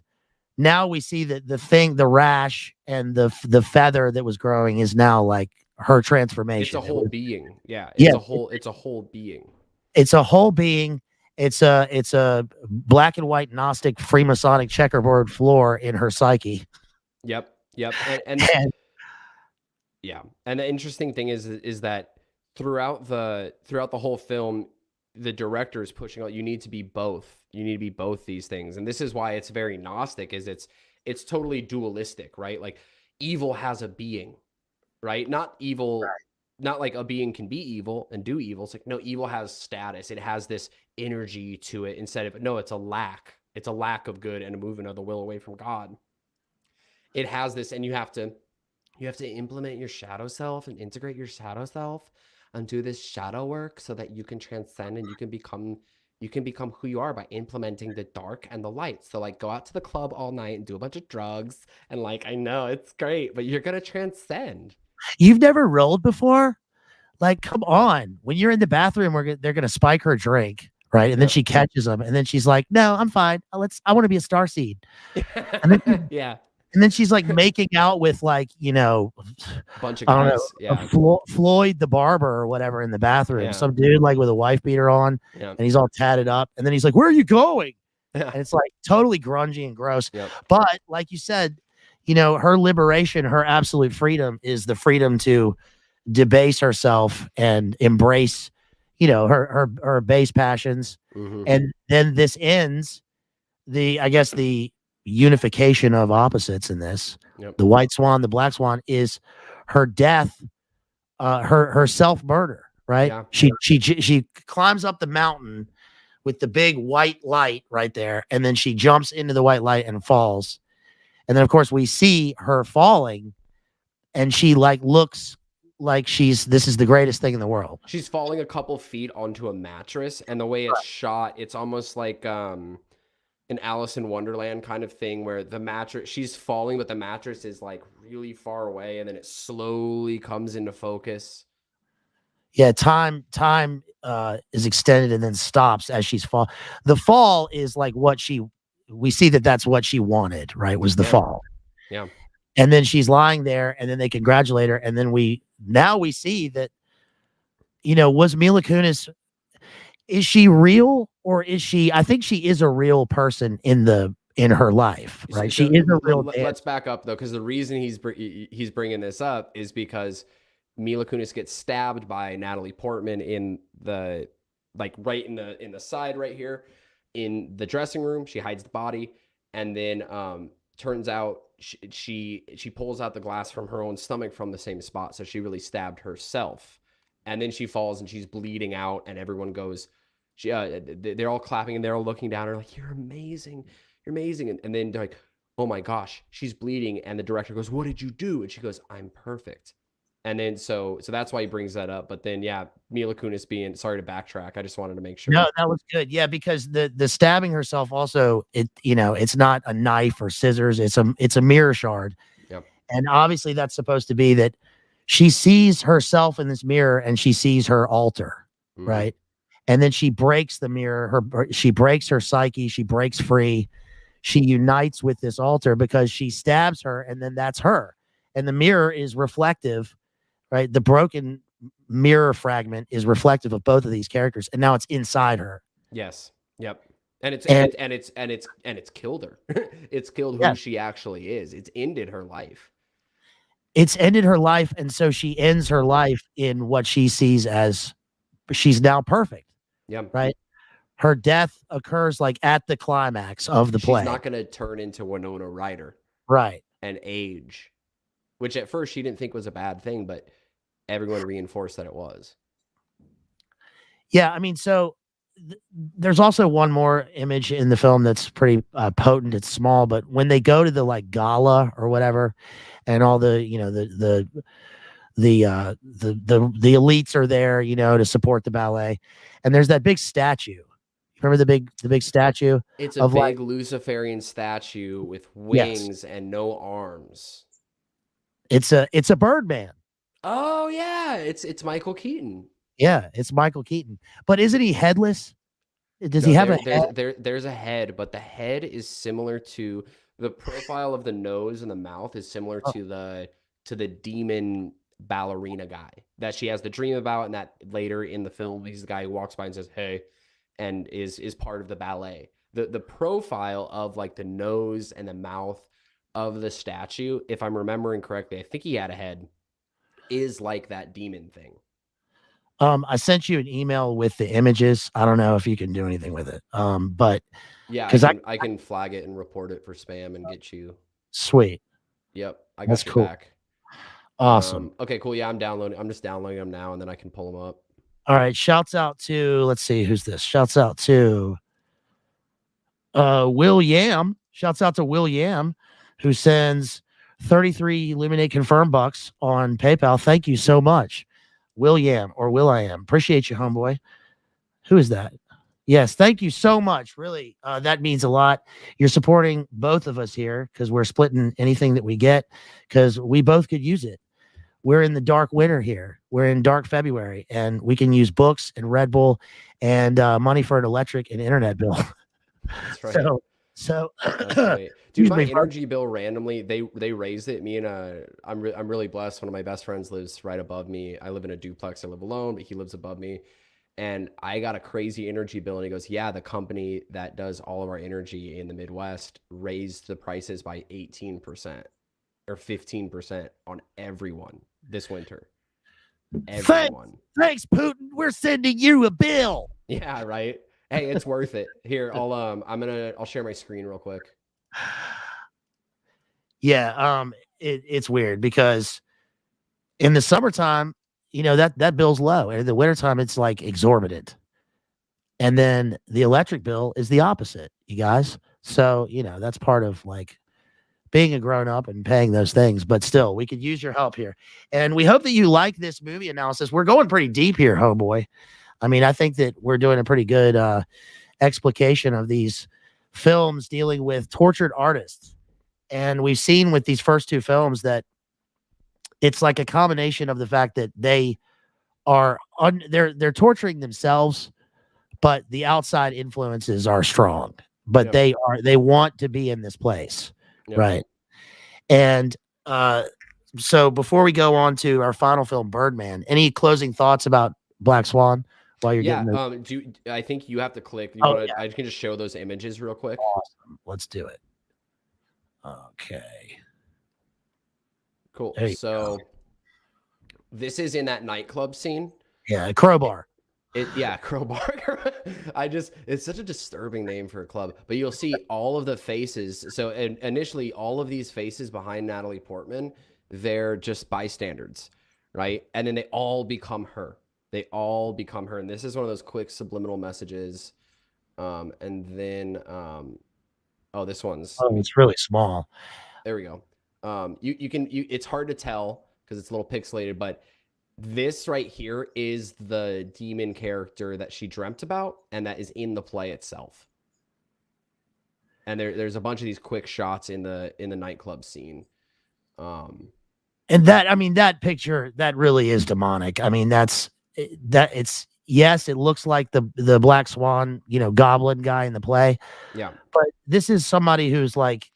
now we see that the rash and the feather that was growing is now like her transformation. It's a whole being. Yeah. It's a whole being. It's a whole being. It's a black and white Gnostic Freemasonic checkerboard floor in her psyche. Yep. And yeah. And the interesting thing is that throughout the whole film, the director is pushing out, you need to be both. You need to be both these things. And this is why it's very Gnostic, is it's totally dualistic, right? Like evil has a being, right? Not evil, not like a being can be evil and do evil. It's like, no, evil has status. It has this energy to it instead of, no, it's a lack. It's a lack of good and a movement of the will away from God. It has this, and you have to implement your shadow self and integrate your shadow self and do this shadow work so that you can transcend and you can become who you are by implementing the dark and the light. So like go out to the club all night and do a bunch of drugs, and like, I know it's great, but you're going to transcend. You've never rolled before? Like, come on. When you're in the bathroom, they're going to spike her drink, right? And then she catches them, and then she's like, no, I'm fine. I want to be a starseed. And then and then she's like making out with like, you know, bunch of guys. Floyd the barber or whatever in the bathroom. Some dude like with a wife beater on, and he's all tatted up. And then he's like, where are you going? And it's like totally grungy and gross. But like you said, you know, her liberation, her absolute freedom is the freedom to debase herself and embrace, you know, her base passions. And then this ends the unification of opposites in this, the white swan, the black swan, is her death, her self-murder, right? Yeah. She climbs up the mountain with the big white light right there, and then she jumps into the white light and falls. And then of course we see her falling, and she like looks like this is the greatest thing in the world. She's falling a couple feet onto a mattress, and the way it's shot, it's almost like an Alice in Wonderland kind of thing, where the mattress, she's falling, but the mattress is like really far away, and then it slowly comes into focus. Yeah, time is extended and then stops as she's fall. The fall is like we see that's what she wanted, right? Was the fall. Yeah. And then she's lying there, and then they congratulate her, and then we see that, was Mila Kunis, is she real, or is she? I think she is a real person in her life, right? So, she is a real. Let's back up though, because the reason he's bringing this up is because Mila Kunis gets stabbed by Natalie Portman in the right in the side right here in the dressing room. She hides the body, and then turns out she pulls out the glass from her own stomach from the same spot, so she really stabbed herself. And then she falls and she's bleeding out, and everyone goes, they're all clapping and they're all looking down. They're like, "You're amazing, you're amazing." And then they're like, "Oh my gosh, she's bleeding." And the director goes, "What did you do?" And she goes, "I'm perfect." And then so that's why he brings that up. But then Mila Kunis being, sorry to backtrack, I just wanted to make sure. No, that was good. Yeah, because the stabbing herself also, it's not a knife or scissors. It's a mirror shard. Yep. And obviously that's supposed to be that she sees herself in this mirror and she sees her altar, right? And then she breaks the mirror. She breaks her psyche. She breaks free. She unites with this altar because she stabs her, and then that's her. And the mirror is reflective, right? The broken mirror fragment is reflective of both of these characters, and now it's inside her. Yes. Yep. And it's killed her. It's killed who she actually is. It's ended her life. It's ended her life, and so she ends her life in what she sees as she's now perfect. Yeah. Right. Her death occurs like at the climax of the play. She's not going to turn into Winona Ryder. Right. And age, which at first she didn't think was a bad thing, but everyone reinforced that it was. Yeah, I mean, so there's also one more image in the film that's pretty potent. It's small, but when they go to the like gala or whatever, and all the the elites are there, to support the ballet, and there's that big statue. Remember the big statue? It's a big Luciferian statue with wings and no arms. It's a Birdman. Oh yeah, it's Michael Keaton. Yeah, it's Michael Keaton. But isn't he headless? Does he have a head? There's a head, but the head is similar to the profile of the nose and the mouth is similar to the demon ballerina guy that she has the dream about, and that later in the film he's the guy who walks by and says, "Hey," and is part of the ballet. The profile of like the nose and the mouth of the statue, if I'm remembering correctly, I think he had a head, is like that demon thing. I sent you an email with the images. I don't know if you can do anything with it. But yeah, because I can flag it and report it for spam and get you. Sweet. Yep, I got you back. Awesome. Okay, cool. Yeah, I'm just downloading them now, and then I can pull them up. All right. Shouts out to, let's see, who's this? Shouts out to Will Yam. Shouts out to Will Yam, who sends 33 Illuminate confirm bucks on PayPal. Thank you so much, Will Yam, or Will I Am. Appreciate you, homeboy. Who is that? Yes, thank you so much. Really, that means a lot. You're supporting both of us here because we're splitting anything that we get because we both could use it. We're in the dark winter here. We're in dark February, and we can use books and Red Bull and money for an electric and internet bill. That's right. So that's right. Dude, my energy bill randomly, they raised it. Me and I'm really blessed. One of my best friends lives right above me. I live in a duplex. I live alone, but he lives above me. And I got a crazy energy bill, and he goes, "Yeah, the company that does all of our energy in the Midwest raised the prices by 18% or 15% on everyone this winter." Everyone. Thanks, Putin. We're sending you a bill. Yeah, right. Hey, it's worth it. Here, I'll share my screen real quick. Yeah, it's weird because in the summertime, you know, that bill's low, and in the wintertime, it's like exorbitant. And then the electric bill is the opposite, you guys. So, you know, that's part of like being a grown up and paying those things, but still, we could use your help here. And we hope that you like this movie analysis. We're going pretty deep here, homeboy. I mean, I think that we're doing a pretty good explication of these films dealing with tortured artists. And we've seen with these first two films that it's like a combination of the fact that they are they're torturing themselves, but the outside influences are strong. But Yep. they want to be in this place. Yep. Right. And so before we go on to our final film, Birdman, any closing thoughts about Black Swan while you're Yeah. getting those? I think you have to click. You Oh, want to? yeah. I can just show those images real quick. Awesome. Let's do it. Okay. Cool. There you So go. this is in that nightclub scene. Yeah, Crowbar. Yeah, Crowbar. It's such a disturbing name for a club, but you'll see all of the faces. So initially, all of these faces behind Natalie Portman, they're just bystanders, right? And then they all become her. They all become her. And this is one of those quick subliminal messages. And then, oh, this one's, Oh, it's really small. there we go. It's hard to tell because it's a little pixelated, but this right here is the demon character that she dreamt about, and that is in the play itself. And there's a bunch of these quick shots in the nightclub scene. And that, I mean, that picture, that really is demonic. I mean, it's yes, it looks like the Black Swan, you know, goblin guy in the play. Yeah. But this is somebody who's like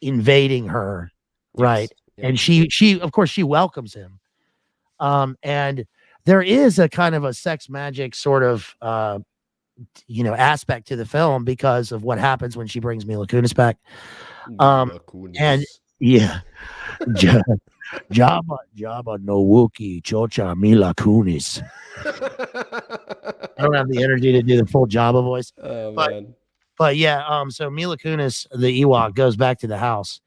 invading her, right? Yep. And she of course she welcomes him. And there is a kind of a sex magic sort of you know, aspect to the film because of what happens when she brings Mila Kunis back. And yeah, Jabba no Wookie, Chocha Mila Kunis. I don't have the energy to do the full Jabba voice. Oh, but, man. But yeah, so Mila Kunis, the Ewok, goes back to the house.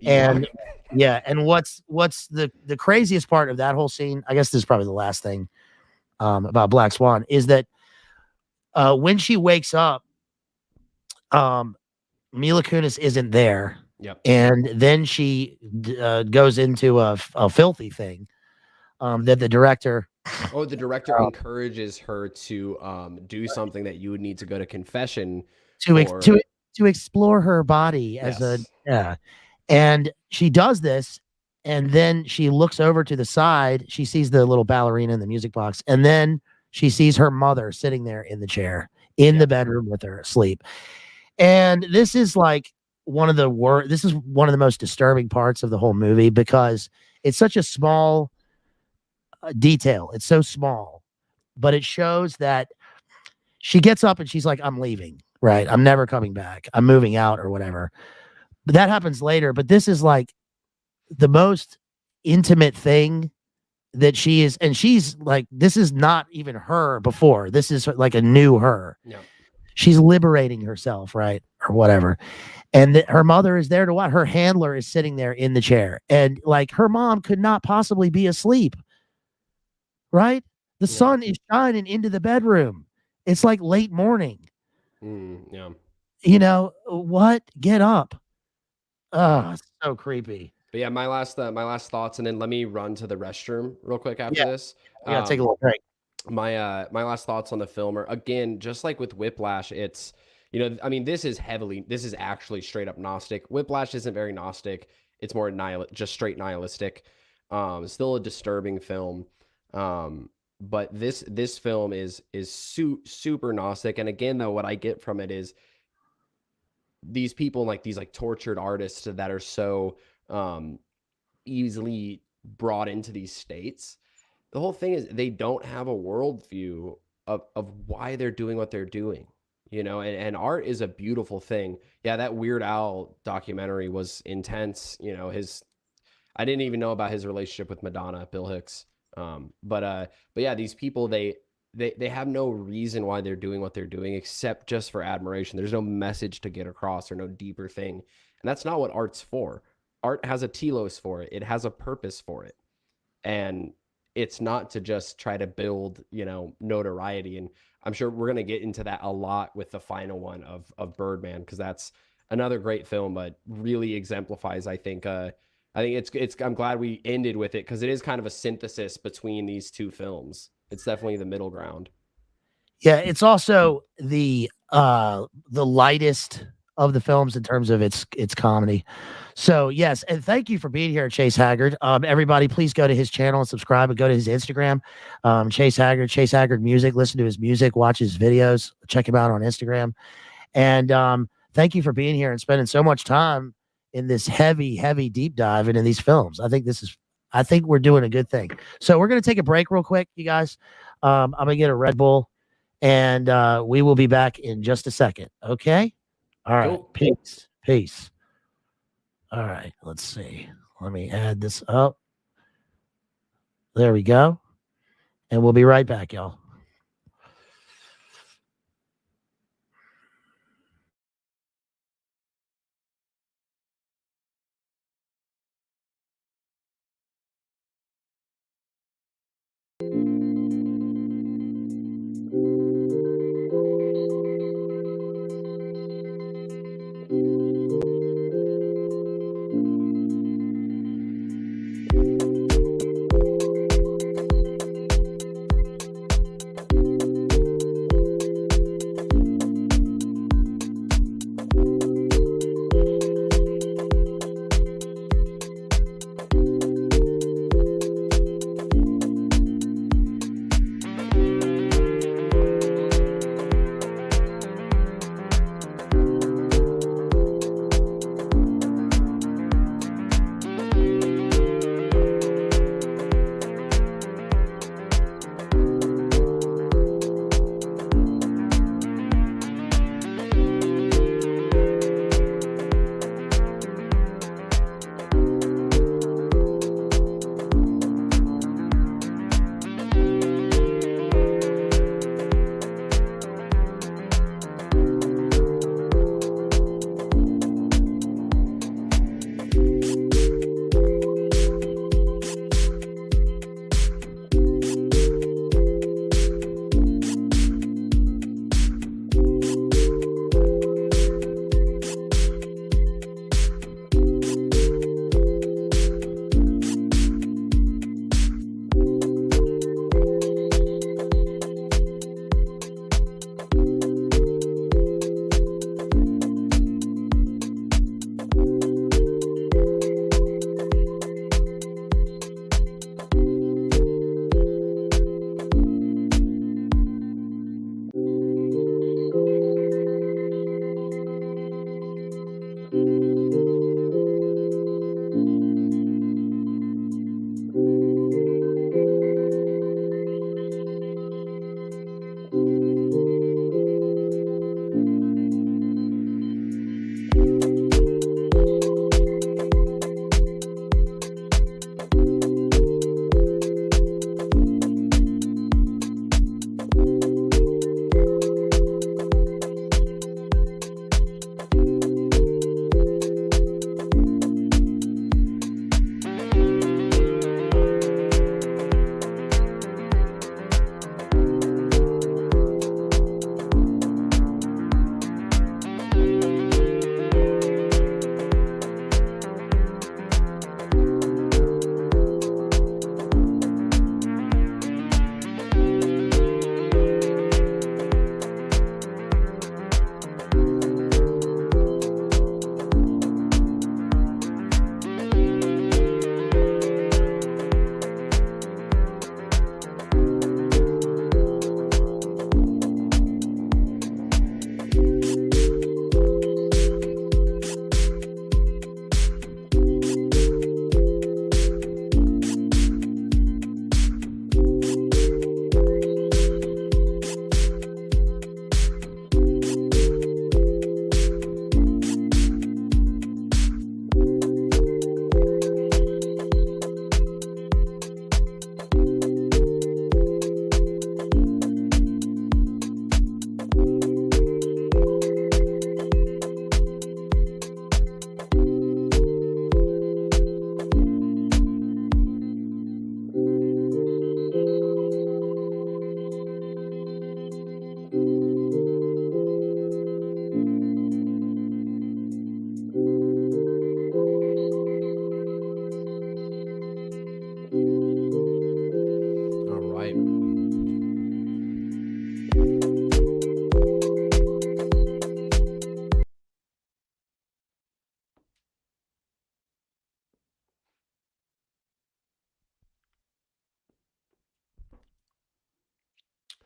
And yeah, and what's the craziest part of that whole scene, I guess this is probably the last thing about Black Swan, is that when she wakes up, Mila Kunis isn't there. Yep. And then she goes into a filthy thing that the director. Oh, the director encourages her to do something that you would need to go to confession to explore her body as and she does this, and then she looks over to the side. She sees the little ballerina in the music box, and then she sees her mother sitting there in the chair in the bedroom with her asleep. And this is like one of the most disturbing parts of the whole movie because it's such a small detail. It's so small, but it shows that she gets up and she's like, I'm leaving, right? I'm never coming back. I'm moving out or whatever. But that happens later. But this is like the most intimate thing that she is. And she's like, this is not even her before. This is like a new her. Yeah. She's liberating herself, right? Or whatever. And her mother is there to watch. Her handler is sitting there in the chair. And like her mom could not possibly be asleep. Right? The sun is shining into the bedroom. It's like late morning. Yeah. You know what? Get up. Oh, it's so creepy. But yeah, my last thoughts, and then let me run to the restroom real quick after this. Yeah, take a little break. My last thoughts on the film are, again, just like with Whiplash, it's, you know, I mean, this is actually straight up Gnostic. Whiplash isn't very Gnostic. It's more just straight nihilistic. Still a disturbing film. But this film is super Gnostic. And again, though, what I get from it is these people, like these like tortured artists that are so easily brought into these states. The whole thing is they don't have a worldview of why they're doing what they're doing, you know, and art is a beautiful thing. Yeah, that Weird Al documentary was intense. You know, I didn't even know about his relationship with Madonna, Bill Hicks. But yeah, these people, they have no reason why they're doing what they're doing except just for admiration. There's no message to get across or no deeper thing. And that's not what art's for. art has a telos for it. It has a purpose for it. And it's not to just try to build, notoriety. And I'm sure we're going to get into that a lot with the final one of Birdman, because that's another great film, but really exemplifies, I think I'm glad we ended with it, because it is kind of a synthesis between these two films. It's definitely the middle ground. Yeah, it's also the lightest of the films in terms of its comedy. So yes, and thank you for being here, Chase Haggard. Everybody, please go to his channel and subscribe, and go to his Instagram, Chase Haggard Music. Listen to his music, watch his videos, check him out on Instagram. And thank you for being here and spending so much time in this heavy deep dive into these films. I think we're doing a good thing. So we're gonna take a break real quick, you guys. I'm gonna get a Red Bull, and we will be back in just a second. Okay. All right. Cool. Peace. All right. Let's see. Let me add this up. There we go. And we'll be right back, y'all.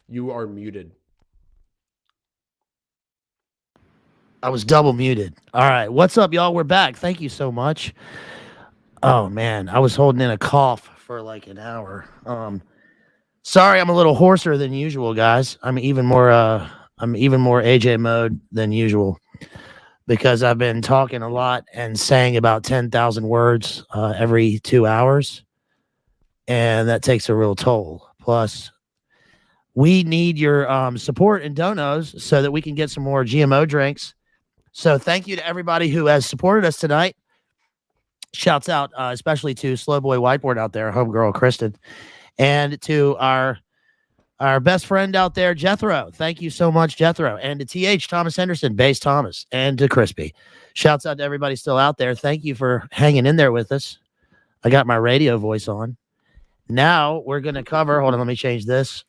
You are muted. I was double muted. All right. What's up, y'all? We're back. Thank you so much. Oh man, I was holding in a cough for like an hour. Sorry, I'm a little hoarser than usual, guys. I'm even more AJ mode than usual because I've been talking a lot and saying about 10,000 words every 2 hours, and that takes a real toll. Plus, we need your support and donos so that we can get some more GMO drinks. So thank you to everybody who has supported us tonight. Shouts out especially to Slow Boy Whiteboard out there, homegirl Kristen, and to our best friend out there, Jethro. Thank you so much, Jethro. And to TH Thomas Henderson, Base Thomas, and to Crispy. Shouts out to everybody still out there. Thank you for hanging in there with us. I got my radio voice on. Now we're going to cover, hold on, let me change this.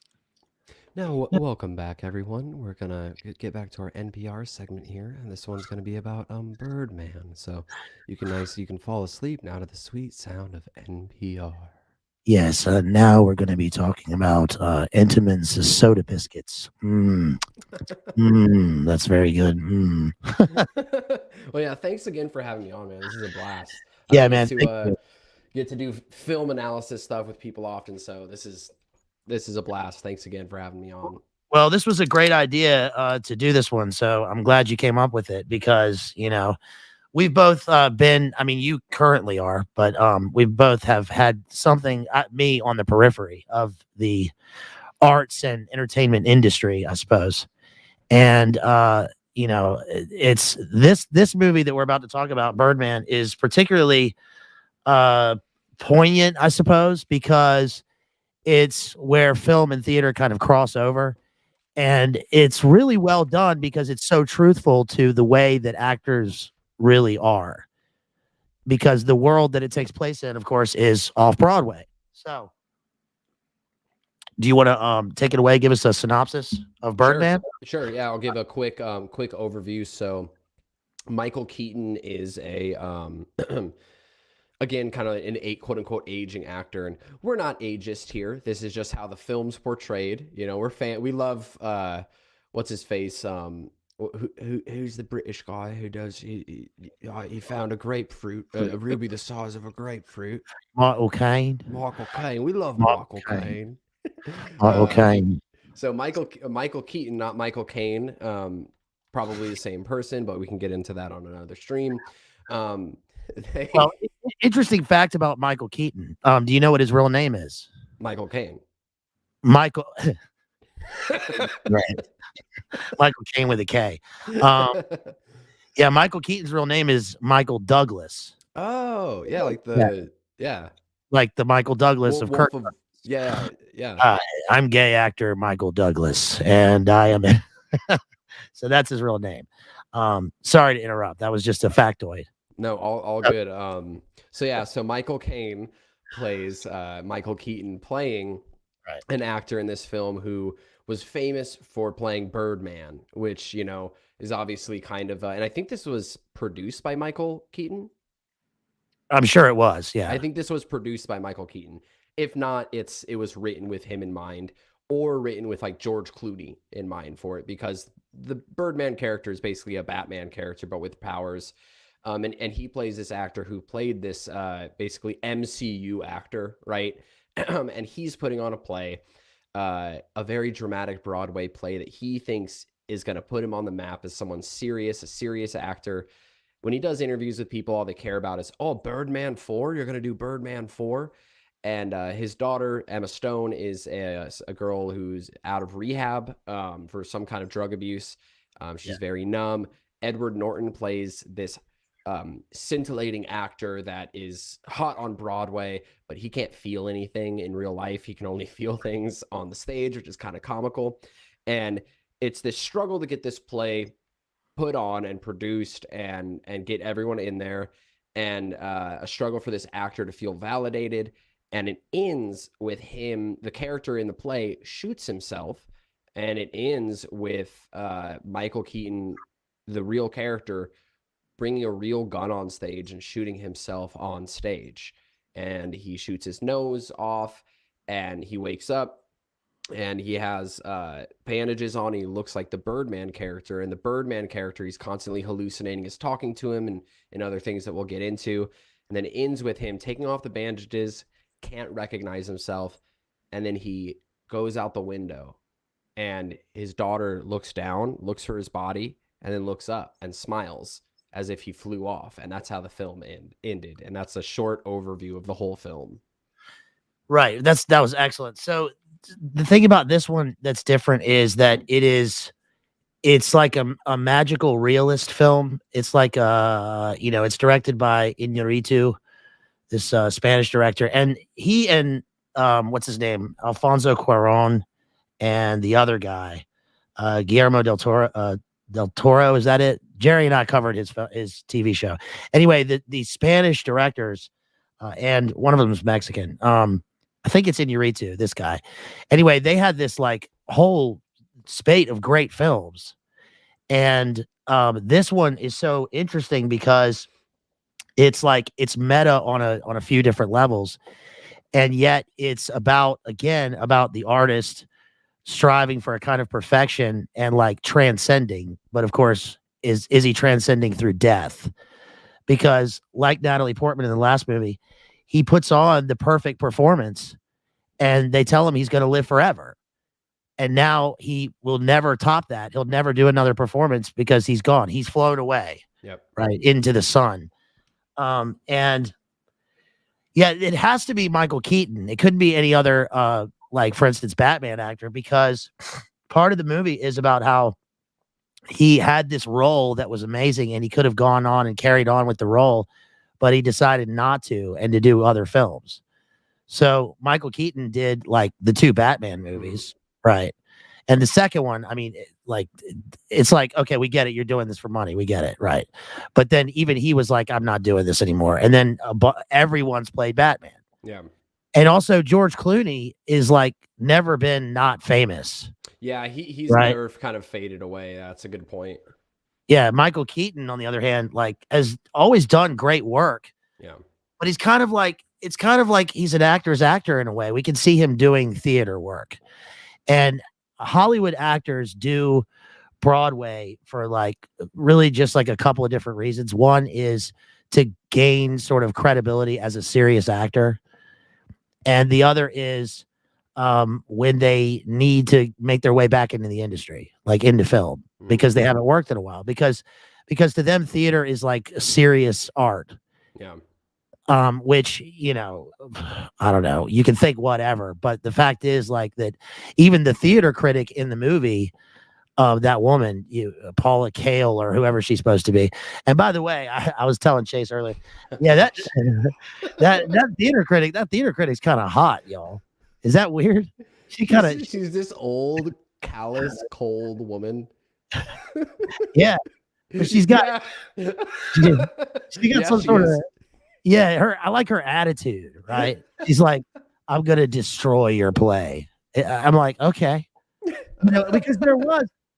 Now, welcome back, everyone. We're gonna get back to our NPR segment here, and this one's gonna be about Birdman. So you can fall asleep now to the sweet sound of NPR. Yes, now we're going to be talking about Entenmann's soda biscuits. That's very good. Well, yeah, thanks again for having me on, man. This is a blast. Yeah, I man. get to do film analysis stuff with people often, so this is a blast. Thanks again for having me on. Well, this was a great idea to do this one, so I'm glad you came up with it because we've both been. I mean, you currently are, but we both have had something at me on the periphery of the arts and entertainment industry, I suppose. And it's this movie that we're about to talk about, Birdman, is particularly poignant, I suppose, because it's where film and theater kind of cross over. And it's really well done because it's so truthful to the way that actors really are. Because the world that it takes place in, of course, is off Broadway. So, do you want to take it away? Give us a synopsis of Birdman. Sure. Yeah, I'll give a quick overview. So, Michael Keaton is a again, kind of an quote unquote aging actor, and we're not ageist here. This is just how the film's portrayed. We love what's his face. Who's the British guy who does? He found a grapefruit, a ruby the size of a grapefruit. Michael Caine. Michael Caine. We love Michael Caine. Michael Caine. So Michael Keaton, not Michael Caine. Probably the same person, but we can get into that on another stream. Well, interesting fact about Michael Keaton. Do you know what his real name is? Michael Caine. Michael. Right. Michael Caine with a K. Yeah, Michael Keaton's real name is Michael Douglas. Oh, yeah, like like the Michael Douglas of Kirk. Yeah. I'm gay actor Michael Douglas, and I am. So that's his real name. Sorry to interrupt. That was just a factoid. No, all good. So Michael Caine plays Michael Keaton, playing an actor in this film who was famous for playing Birdman, which is obviously kind of and I think this was produced by Michael Keaton. I'm sure it was. Yeah, I think this was produced by Michael Keaton. If not, it was written with him in mind, or written with like George Clooney in mind for it, because the Birdman character is basically a Batman character but with powers. And he plays this actor who played this basically MCU actor, right? And he's putting on a play, a very dramatic Broadway play that he thinks is going to put him on the map as someone serious, a serious actor. When he does interviews with people, all they care about is, oh, Birdman 4? You're going to do Birdman 4? And his daughter, Emma Stone, is a girl who's out of rehab for some kind of drug abuse. She's very numb. Edward Norton plays this scintillating actor that is hot on Broadway, but he can't feel anything in real life. He can only feel things on the stage, which is kind of comical. And it's this struggle to get this play put on and produced and get everyone in there, and a struggle for this actor to feel validated. And it ends with him, the character in the play, shoots himself, and it ends with Michael Keaton, the real character, bringing a real gun on stage and shooting himself on stage. And he shoots his nose off, and he wakes up, and he has bandages on. He looks like the Birdman character, and the Birdman character, he's constantly hallucinating, is talking to him, and other things that we'll get into. And then it ends with him taking off the bandages, can't recognize himself, and then he goes out the window, and his daughter looks down, looks for his body, and then looks up and smiles as if he flew off. And that's how the film ended. And that's a short overview of the whole film. Right. That was excellent. So the thing about this one that's different is that it's like a magical realist film. It's like it's directed by Iñárritu, this Spanish director, and he and what's his name, Alfonso Cuarón, and the other guy, Guillermo del Toro, is that it? Jerry and I covered his TV show. Anyway, the Spanish directors, and one of them is Mexican. I think it's Iñárritu, this guy. Anyway, they had this like whole spate of great films, and this one is so interesting because it's like it's meta on a few different levels, and yet it's about the artist striving for a kind of perfection and like transcending. But of course, is he transcending through death? Because like Natalie Portman in the last movie, he puts on the perfect performance and they tell him he's going to live forever. And now he will never top that. He'll never do another performance because he's gone. He's flown away. Yep. Right into the sun. And yeah, it has to be Michael Keaton. It couldn't be any other, like for instance, Batman actor, because part of the movie is about how he had this role that was amazing and he could have gone on and carried on with the role, but he decided not to and to do other films. So Michael Keaton did like the 2 Batman movies, right? And the second one, I mean, it's like, okay, we get it. You're doing this for money. We get it, right? But then even he was like, I'm not doing this anymore. And then everyone's played Batman. Yeah. And also George Clooney is like never been not famous. Yeah, he's never kind of faded away. That's a good point. Yeah, Michael Keaton, on the other hand, like has always done great work. Yeah. But he's kind of like, it's kind of like he's an actor's actor in a way. We can see him doing theater work. And Hollywood actors do Broadway for like really just like a couple of different reasons. One is to gain sort of credibility as a serious actor. And the other is when they need to make their way back into the industry, like into film, because they haven't worked in a while. Because to them, theater is like serious art. Yeah. Which, you know, I don't know, you can think whatever, but the fact is like that even the theater critic in the movie, that woman, Paula Cale or whoever she's supposed to be. And by the way, I was telling Chase earlier, yeah, that theater critic's kind of hot, y'all. Is that weird? She's this old, callous, cold woman. Yeah, but she's got she got some sort of. Yeah, I like her attitude, right? She's like, I'm going to destroy your play. I'm like, okay.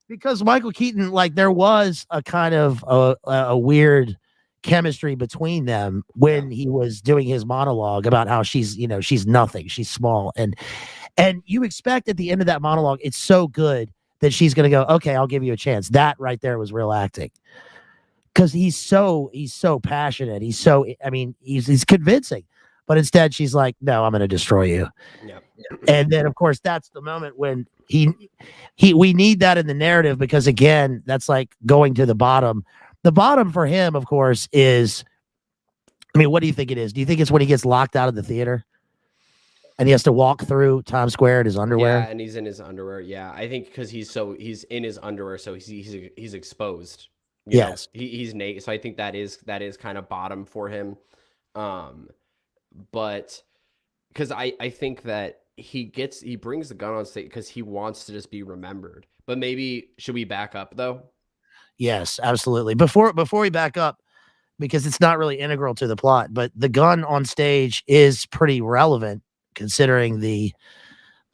Because Michael Keaton, like there was a kind of a weird chemistry between them when he was doing his monologue about how she's nothing. She's small. And you expect at the end of that monologue, it's so good that she's going to go, okay, I'll give you a chance. That right there was real acting. Because he's so passionate. He's convincing. But instead she's like, no, I'm going to destroy you. Yep. And then of course that's the moment when we need that in the narrative, because again, that's like going to the bottom. The bottom for him, of course, is, I mean, what do you think it is? Do you think it's when he gets locked out of the theater and he has to walk through Times Square in his underwear? Yeah, and he's in his underwear. Yeah, I think because he's in his underwear, so he's exposed. Yes, he's naked. So I think that is kind of bottom for him. But because I think that he brings the gun on stage because he wants to just be remembered. But maybe should we back up though? Yes, absolutely. Before we back up, because it's not really integral to the plot, but the gun on stage is pretty relevant considering the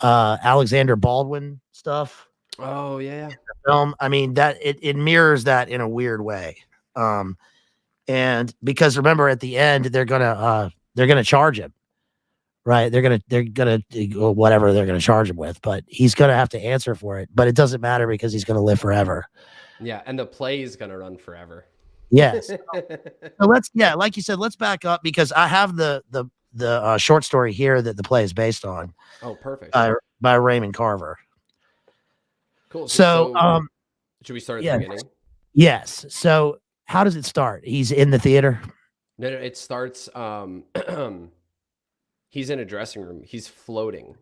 Alexander Baldwin stuff. Oh yeah. Film. I mean, that it mirrors that in a weird way. And because remember at the end they're gonna charge him, right? They're gonna whatever they're gonna charge him with, but he's gonna have to answer for it. But it doesn't matter because he's gonna live forever. Yeah, and the play is gonna run forever. Yes. So like you said, let's back up because I have the short story here that the play is based on. Oh, perfect. By Raymond Carver. Cool. So should we start at the beginning? Yes. So how does it start? He's in the theater. No, it starts. He's in a dressing room. He's floating.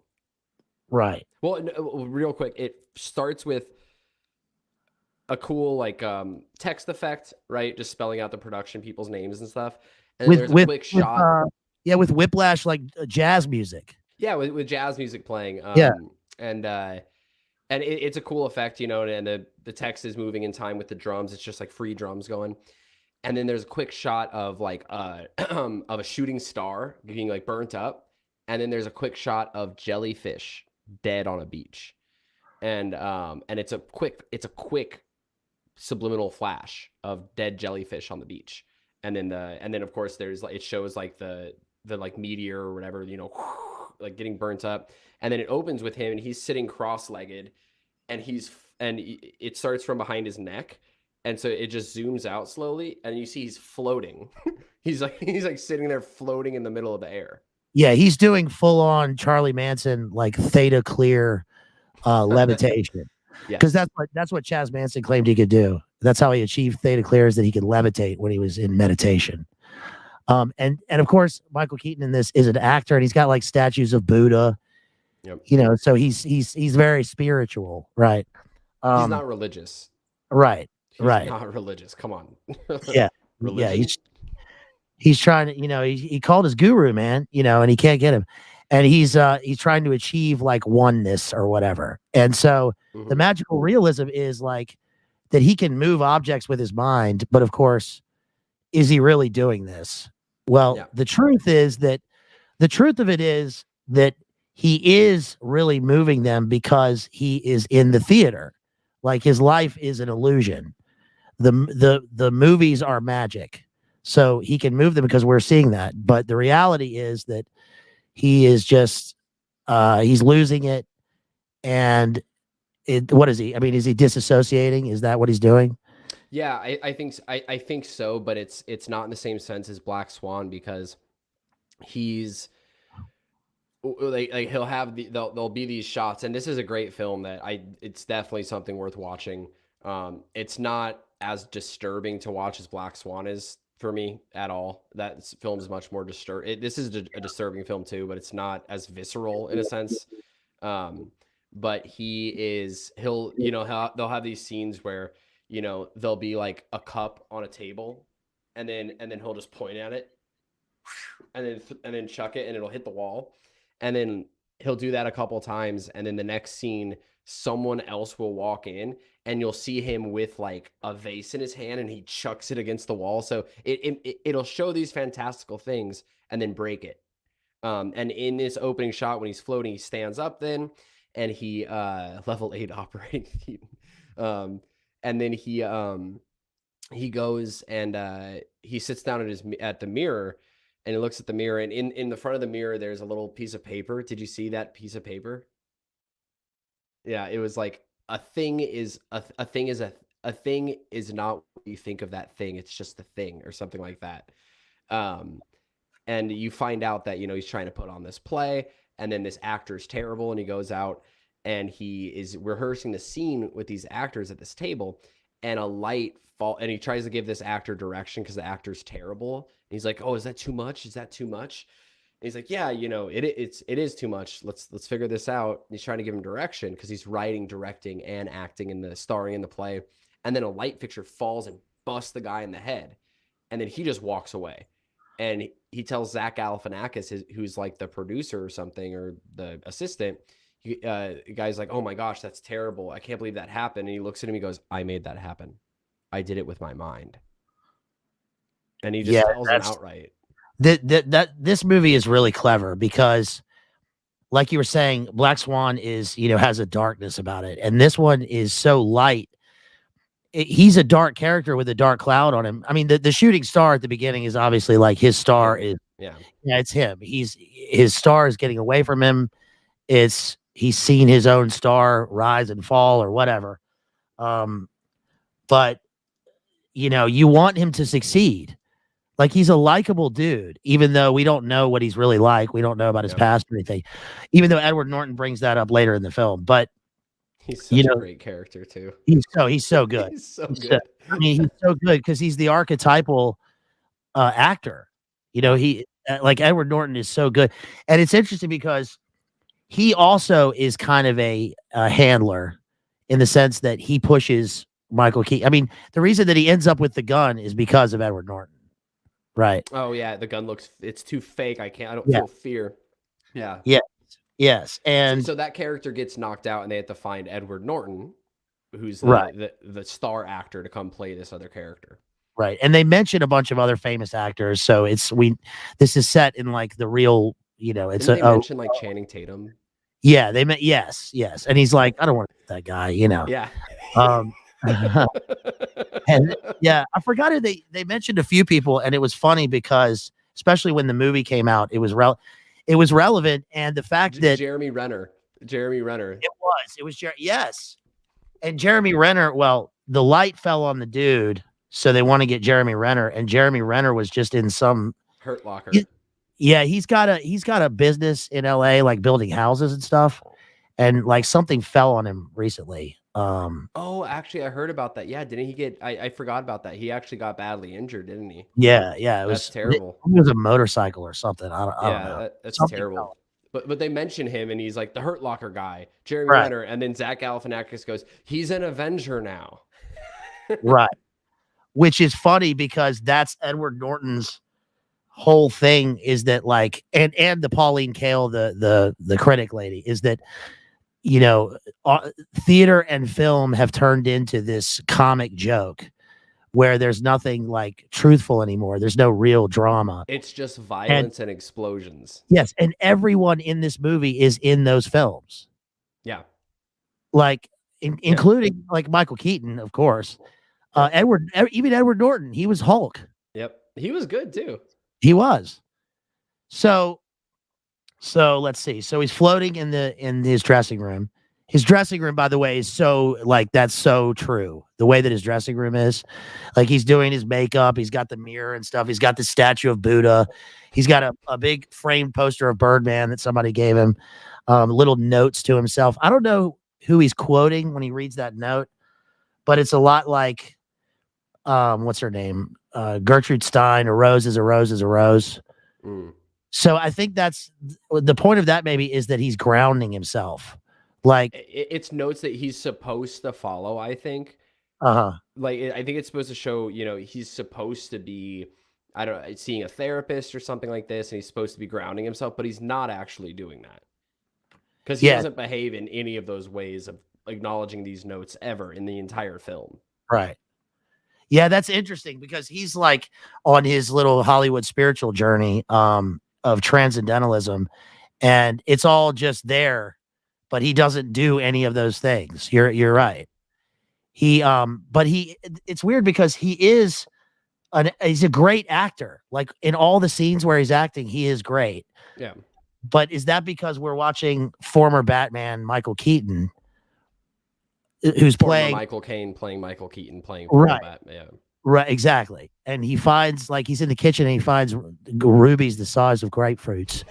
Right. Well, real quick, it starts with a cool like text effect, right? Just spelling out the production people's names and stuff. And then there's a quick shot. With Whiplash, like jazz music. Yeah, with jazz music playing. And it's a cool effect, you know. And the text is moving in time with the drums. It's just like free drums going. And then there's a quick shot of like of a shooting star getting like burnt up, and then there's a quick shot of jellyfish dead on a beach, and it's a quick subliminal flash of dead jellyfish on the beach, and then of course there's like it shows like the like meteor or whatever, you know, like getting burnt up, and then it opens with him and he's sitting cross-legged, and it starts from behind his neck. And so it just zooms out slowly, and you see he's floating. he's like sitting there floating in the middle of the air. Yeah, he's doing full on Charlie Manson like theta clear levitation. Because that's what Chaz Manson claimed he could do. That's how he achieved theta clear, is that he could levitate when he was in meditation. And of course Michael Keaton in this is an actor, and he's got like statues of Buddha. Yep. You know, so he's very spiritual, right? He's not religious. Right. He's not religious. Come on. Yeah. Yeah. He's trying to, you know, he called his guru, man, you know, and he can't get him. And he's trying to achieve like oneness or whatever. And so the magical realism is like that he can move objects with his mind. But of course, is he really doing this? Well, the truth of it is that he is really moving them because he is in the theater. Like his life is an illusion. The movies are magic, so he can move them because we're seeing that. But the reality is that he is just he's losing it. And what is he? I mean, is he disassociating? Is that what he's doing? Yeah, I think so, but it's not in the same sense as Black Swan, because he's like he'll have there'll be these shots, and this is a great film that it's definitely something worth watching. It's not as disturbing to watch as Black Swan is for me at all. That film is much more disturbing. This is a disturbing film too, but it's not as visceral in a sense. But they'll have these scenes where, you know, there'll be like a cup on a table, and then he'll just point at it, and then chuck it, and it'll hit the wall, and then he'll do that a couple times, and then the next scene, someone else will walk in, and you'll see him with like a vase in his hand, and he chucks it against the wall. So it'll show these fantastical things and then break it. And in this opening shot, when he's floating, he stands up then, and he level 8 operating theme. And then he goes and he sits down at the mirror, and he looks at the mirror, and in the front of the mirror there's a little piece of paper. Did you see that piece of paper? Yeah, it was like a thing is not what you think of that thing. It's just a thing, or something like that. And you find out that, you know, he's trying to put on this play, and then this actor's terrible, and he goes out and he is rehearsing the scene with these actors at this table, and a light fall, and he tries to give this actor direction because the actor's terrible. And he's like, "Oh, is that too much? Is that too much?" And he's like, "Yeah, you know, it is too much. Let's figure this out." And he's trying to give him direction because he's writing, directing, and acting in the starring in the play. And then a light fixture falls and busts the guy in the head, and then he just walks away. And he tells Zach Galifianakis, who's like the producer or something, or the assistant. The guy's like, "Oh my gosh, that's terrible. I can't believe that happened." And he looks at him, he goes, "I made that happen. I did it with my mind." And he just tells him outright. This movie is really clever because, like you were saying, Black Swan is, you know, has a darkness about it, and this one is so light. He's a dark character with a dark cloud on him. I mean, the shooting star at the beginning is obviously like his star is Yeah. Yeah, it's him. His star is getting away from him. He's seen his own star rise and fall or whatever. But you want him to succeed. Like, he's a likable dude, even though we don't know what he's really like. We don't know about his past or anything, even though Edward Norton brings that up later in the film. But he's such a great character too. He's so good. He's so good. He's so good because he's the archetypal actor. He like Edward Norton is so good. And it's interesting because he also is kind of a handler in the sense that he pushes Michael Keaton. I mean, the reason that he ends up with the gun is because of Edward Norton. Right. Oh yeah, the gun it's too fake. I don't feel fear. Yeah. Yes. And so that character gets knocked out and they have to find Edward Norton, who's the star actor, to come play this other character. Right. And they mention a bunch of other famous actors. So this is set in like the real, it's they mention like Channing Tatum. Yeah, they meant yes. And he's like, I don't want to get that guy, Yeah. And yeah, I forgot it. They mentioned a few people, and it was funny because especially when the movie came out, it was relevant, and the fact that Jeremy Renner. It was yes, and Jeremy Renner. Well, the light fell on the dude, so they want to get Jeremy Renner, and Jeremy Renner was just in some Hurt Locker. Yeah, he's got a business in LA, like building houses and stuff, and like something fell on him recently. Oh, actually, I heard about that. Yeah, didn't he get? I forgot about that. He actually got badly injured, didn't he? Yeah, That's terrible. It was a motorcycle or something. I don't know. That's something terrible. But they mention him, and he's like the Hurt Locker guy, Jeremy Renner, and then Zach Galifianakis goes, he's an Avenger now. Right, which is funny because that's Edward Norton's whole thing. Is that like, and the Pauline Kael, the critic lady, is that. Theater and film have turned into this comic joke where there's nothing like truthful anymore. There's no real drama. It's just violence and explosions. Yes. And everyone in this movie is in those films. Yeah. Like, including like Michael Keaton, of course. Even Edward Norton, he was Hulk. Yep. He was good too. He was. So let's see. So he's floating in his dressing room. His dressing room, by the way, is so like, that's so true. The way that his dressing room is, like, he's doing his makeup. He's got the mirror and stuff. He's got the statue of Buddha. He's got a big framed poster of Birdman that somebody gave him. Little notes to himself. I don't know who he's quoting when he reads that note, but it's a lot like, what's her name? Gertrude Stein. A rose is a rose is a rose. Mm. So I think that's the point of that, maybe, is that he's grounding himself. Like, it's notes that he's supposed to follow, I think. Like, I think it's supposed to show, he's supposed to be, I don't know, seeing a therapist or something like this, and he's supposed to be grounding himself, but he's not actually doing that. Because he doesn't behave in any of those ways of acknowledging these notes ever in the entire film. Right. Yeah, that's interesting because he's like on his little Hollywood spiritual journey of transcendentalism, and it's all just there, but he doesn't do any of those things. You're right. It's weird because he's a great actor. Like, in all the scenes where he's acting, he is great. Yeah. But is that because we're watching former Batman Michael Keaton, who's playing Michael Caine, playing Michael Keaton, playing Batman? Yeah. Right, exactly. And he finds, like, he's in the kitchen and he finds rubies the size of grapefruits.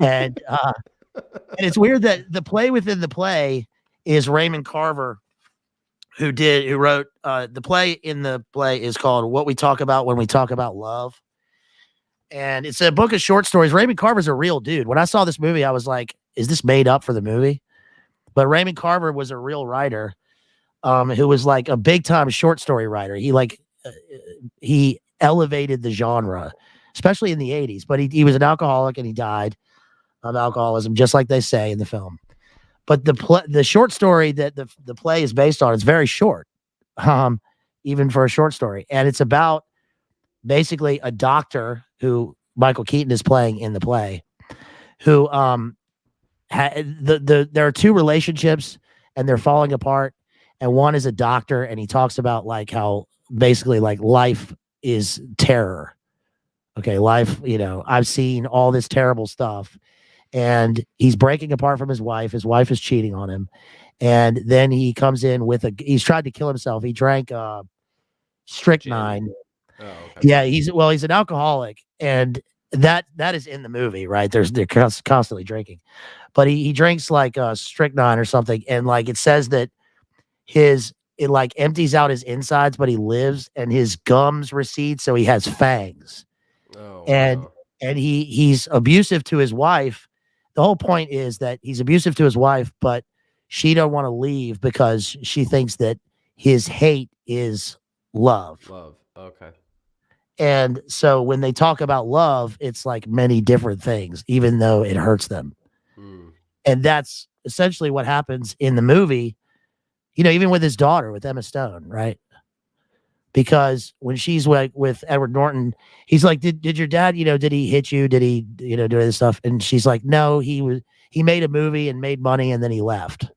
And it's weird that the play within the play is Raymond Carver, who wrote the play. In the play is called What We Talk About When We Talk About Love. And it's a book of short stories. Raymond Carver's a real dude. When I saw this movie, I was like, is this made up for the movie? But Raymond Carver was a real writer who was like a big time short story writer. He elevated the genre, especially in the 80s, but he was an alcoholic and he died of alcoholism, just like they say in the film. But the short story that the play is based on is very short, even for a short story. And it's about basically a doctor who Michael Keaton is playing in the play, who there are two relationships and they're falling apart. And one is a doctor, and he talks about like how basically like life is terror. Okay, life, you know, I've seen all this terrible stuff. And he's breaking apart from his wife. His wife is cheating on him. And then he comes in with he's tried to kill himself. He drank Gin. strychnine. Oh, okay. Yeah, he's an alcoholic, and that is in the movie, right? They're constantly drinking, but he drinks like strychnine or something, and like it says that it like empties out his insides, but he lives, and his gums recede, so he has fangs, Oh, and wow. he's abusive to his wife. The whole point is that he's abusive to his wife, but she don't want to leave because she thinks that his hate is love. Love. Okay. And so when they talk about love, it's like many different things, even though it hurts them. Mm. And that's essentially what happens in the movie, you know, even with his daughter, with Emma Stone, right? Because when she's with Edward Norton, he's like, did your dad, you know, did he hit you? Did he, you know, do this stuff? And she's like, no, he made a movie and made money and then he left.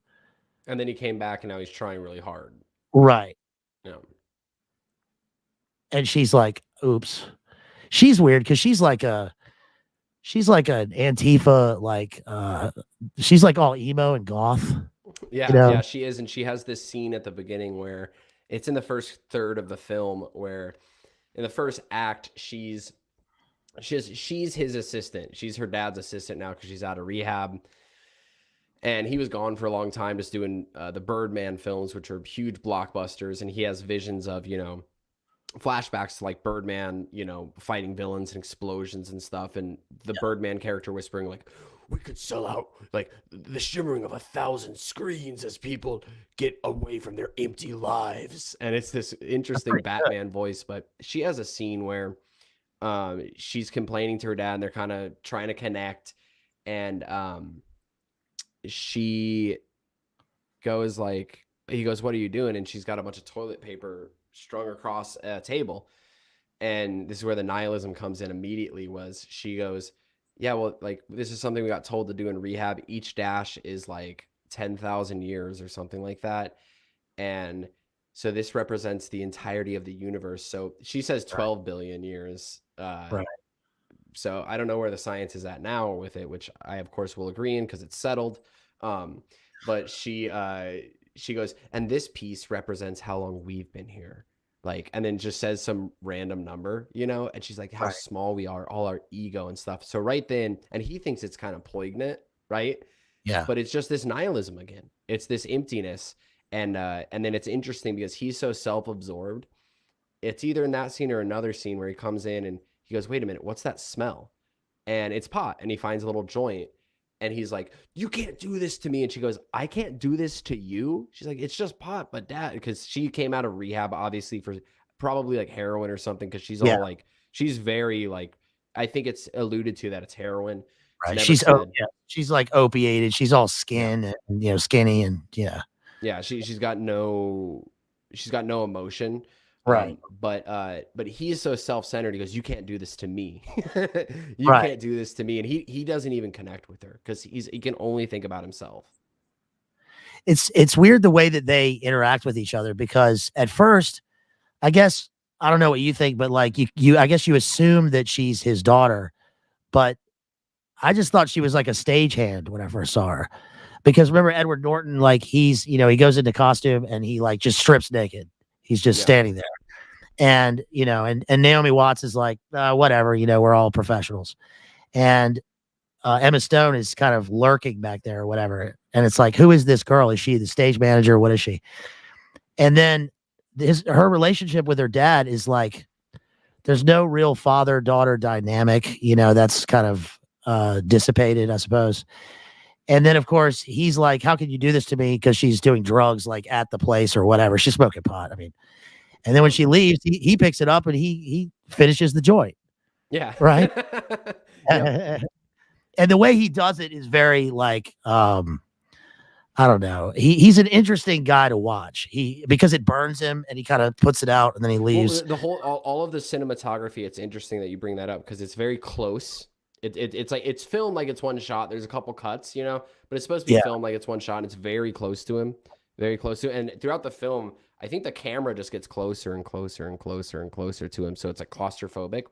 And then he came back and now he's trying really hard. Right. Yeah. And she's like, oops. She's weird because she's like an Antifa, like she's like all emo and goth. Yeah, You know? yeah, she is. And she has this scene at the beginning where it's in the first third of the film where in the first act she's his assistant. She's her dad's assistant now because she's out of rehab. And he was gone for a long time just doing the Birdman films, which are huge blockbusters. And he has visions of, you know, flashbacks to like Birdman, you know, fighting villains and explosions and stuff. And the Birdman character whispering like, we could sell out like the shimmering of 1,000 screens as people get away from their empty lives. And it's this interesting Batman voice. But she has a scene where she's complaining to her dad and they're kind of trying to connect. And she goes like, he goes, what are you doing? And she's got a bunch of toilet paper strung across a table. And this is where the nihilism comes in immediately. Was she goes, yeah, well, like this is something we got told to do in rehab. Each dash is like 10,000 years or something like that. And so this represents the entirety of the universe. So she says 12 billion years. Right. So I don't know where the science is at now with it, which I of course will agree in because it's settled. But she goes, and this piece represents how long we've been here. Like, and then just says some random number, you know, and she's like, how small we are, all our ego and stuff. So right then, and he thinks it's kind of poignant, right? Yeah. But it's just this nihilism again. It's this emptiness. And then it's interesting because he's so self-absorbed. It's either in that scene or another scene where he comes in and he goes, wait a minute, what's that smell? And it's pot. And he finds a little joint. And he's like, you can't do this to me. And she goes, I can't do this to you. She's like, it's just pot, but dad, because she came out of rehab, obviously, for probably like heroin or something. Because she's all like, she's very like, I think it's alluded to that it's heroin. Right. She's like opiated. She's all skin and, you know, skinny and yeah. She's got no emotion. Right. But he's so self-centered. He goes, you can't do this to me. You can't do this to me. And he doesn't even connect with her because he can only think about himself. It's weird the way that they interact with each other, because at first, I guess, I don't know what you think, but like you I guess you assume that she's his daughter, but I just thought she was like a stagehand when I first saw her. Because remember Edward Norton, like he's, you know, he goes into costume and he like just strips naked. He's just standing there. And, you know, and Naomi Watts is like, whatever, you know, we're all professionals. And Emma Stone is kind of lurking back there or whatever. And it's like, who is this girl? Is she the stage manager? What is she? And then her relationship with her dad is like, there's no real father-daughter dynamic. You know, that's kind of dissipated, I suppose. And then, of course, he's like, how can you do this to me? Because she's doing drugs like at the place or whatever. She's smoking pot. I mean, and then when she leaves, he picks it up and he finishes the joint. Yeah. Right. And the way he does it is very like, I don't know. He's an interesting guy to watch. Because it burns him and he kind of puts it out and then he leaves. Well, all of the cinematography, it's interesting that you bring that up because it's very close. It's like it's filmed like it's one shot. There's a couple cuts, you know, but it's supposed to be filmed like it's one shot. And it's very close to him, very close to him. And throughout the film, I think the camera just gets closer and closer and closer and closer to him. So it's like claustrophobic.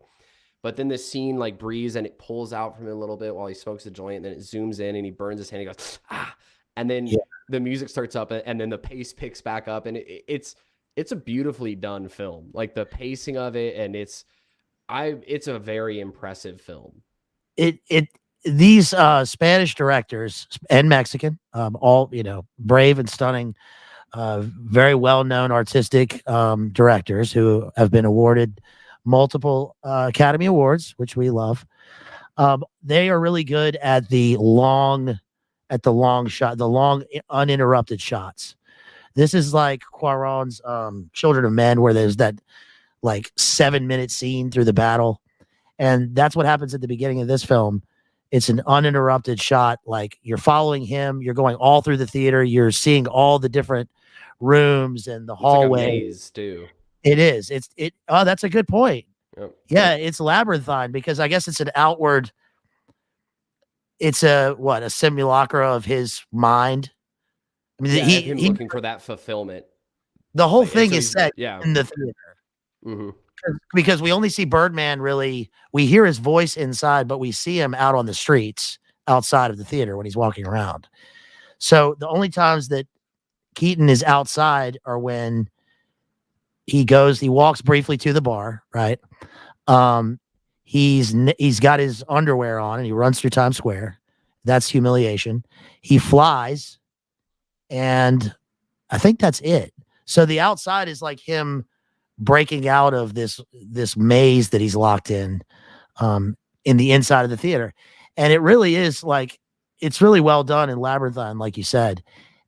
But then the scene like breathes and it pulls out from him a little bit while he smokes a joint. And then it zooms in and he burns his hand. He goes, ah. And then Yeah. the music starts up and then the pace picks back up. And it's a beautifully done film. Like the pacing of it. And it's a very impressive film. These Spanish directors and Mexican, all, brave and stunning, very well-known artistic directors who have been awarded multiple Academy Awards, which we love. They are really good at the long shot, the long uninterrupted shots. This is like Cuarón's Children of Men, where there's that like 7-minute scene through the battle. And that's what happens at the beginning of this film. It's an uninterrupted shot. Like you're following him. You're going all through the theater. You're seeing all the different rooms and the hallway. Like a maze too. It is. Oh, that's a good point. Yep. Yeah, it's labyrinthine because I guess it's an outward. It's a simulacra of his mind. I mean, him looking for that fulfillment. The whole thing is set in the theater. Mm-hmm. Because we only see Birdman really, we hear his voice inside, but we see him out on the streets outside of the theater when he's walking around. So the only times that Keaton is outside are when he walks briefly to the bar, right? He's got his underwear on and he runs through Times Square. That's humiliation. He flies, and I think that's it. So the outside is like him breaking out of this maze that he's locked in the inside of the theater. And it really is like, it's really well done in labyrinthine, like you said.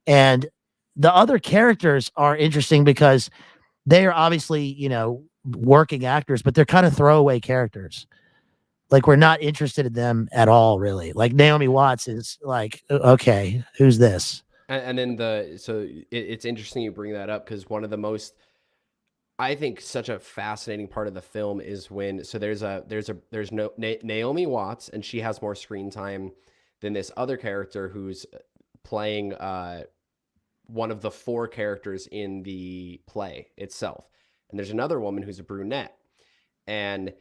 And the other characters are interesting because they are obviously, working actors, but they're kind of throwaway characters. Like we're not interested in them at all, really. Like Naomi Watts is like, okay, who's this? And then it's interesting you bring that up because one of the most, I think, such a fascinating part of the film is when there's Naomi Watts, and she has more screen time than this other character who's playing one of the 4 characters in the play itself. And there's another woman who's a brunette, and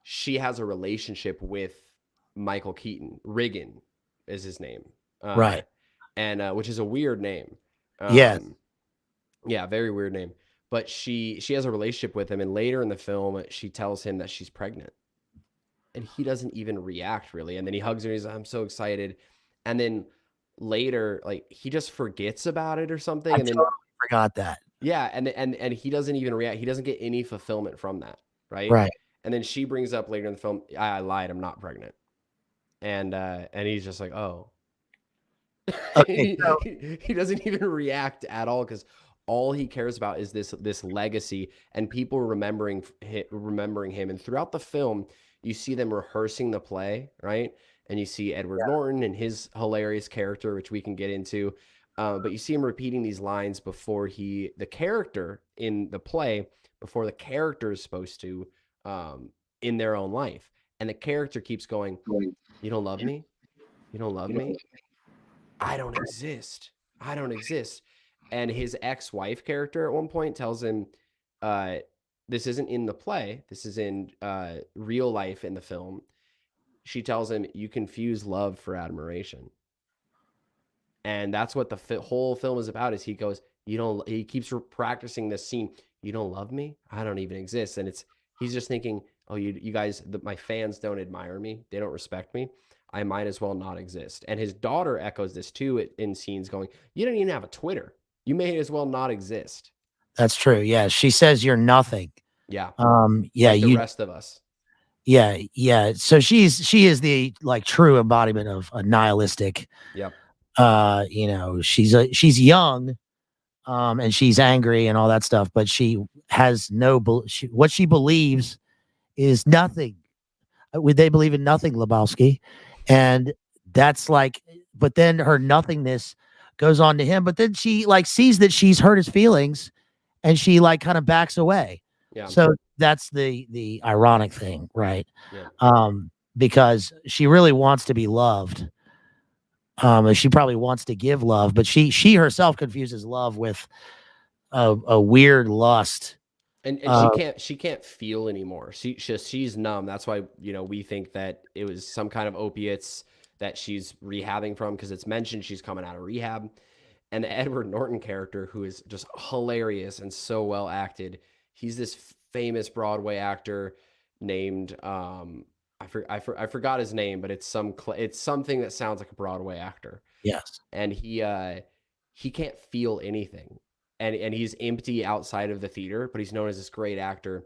she has a relationship with Michael Keaton. Riggin is his name, right? And which is a weird name. Yeah, very weird name. But she has a relationship with him, and later in the film, she tells him that she's pregnant, and he doesn't even react really. And then he hugs her. And he's like, "I'm so excited," and then later, like he just forgets about it or something. I totally forgot that. Yeah, and he doesn't even react. He doesn't get any fulfillment from that, right? Right. And then she brings up later in the film, "I lied. I'm not pregnant," and he's just like, "Oh." Okay, he doesn't even react at all because all he cares about is this legacy and people remembering him. And throughout the film, you see them rehearsing the play, right? And you see Edward Norton and his hilarious character, which we can get into. But you see him repeating these lines before the character in the play, before the character is supposed to in their own life. And the character keeps going, "You don't love me? You don't love me? I don't exist. I don't exist." And his ex-wife character at one point tells him, this isn't in the play. This is in real life in the film. She tells him, "You confuse love for admiration." And that's what the whole film is about. Is he goes, he keeps practicing this scene. "You don't love me? I don't even exist." And he's just thinking, "Oh, you guys, my fans don't admire me. They don't respect me. I might as well not exist." And his daughter echoes this too in scenes going, "You don't even have a Twitter. You may as well not exist." That's true. Yeah. She says you're nothing. Yeah. Yeah. Like the rest of us. Yeah. Yeah. So she is the like true embodiment of a nihilistic. Yep. She's young, and she's angry and all that stuff, but she has what she believes is nothing. They believe in nothing, Lebowski. And that's like, but then her nothingness goes on to him, but then she like sees that she's hurt his feelings and she like kind of backs away. Yeah. So that's the ironic thing, right? Yeah. Because she really wants to be loved. She probably wants to give love, but she herself confuses love with a weird lust. And she can't feel anymore. She's numb. That's why, you know, we think that it was some kind of opiates that she's rehabbing from, because it's mentioned she's coming out of rehab. And the Edward Norton character, who is just hilarious and so well acted, he's this famous Broadway actor named I forgot his name, but it's something that sounds like a Broadway actor. Yes. And he can't feel anything, and he's empty outside of the theater, but he's known as this great actor.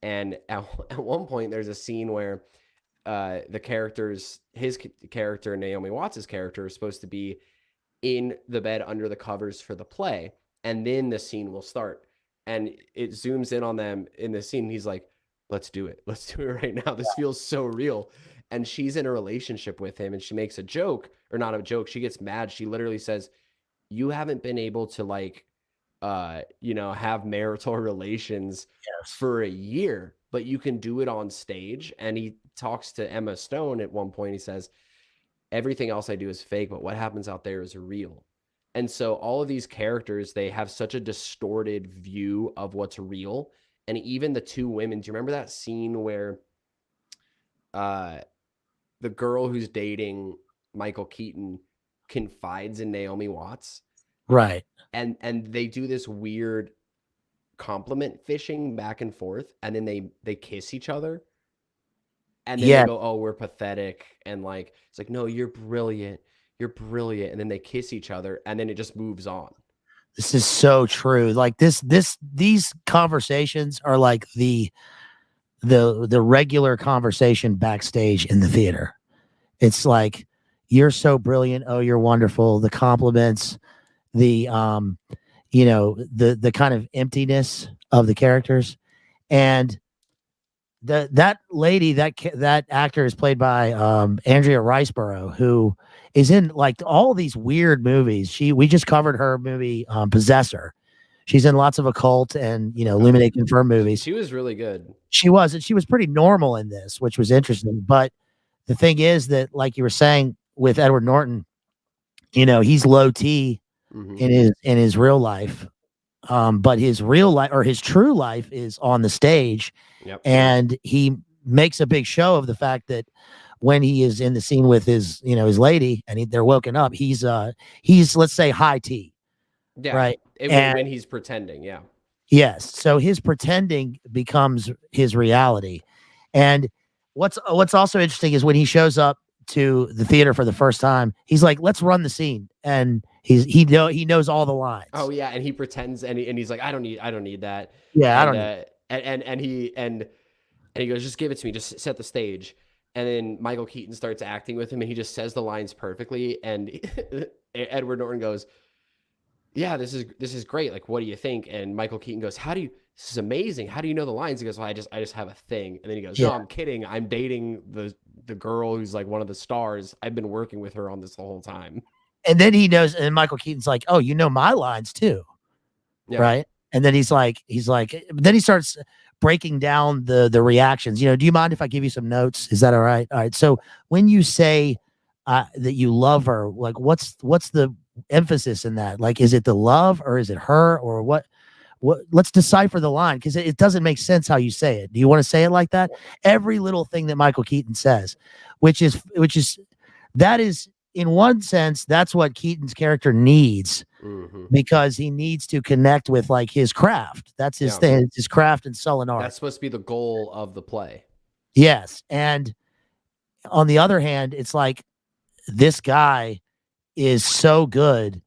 And at one point, there's a scene where his character, Naomi Watts' character, is supposed to be in the bed under the covers for the play, and then the scene will start, and it zooms in on them in the scene. He's like, let's do it right now, this feels so real. And she's in a relationship with him, and she makes a joke, or not a joke, she gets mad. She literally says, you haven't been able to, like, you know, have marital relations for a year, but you can do it on stage. And he talks to Emma Stone at one point. He says, everything else I do is fake, but what happens out there is real. And so all of these characters, they have such a distorted view of what's real. And even the two women, do you remember that scene where the girl who's dating Michael Keaton confides in Naomi Watts? Right. And they do this weird compliment fishing back and forth, and then they kiss each other. And then they go, oh, we're pathetic. And like, it's like, no, you're brilliant. You're brilliant. And then they kiss each other, and then it just moves on. This is so true. Like these conversations are like the regular conversation backstage in the theater. It's like, you're so brilliant. Oh, you're wonderful. The compliments, the you know, the kind of emptiness of the characters. And that lady, that actor is played by Andrea Riseborough, who is in like all these weird movies. We just covered her movie Possessor. She's in lots of occult and, you know, Illuminate confirmed movies. She was really good. She was, and she was pretty normal in this, which was interesting. But the thing is that, like you were saying with Edward Norton, you know, he's low T in his real life. But his real life, or his true life, is on the stage. Yep. And he makes a big show of the fact that when he is in the scene with his, you know, his lady, and they're woken up, he's let's say high T. Yeah. Right. When he's pretending. Yeah. Yes. So his pretending becomes his reality. And what's also interesting is when he shows up to the theater for the first time, he's like, let's run the scene. And he knows all the lines. Oh yeah. And he pretends, and he's like, I don't need that. Yeah. And, I don't need. And he goes, just give it to me. Just set the stage. And then Michael Keaton starts acting with him, and he just says the lines perfectly. And Edward Norton goes, yeah, this is great. Like, what do you think? And Michael Keaton goes, this is amazing. How do you know the lines? He goes, well, I just have a thing. And then he goes, no, I'm kidding. I'm dating the girl who's like one of the stars. I've been working with her on this the whole time. And then he knows, and Michael Keaton's like, oh, you know my lines too. Yeah. Right. And then he's like, then he starts breaking down the reactions. You know, do you mind if I give you some notes? Is that all right? All right. So when you say that you love her, like what's the emphasis in that? Like, is it the love, or is it her, or what? Let's decipher the line, because it doesn't make sense how you say it. Do you want to say it like that? Every little thing that Michael Keaton says, which is in one sense, that's what Keaton's character needs, because he needs to connect with like his craft. That's his thing. It's his craft and sullen art. That's supposed to be the goal of the play. Yes. And on the other hand, it's like, this guy is so good,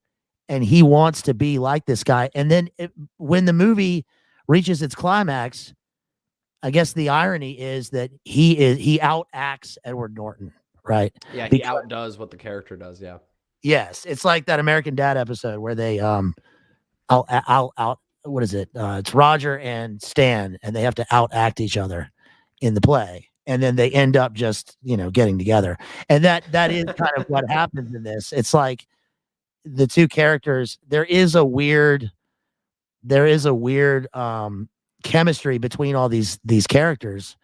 and he wants to be like this guy. And then when the movie reaches its climax, I guess the irony is that he outacts Edward Norton, right? Yeah, he outdoes what the character does. Yeah. Yes, it's like that American Dad episode where they what is it? It's Roger and Stan, and they have to outact each other in the play. And then they end up just, you know, getting together. And that is kind of what happens in this. It's like the two characters, there is a weird chemistry between all these characters.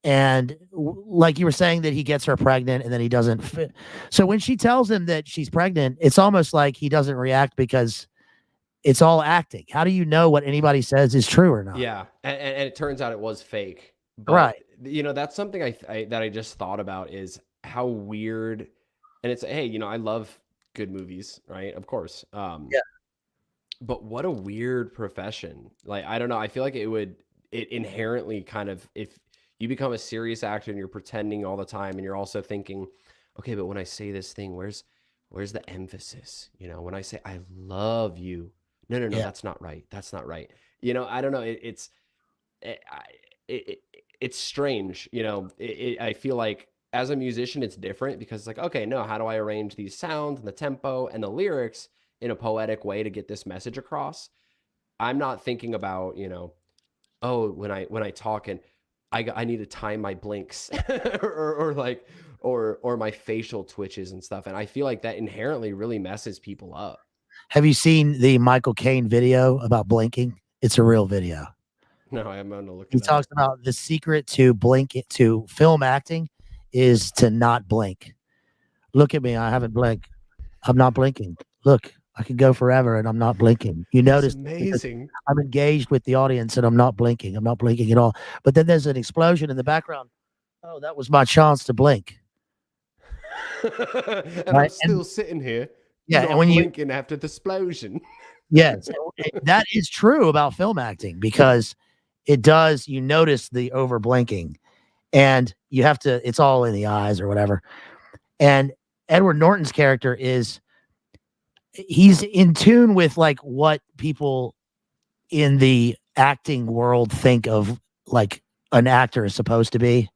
And like you were saying, that he gets her pregnant and then he doesn't fit. So when she tells him that she's pregnant, it's almost like he doesn't react, because it's all acting. How do you know what anybody says is true or not? Yeah, and it turns out it was fake. But Right. that's something that I just thought about is how weird. And it's, hey, I love good movies, right? Of course. Yeah. But what a weird profession. Like, I don't know. I feel like it inherently kind of, if you become a serious actor and you're pretending all the time and you're also thinking, okay, but when I say this thing, where's the emphasis? When I say I love you, no, Yeah. that's not right. That's not right. I don't know. It, it, it's strange. I feel like as a musician, it's different because it's like, okay, no, how do I arrange these sounds and the tempo and the lyrics in a poetic way to get this message across? I'm not thinking about, oh, when I talk and I need to time my blinks or like, or my facial twitches and stuff. And I feel like that inherently really messes people up. Have you seen the Michael Caine video about blinking? It's a real video. No, I'm going to look He it talks up. about the secret to film acting is to not blink. Look at me. I haven't blinked. I'm not blinking. Look, I can go forever and I'm not blinking. You That's notice amazing. I'm engaged with the audience and I'm not blinking. I'm not blinking at all. But then there's an explosion in the background. Oh, that was my chance to blink. And Right? I'm still sitting here, Yeah, and not when you blinking after the explosion. yes, that is true about film acting because it does. You notice the over blinking, and you have to. It's all in the eyes or whatever. And Edward Norton's character he's in tune with like what people in the acting world think of like an actor is supposed to be.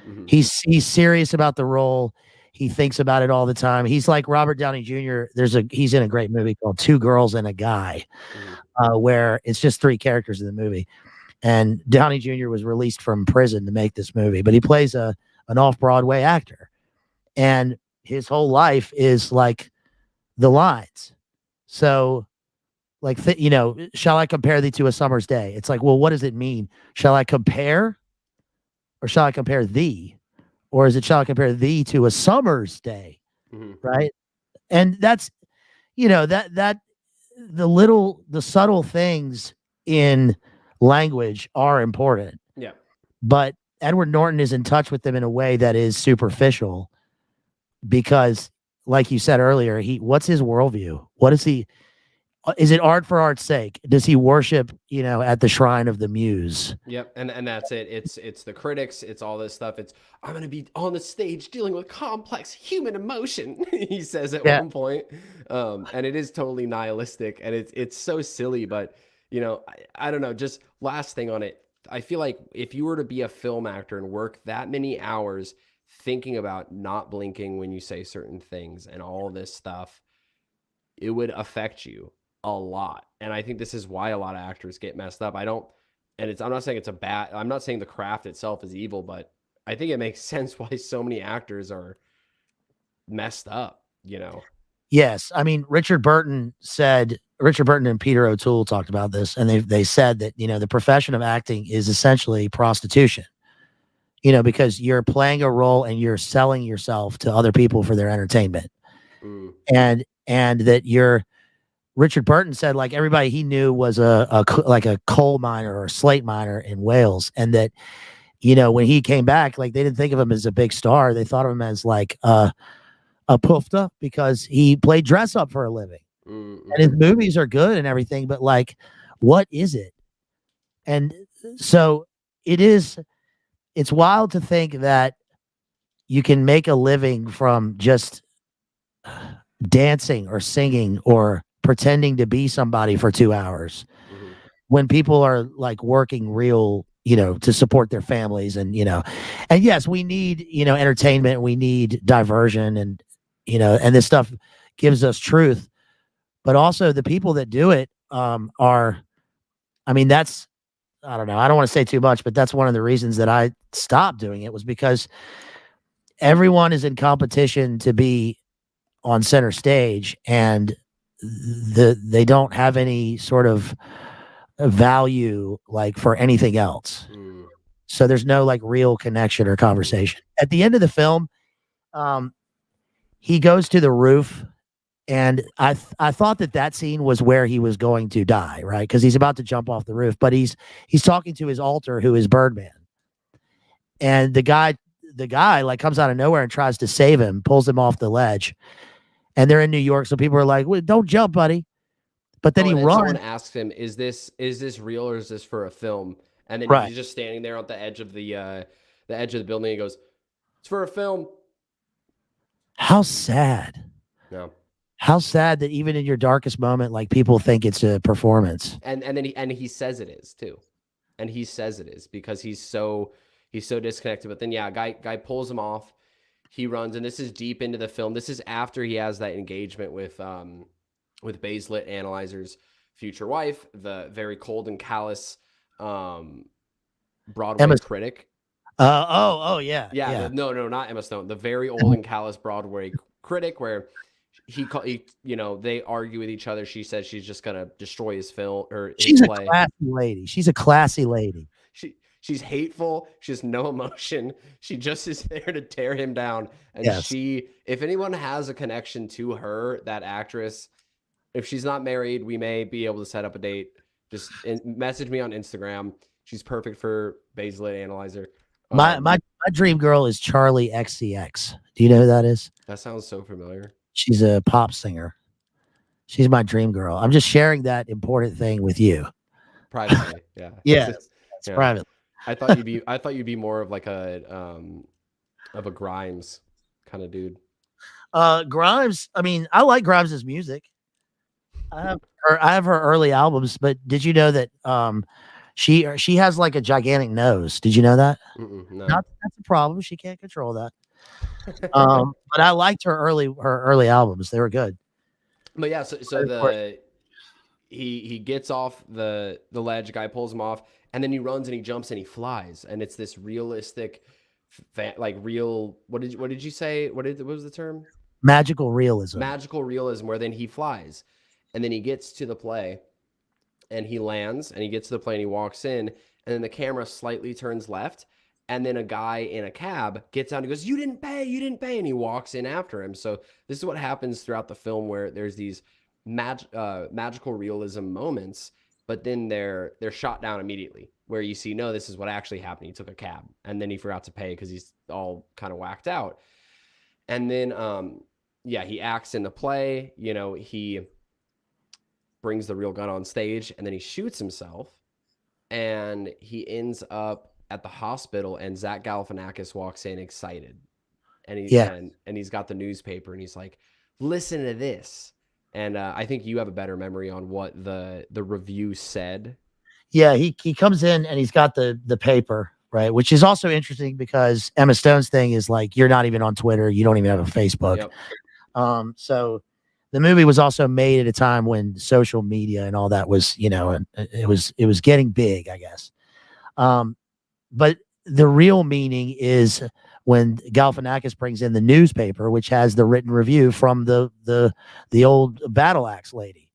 Mm-hmm. He's serious about the role. He thinks about it all the time. He's like Robert Downey Jr. He's in a great movie called Two Girls and a Guy, where it's just three characters in the movie. And Downey Jr. was released from prison to make this movie, but he plays an off-Broadway actor. And his whole life is like the lines. So like, shall I compare thee to a summer's day? It's like, well, what does it mean? Shall I compare or shall I compare thee? Or is it shall I compare thee to a summer's day? Mm-hmm. Right. And that's, that the subtle things in language are important. Yeah. But Edward Norton is in touch with them in a way that is superficial because, like you said earlier, what's his worldview? What is he? Is it art for art's sake? Does he worship, at the shrine of the muse? Yep, and that's it. It's the critics. It's all this stuff. It's I'm going to be on the stage dealing with complex human emotion. He says at one point, and it is totally nihilistic, and it's so silly. But I don't know. Just last thing on it, I feel like if you were to be a film actor and work that many hours thinking about not blinking when you say certain things and all this stuff, it would affect you a lot. And I think this is why a lot of actors get messed up. I'm not saying I'm not saying the craft itself is evil, but I think it makes sense why so many actors are messed up, Yes. I mean, Richard Burton and Peter O'Toole talked about this, and they said that, the profession of acting is essentially prostitution, because you're playing a role and you're selling yourself to other people for their entertainment. And that Richard Burton said like everybody he knew was like a coal miner or a slate miner in Wales. And that, when he came back, like they didn't think of him as a big star. They thought of him as like a poofta because he played dress up for a living. And his movies are good and everything, but like, what is it? And so it's wild to think that you can make a living from just dancing or singing or pretending to be somebody for 2 hours when people are like working real, to support their families and yes, we need, entertainment, we need diversion and, and this stuff gives us truth, but also the people that do it, I mean, I don't know. I don't want to say too much, but that's one of the reasons that I stopped doing it was because everyone is in competition to be on center stage and they don't have any sort of value like for anything else. So there's no like real connection or conversation. At the end of the film, he goes to the roof And I thought that scene was where he was going to die, right? Because he's about to jump off the roof, but he's talking to his alter, who is Birdman, and the guy like comes out of nowhere and tries to save him, pulls him off the ledge, and they're in New York, so people are like, well, "Don't jump, buddy!" But then he runs. Someone asks him, "Is this real or is this for a film?" And then he's just standing there at the edge of the building. And he goes, "It's for a film." How sad. No. How sad that even in your darkest moment, like people think it's a performance. And then he says it is too. And he says it is because he's so disconnected. But then guy pulls him off. He runs, and this is deep into the film. This is after he has that engagement with Bazed Analyzer's future wife, the very cold and callous Broadway critic. Yeah. No, not Emma Stone. The very old and callous Broadway critic, where they argue with each other. She says she's just gonna destroy his film or his play. A classy lady. She's a classy lady. She's hateful. She has no emotion. She just is there to tear him down. And if anyone has a connection to her, that actress, if she's not married, we may be able to set up a date. Just message me on Instagram. She's perfect for Bazed Analyzer. My dream girl is Charlie XCX. Do you know who that is? That sounds so familiar. She's a pop singer. She's my dream girl. I'm just sharing that important thing with you. Privately, yeah. Yeah, it's private. I thought you'd be more of like a Grimes kind of dude. Grimes, I mean, I like Grimes's music. I have her early albums, but did you know that she has like a gigantic nose? Did you know that? No. That's a problem. She can't control that. But I liked her early albums. They were good. But yeah, he gets off the ledge, guy pulls him off, and then he runs and he jumps and he flies, and it's this realistic, what did you say? What was the term? Magical realism. Magical realism, where then he flies, and then he gets to the play, and he lands, and he gets to the play, and he walks in, and then the camera slightly turns left. And then a guy in a cab gets out and goes, you didn't pay. And he walks in after him. So this is what happens throughout the film, where there's these magical realism moments, but then they're shot down immediately, where you see, no, this is what actually happened. He took a cab and then he forgot to pay because he's all kind of whacked out. And then, he acts in the play, he brings the real gun on stage and then he shoots himself and he ends up at the hospital, and Zach Galifianakis walks in excited, and he's got the newspaper, and he's like, "Listen to this." And I think you have a better memory on what the review said. Yeah, he comes in and he's got the paper, right? Which is also interesting because Emma Stone's thing is like, you're not even on Twitter, you don't even have a Facebook. Yep. So the movie was also made at a time when social media and all that was, and it was getting big, I guess. But the real meaning is when Galifianakis brings in the newspaper, which has the written review from the old battle axe lady,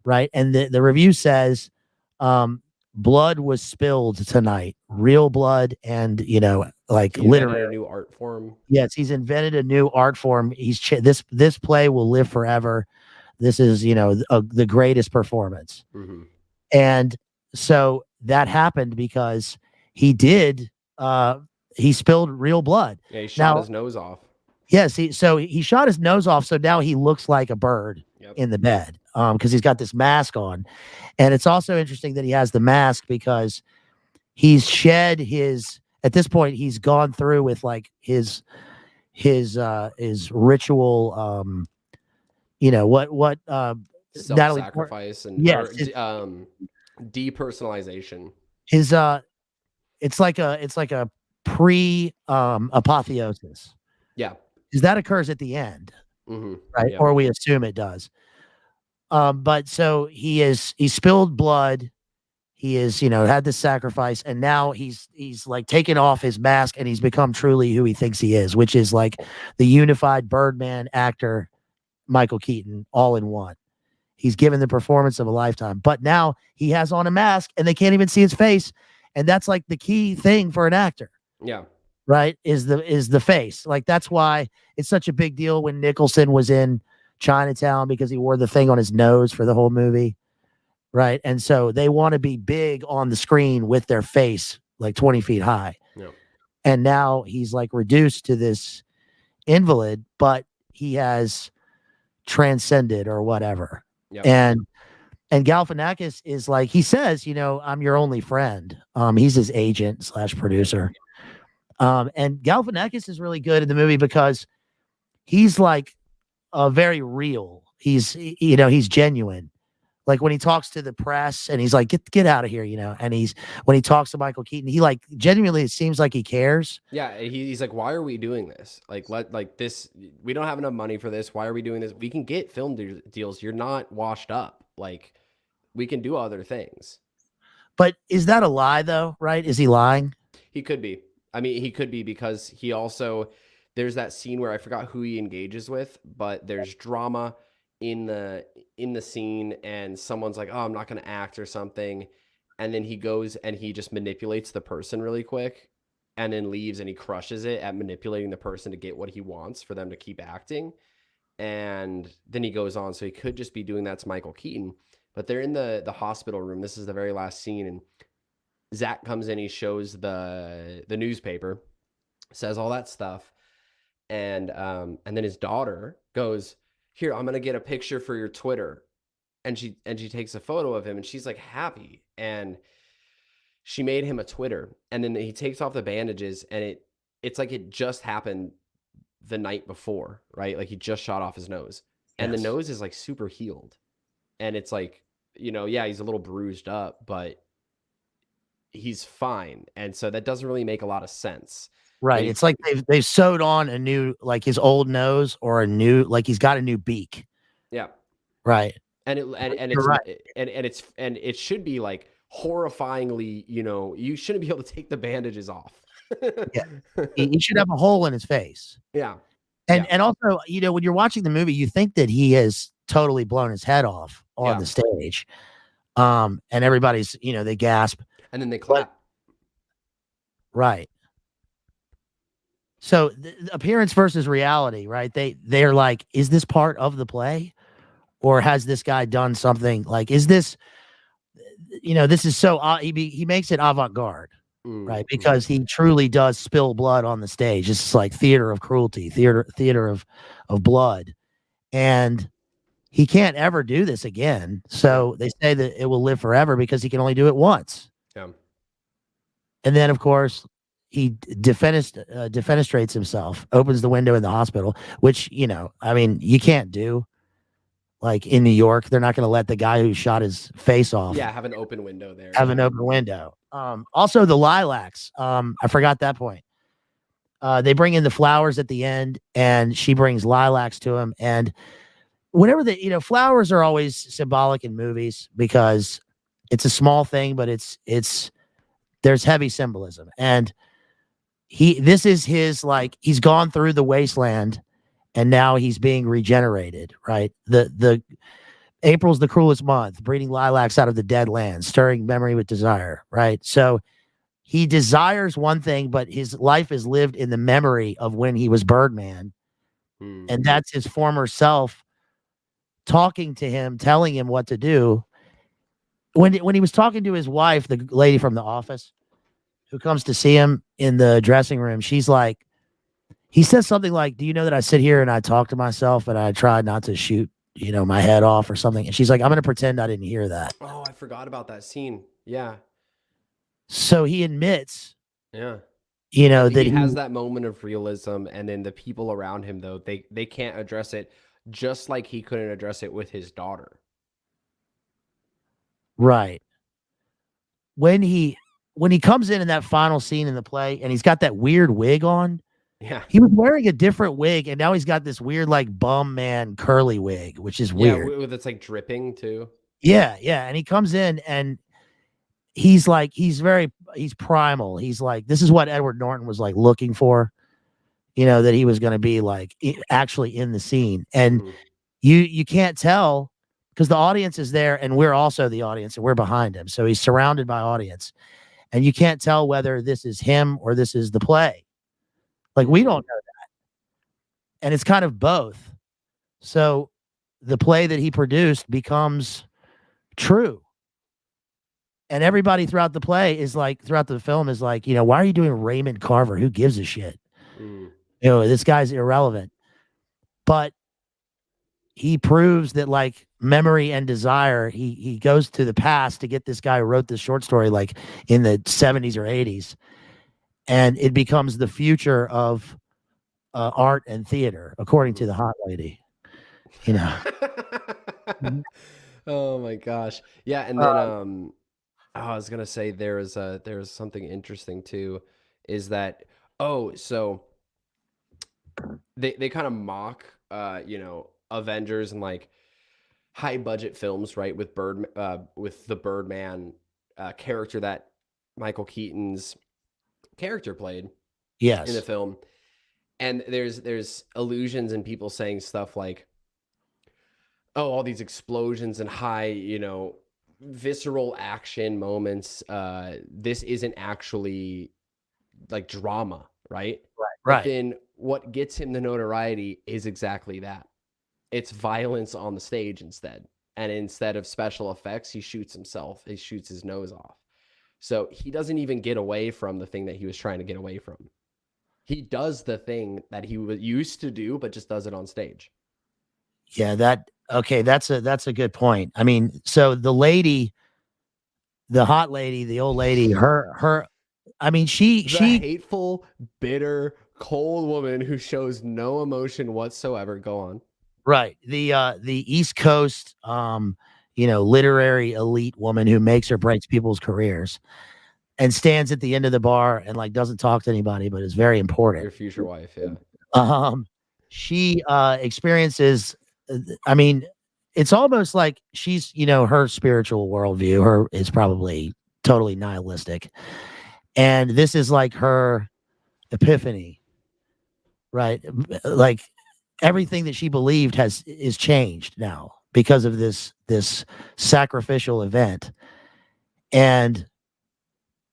right? And the review says, blood was spilled tonight, real blood, and literally a new art form. Yes, he's invented a new art form. This play will live forever. This is the greatest performance, and so that happened because he spilled real blood. Yeah, he shot his nose off. Yes, he shot his nose off, so now he looks like a bird in the bed because he's got this mask on. And it's also interesting that he has the mask because he's shed at this point he's gone through with like his ritual self-sacrifice and depersonalization. It's like a pre apotheosis. Yeah. Because that occurs at the end. Right? Yeah. Or we assume it does. But so he spilled blood. He is, had this sacrifice, and now he's like taken off his mask and he's become truly who he thinks he is, which is like the unified Birdman actor, Michael Keaton, all in one. He's given the performance of a lifetime, but now he has on a mask and they can't even see his face. And that's like the key thing for an actor. Yeah. Right. Is the face. Like, that's why it's such a big deal when Nicholson was in Chinatown because he wore the thing on his nose for the whole movie. Right. And so they want to be big on the screen with their face like 20 feet high. Yep. And now he's like reduced to this invalid, but he has transcended or whatever. Yep. And Galifianakis is like, he says, I'm your only friend. He's his agent / producer. And Galifianakis is really good in the movie because he's like very real. He's genuine. Like when he talks to the press and he's like, get out of here, and when he talks to Michael Keaton, he like genuinely, it seems like he cares. Yeah. He's like, why are we doing this? Like this, we don't have enough money for this. Why are we doing this? We can get film deals. You're not washed up. Like we can do other things. But is that a lie though? Right. Is he lying? He could be. I mean, he could be because he also, there's that scene where I forgot who he engages with, but there's drama in the scene and someone's like, oh, I'm not going to act or something. And then he goes and he just manipulates the person really quick and then leaves and he crushes it at manipulating the person to get what he wants for them to keep acting. And then he goes on. So he could just be doing that to Michael Keaton, but they're in the hospital room. This is the very last scene. And Zach comes in, he shows the newspaper, says all that stuff. And then his daughter goes, here, I'm going to get a picture for your Twitter. And she takes a photo of him and she's like happy. And she made him a Twitter. And then he takes off the bandages and it's like it just happened the night before, right? Like he just shot off his nose. And the nose is like super healed. And it's like, yeah, he's a little bruised up, but he's fine. And so that doesn't really make a lot of sense. Right. It's like they've sewed on a new, like his old nose or a new, like he's got a new beak. Yeah. Right. And it's right. and it should be like horrifyingly, you shouldn't be able to take the bandages off. Yeah. He should have a hole in his face. Yeah. And also, when you're watching the movie, you think that he has totally blown his head off on the stage. And everybody's, they gasp. And then they clap. Right. So the appearance versus reality, right? They're like, is this part of the play? Or has this guy done something like, is this, this is so, he makes it avant-garde, right? Because he truly does spill blood on the stage. It's like theater of cruelty, theater of blood. And he can't ever do this again. So they say that it will live forever because he can only do it once. Yeah. And then, of course, he defenestrates himself, opens the window in the hospital, which, you can't do. Like in New York, they're not going to let the guy who shot his face off. Yeah, have an open window there. Have an open window. Also, the lilacs. I forgot that point. They bring in the flowers at the end, and she brings lilacs to him. And whenever flowers are always symbolic in movies because it's a small thing, but there's heavy symbolism. And this is his, like, he's gone through the wasteland and now he's being regenerated, right? The April's the cruelest month, breeding lilacs out of the dead land, stirring memory with desire, right? So he desires one thing, but his life is lived in the memory of when he was Birdman. And that's his former self talking to him, telling him what to do. When he was talking to his wife, the lady from The Office, who comes to see him in the dressing room, she's like, he says something like, do you know that I sit here and I talk to myself and I try not to shoot, my head off or something? And she's like, I'm going to pretend I didn't hear that. Oh, I forgot about that scene. Yeah. So he admits, that he has that moment of realism. And then the people around him, though, they can't address it, just like he couldn't address it with his daughter. Right. When he comes in that final scene in the play and he's got that weird wig on. Yeah. He was wearing a different wig and now he's got this weird, like, bum man curly wig, which is weird. Yeah, it's like dripping too. Yeah. And he comes in and he's like, he's primal. He's like, this is what Edward Norton was like looking for, that he was going to be like actually in the scene. And you can't tell because the audience is there and we're also the audience and we're behind him. So he's surrounded by audience and you can't tell whether this is him or this is the play. Like, we don't know that. And it's kind of both. So the play that he produced becomes true. And everybody throughout the play is like, throughout the film is like, why are you doing Raymond Carver? Who gives a shit? Mm. This guy's irrelevant. But he proves that, like, memory and desire, he goes to the past to get this guy who wrote this short story like in the 70s or 80s, and it becomes the future of art and theater, according to the hot lady. Mhm. Oh my gosh. Yeah, and then Uh, I was gonna say there's something interesting too, is that so they kind of mock Avengers and like high budget films, right? With the Birdman character that Michael Keaton's character played in the yes. film. And there's allusions and people saying stuff like, oh, all these explosions and high, visceral action moments. This isn't actually like drama, right? But Right. then what gets him the notoriety is exactly that. It's violence on the stage instead. And instead of special effects, he shoots himself. He shoots his nose off. So he doesn't even get away from the thing that he was trying to get away from. He does the thing that he was used to do, but just does it on stage. Yeah, okay, that's a good point. I mean, so the lady, the hot lady, the old lady, her I mean, The hateful, bitter, cold woman who shows no emotion whatsoever. Go on. right. The East Coast literary elite woman who makes or breaks people's careers and stands at the end of the bar and like doesn't talk to anybody but is very important. Your future wife, yeah. She experiences I mean, it's almost like she's, her spiritual worldview, her is probably totally nihilistic. And this is like her epiphany, right? Like everything that she believed is changed now because of this sacrificial event. And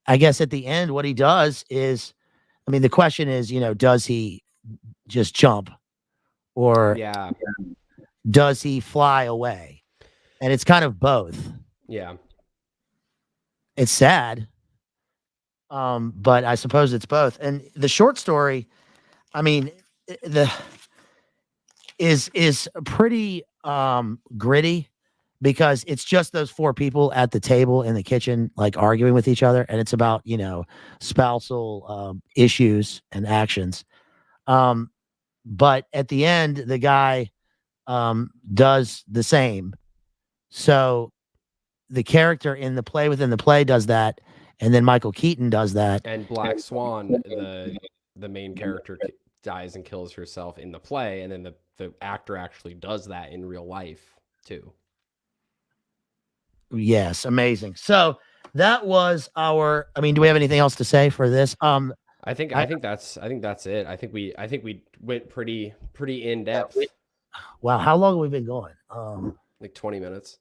I guess at the end, what he does is, I mean, the question is, does he just jump or Yeah. does he fly away? And it's kind of both. Yeah. It's sad, but I suppose it's both. And the short story, I mean, the is pretty gritty because it's just those four people at the table in the kitchen like arguing with each other, and it's about spousal issues and actions. But at the end, the guy does the same. So the character in the play within the play does that, and then Michael Keaton does that. And Black Swan, the main character dies and kills herself in the play, and then the actor actually does that in real life too. Yes, amazing. So that was our. I mean, do we have anything else to say for this? I think that's it. I think we went pretty in depth. Wow, how long have we been going? Like 20 minutes.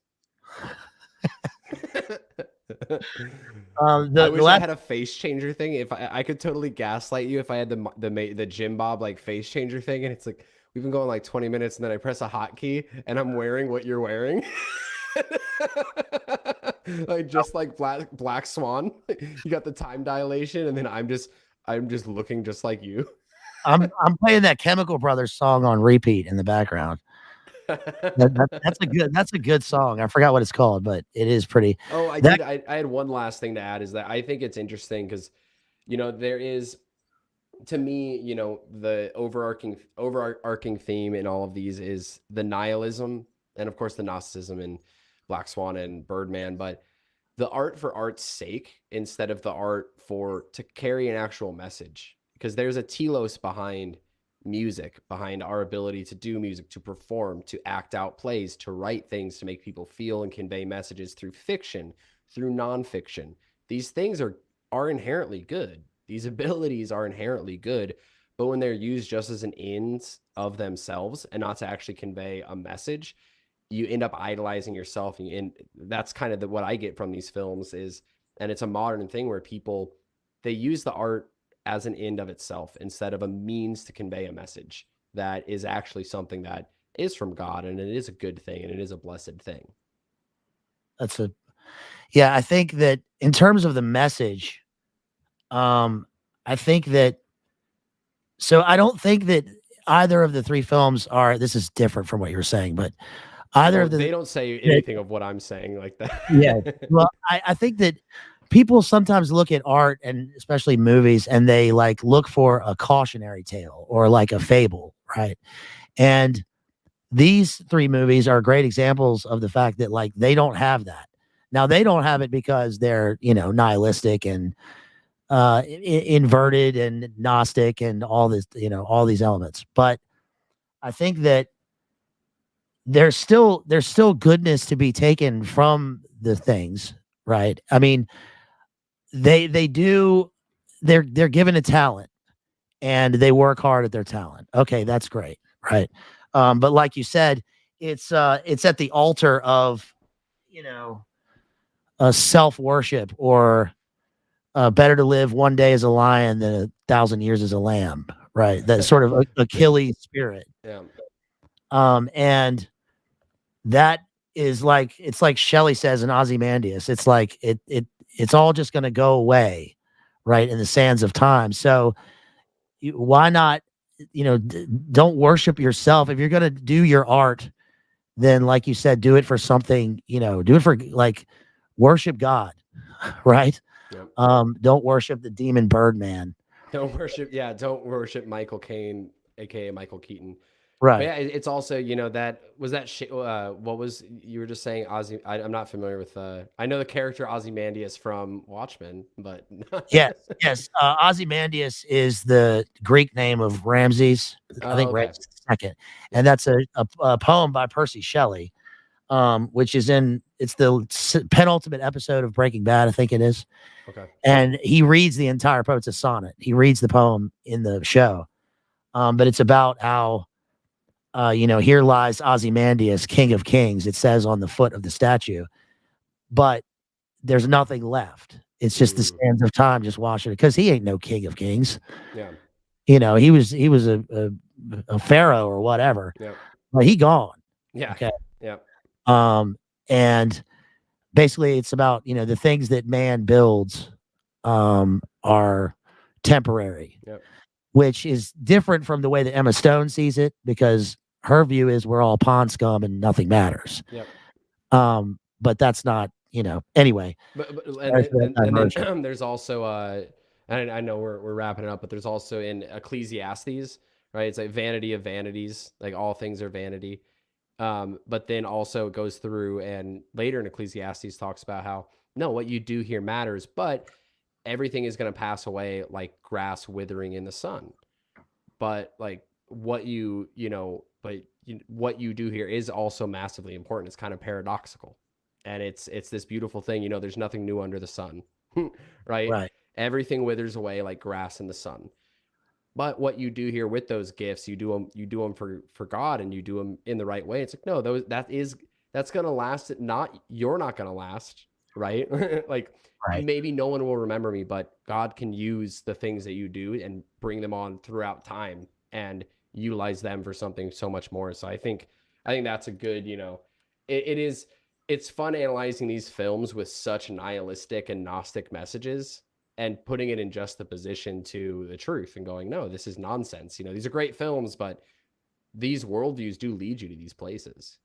I wish I had a face changer thing. If I could totally gaslight you if I had the Jim Bob like face changer thing, and it's like we've been going like 20 minutes, and then I press a hotkey, and I'm wearing what you're wearing. Like just like Black Swan, you got the time dilation, and then I'm just looking just like you. I'm playing that Chemical Brothers song on repeat in the background. That's a good song. I forgot what it's called, but it is pretty. Oh, I had one last thing to add is that I think it's interesting because, there is, to me, the overarching theme in all of these is the nihilism and of course the Gnosticism in Black Swan and Birdman, but the art for art's sake instead of the art to carry an actual message, because there's a telos behind music, behind our ability to do music, to perform, to act out plays, to write things, to make people feel and convey messages through fiction, through nonfiction. These things are inherently good. These abilities are inherently good, but when they're used just as an ends of themselves and not to actually convey a message, you end up idolizing yourself. And that's kind of what I get from these films and it's a modern thing where people, they use the art as an end of itself instead of a means to convey a message that is actually something that is from God, and it is a good thing, and it is a blessed thing. Yeah, I think that in terms of the message, I think that, so I don't think that either of the three films are, this is different from what you were saying, but either Well, of they the, don't say anything of what I'm saying like yeah, that. well, I think that people sometimes look at art and especially movies and they like look for a cautionary tale or like a fable, right? And these three movies are great examples of the fact that like they don't have that. Now they don't have it because they're, nihilistic and inverted and gnostic and all this, all these elements. But I think that there's still goodness to be taken from the things, right? I mean, they do, they're given a talent and they work hard at their talent. Okay, that's great, right? But like you said, it's at the altar of, you know, a self-worship or better to live one day as a lion than 1,000 years as a lamb, right? That sort of Achilles spirit. Yeah. And that is like, it's like Shelley says in Ozymandias, it's like it's all just going to go away, right, in the sands of time. So why not, don't worship yourself. If you're going to do your art, then like you said, do it for something, do it for like worship God, right? Yep. Don't worship the demon Birdman. Don't worship Michael Caine, aka Michael Keaton. But Right. yeah, it's also, that was that what was, you were just saying I'm not familiar with I know the character Ozymandias from Watchmen, but Yes. Ozymandias is the Greek name of Ramses. I Oh, think okay. Ramses II, and that's a poem by Percy Shelley, which is it's the penultimate episode of Breaking Bad, I think it is. Okay. And he reads the entire poem. It's a sonnet. He reads the poem in the show, but it's about how, here lies Ozymandias, king of kings. It says on the foot of the statue, but there's nothing left. It's just the sands of time just washing it, because he ain't no king of kings. Yeah. He was a pharaoh or whatever. Yeah. But he gone. Yeah. Okay. Yeah. And basically it's about, the things that man builds are temporary. Yep. Which is different from the way that Emma Stone sees it, because her view is we're all pond scum and nothing matters. Yep. But that's not, anyway. But then there's also and I know we're wrapping it up, but there's also in Ecclesiastes, right? It's like vanity of vanities, like all things are vanity. But then also it goes through, and later in Ecclesiastes talks about how, no, what you do here matters, but everything is going to pass away like grass withering in the sun. But like what what you do here is also massively important. It's kind of paradoxical. And it's this beautiful thing, there's nothing new under the sun, right? Right. Everything withers away like grass in the sun. But what you do here with those gifts, you do them for God, and you do them in the right way. It's like, no, that's going to last. You're not going to last, right? Like, Right. maybe no one will remember me, but God can use the things that you do and bring them on throughout time and utilize them for something so much more. So I think that's a good, it's fun analyzing these films with such nihilistic and gnostic messages and putting it in juxtaposition to the truth and going, no, this is nonsense. These are great films, but these worldviews do lead you to these places.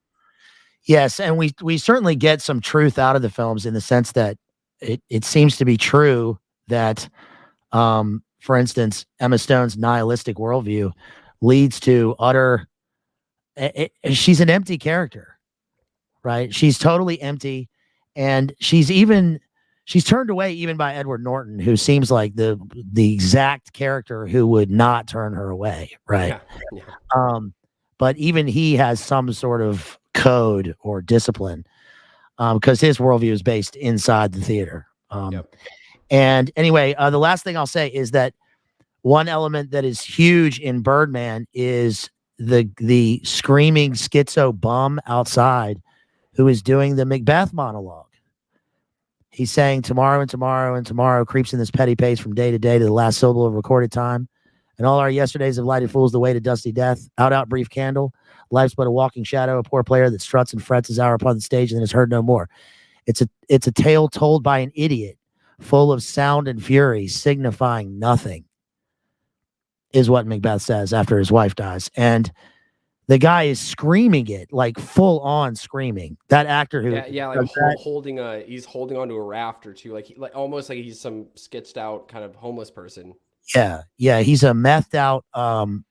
Yes. And we certainly get some truth out of the films, in the sense that it seems to be true that, for instance, Emma Stone's nihilistic worldview leads to utter, she's an empty character, right? She's totally empty. And she's turned away even by Edward Norton, who seems like the exact character who would not turn her away. Right. Yeah. But even he has some sort of code or discipline, because his worldview is based inside the theater. Yep. And anyway, the last thing I'll say is that one element that is huge in Birdman is the screaming schizo bum outside who is doing the Macbeth monologue. He's saying tomorrow and tomorrow and tomorrow creeps in this petty pace from day to day to the last syllable of recorded time. And all our yesterdays have lighted fools the way to dusty death. Out, brief candle. Life's but a walking shadow, a poor player that struts and frets his hour upon the stage and then is heard no more. It's a tale told by an idiot, full of sound and fury, signifying nothing, is what Macbeth says after his wife dies. And the guy is screaming it, like full on screaming. That actor who like he's holding onto a raft or two, like almost like he's some sketched out kind of homeless person. Yeah, he's a methed out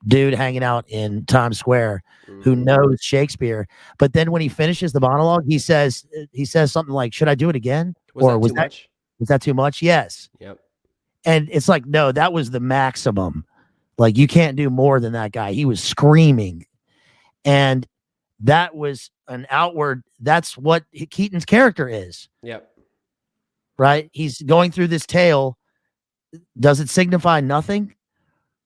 dude hanging out in Times Square who knows Shakespeare. But then when he finishes the monologue, he says something like, "Should I do it again?" Was that too much? Yes. Yep. And it's like, no, that was the maximum. Like, you can't do more than that guy. He was screaming. And that was that's what Keaton's character is. Yep. Right? He's going through this tale. Does it signify nothing?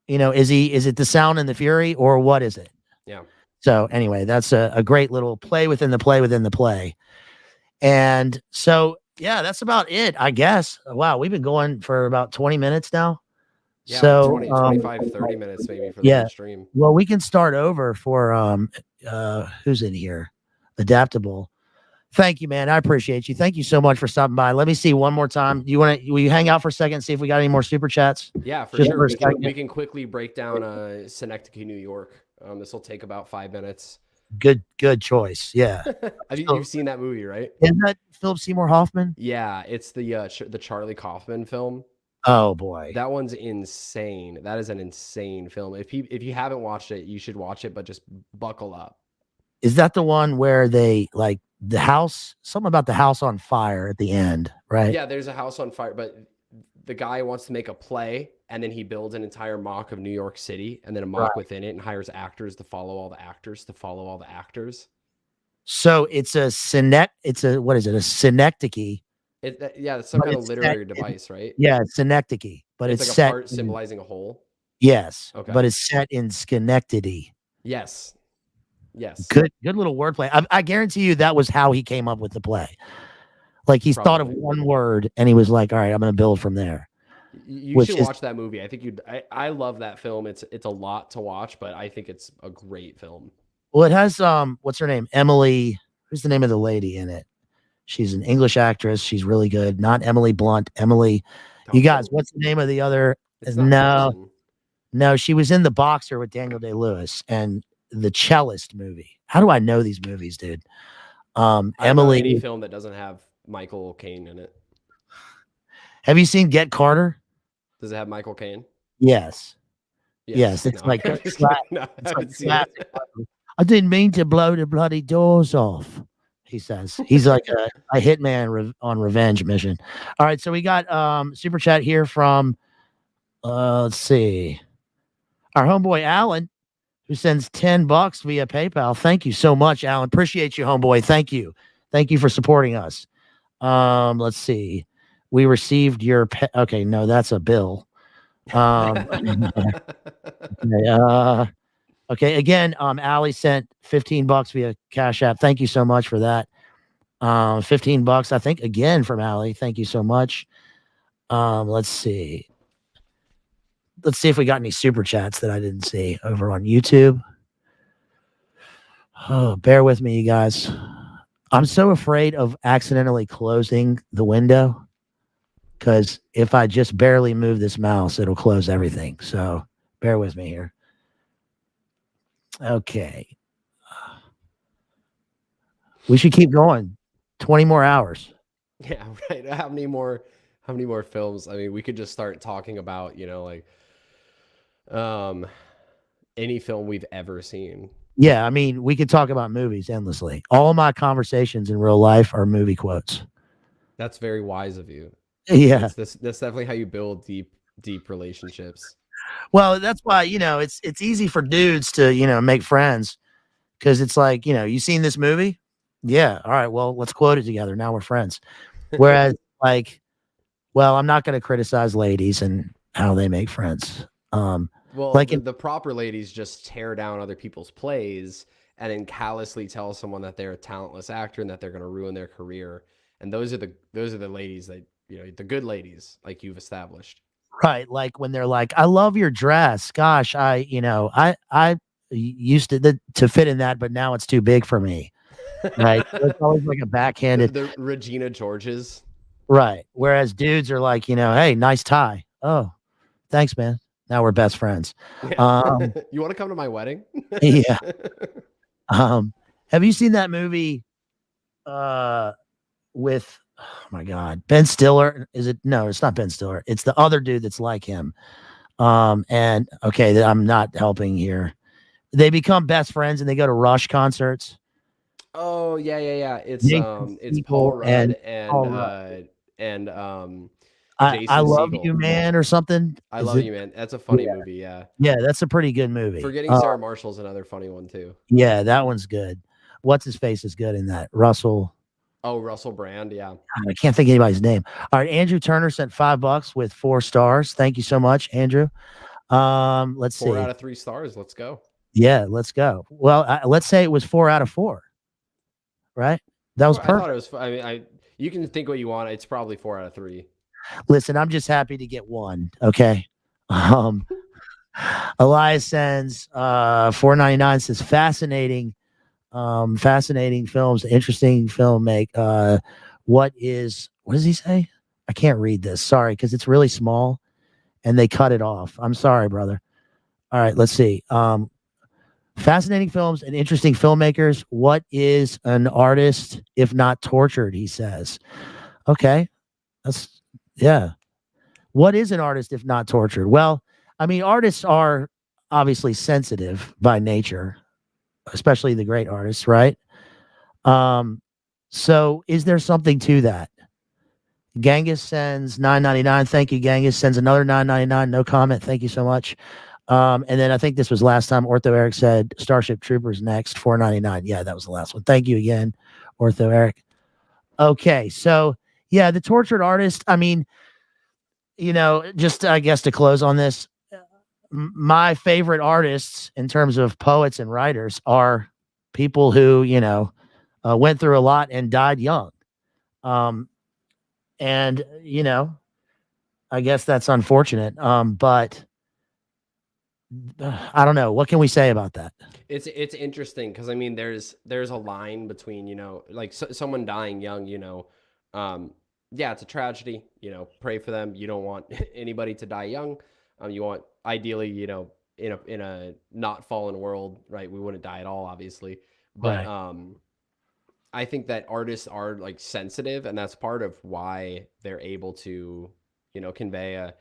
Is it the sound and the fury, or what is it? Yeah. So anyway, that's a great little play within the play within the play. And so, yeah, that's about it, I guess. Wow, we've been going for about 20 minutes now. Yeah, so 25, 30 minutes maybe for the stream. Well, we can start over for who's in here? Adaptable. Thank you, man. I appreciate you. Thank you so much for stopping by. Let me see one more time. Will you hang out for a second and see if we got any more super chats? Yeah, for sure. We can quickly break down Synecdoche, New York. This will take about 5 minutes. Good choice. Yeah. You've seen that movie, right? Isn't that Philip Seymour Hoffman? Yeah, it's the Charlie Kaufman film. Oh boy, that one's insane. That is an insane film. If you haven't watched it, you should watch it, but just buckle up. Is that the one where they like the house, something about the house on fire at the end, right? Yeah, there's a house on fire, but the guy wants to make a play, and then he builds an entire mock of New York City, and then a mock within it, and hires actors to follow all the actors. So it's a what is it? A synecdoche. It's some kind of literary device, right? Yeah, it's synecdoche, but it's like set a part symbolizing a whole. Yes. Okay. But it's set in Schenectady. Yes. Good little wordplay. I guarantee you that was how he came up with the play. Like he's thought of one word and he was like, all right, I'm going to build from there. You should watch that movie. I think I love that film. It's a lot to watch, but I think it's a great film. Well, it has what's her name? Emily. Who's the name of the lady in it? She's an English actress. She's really good. Not Emily Blunt. Emily. You guys, what's the name of the other? No, she was in The Boxer with Daniel Day-Lewis and the Cellist movie. How do I know these movies, dude? Emily. Any film that doesn't have Michael Caine in it. Have you seen Get Carter? Does it have Michael Caine? Yes. It's like I didn't mean to blow the bloody doors off. He says he's like a hitman on revenge mission. All right, so we got super chat here from let's see, our homeboy Alan, who sends $10 via PayPal. Thank you so much, Alan. Appreciate you, homeboy. Thank you for supporting us. Let's see, we received your okay, no, that's a bill. Okay, again, Allie sent $15 via Cash App. Thank you so much for that. $15, I think, again from Allie. Thank you so much. Let's see if we got any super chats that I didn't see over on YouTube. Oh, bear with me, you guys. I'm so afraid of accidentally closing the window because if I just barely move this mouse, it'll close everything. So bear with me here. Okay. We should keep going. 20 more hours. Yeah, right. How many more films? I mean, we could just start talking about, any film we've ever seen. Yeah, I mean, we could talk about movies endlessly. All my conversations in real life are movie quotes. That's very wise of you. Yeah. That's definitely how you build deep relationships. Well, that's why, it's easy for dudes to, make friends because it's like, you seen this movie? Yeah. All right. Well, let's quote it together. Now we're friends. Whereas like, well, I'm not going to criticize ladies and how they make friends. Well, like the proper ladies just tear down other people's plays and then callously tell someone that they're a talentless actor and that they're going to ruin their career. And those are the ladies that, the good ladies like you've established. Right, like when they're like, "I love your dress. Gosh, I used to fit in that, but now it's too big for me." Right? So it's always like a backhanded The Regina Georges. right. Whereas dudes are like, "Hey, nice tie." "Oh, thanks, man. Now we're best friends." Yeah. Um, You want to come to my wedding? yeah. Have you seen that movie uh with oh my god, Ben Stiller? Is it no, it's not Ben Stiller. It's the other dude that's like him. And okay, I'm not helping here. They become best friends and they go to Rush concerts. Oh yeah, yeah, yeah. Jason It's Paul Segel Rudd and Paul Rudd. and I Jason love Segel. you, man, or something. I Is love it? you, man. That's a funny Yeah, movie. Yeah. yeah, that's a pretty good movie. Forgetting Sarah Marshall's another funny one too. Yeah, that one's good. What's his face is good in that. Russell. Oh, Russell Brand. Yeah. God, I can't think of anybody's name. All right, Andrew Turner sent $5 with 4 stars. Thank you so much, Andrew. Let's 4 out see. of 3 stars. Let's go. Yeah, let's go. Well, let's say it was 4 out of 4. Right? That was I thought perfect. it was. I mean, I you can think what you want. It's probably 4 out of 3. Listen, I'm just happy to get one. Okay. Um, Elias sends 4.99 says fascinating films, interesting film make. What does he say? I can't read this. Sorry, because it's really small and they cut it off. I'm sorry, brother. All right, let's see. Fascinating films and interesting filmmakers. What is an artist if not tortured? He says. Okay, that's yeah. What is an artist if not tortured? Well, I mean, artists are obviously sensitive by nature, especially the great artists, right? Um, so is there something to that? Genghis sends 9.99. Thank you, Genghis. Sends another 9.99. No comment. Thank you so much. And then I think this was last time. Ortho Eric said Starship Troopers next, 4.99. Yeah, that was the last one. Thank you again, Ortho Eric. Okay, so yeah, the tortured artist. I mean, just I guess to close on this, my favorite artists in terms of poets and writers are people who went through a lot and died young. Um, and I guess that's unfortunate. But I don't know. What can we say about that? It's interesting because I mean, there's a line between like someone dying young. Yeah, it's a tragedy. Pray for them. You don't want anybody to die young. You want ideally, in a not fallen world, right? We wouldn't die at all, obviously. But Right. I think that artists are like sensitive, and that's part of why they're able to, convey a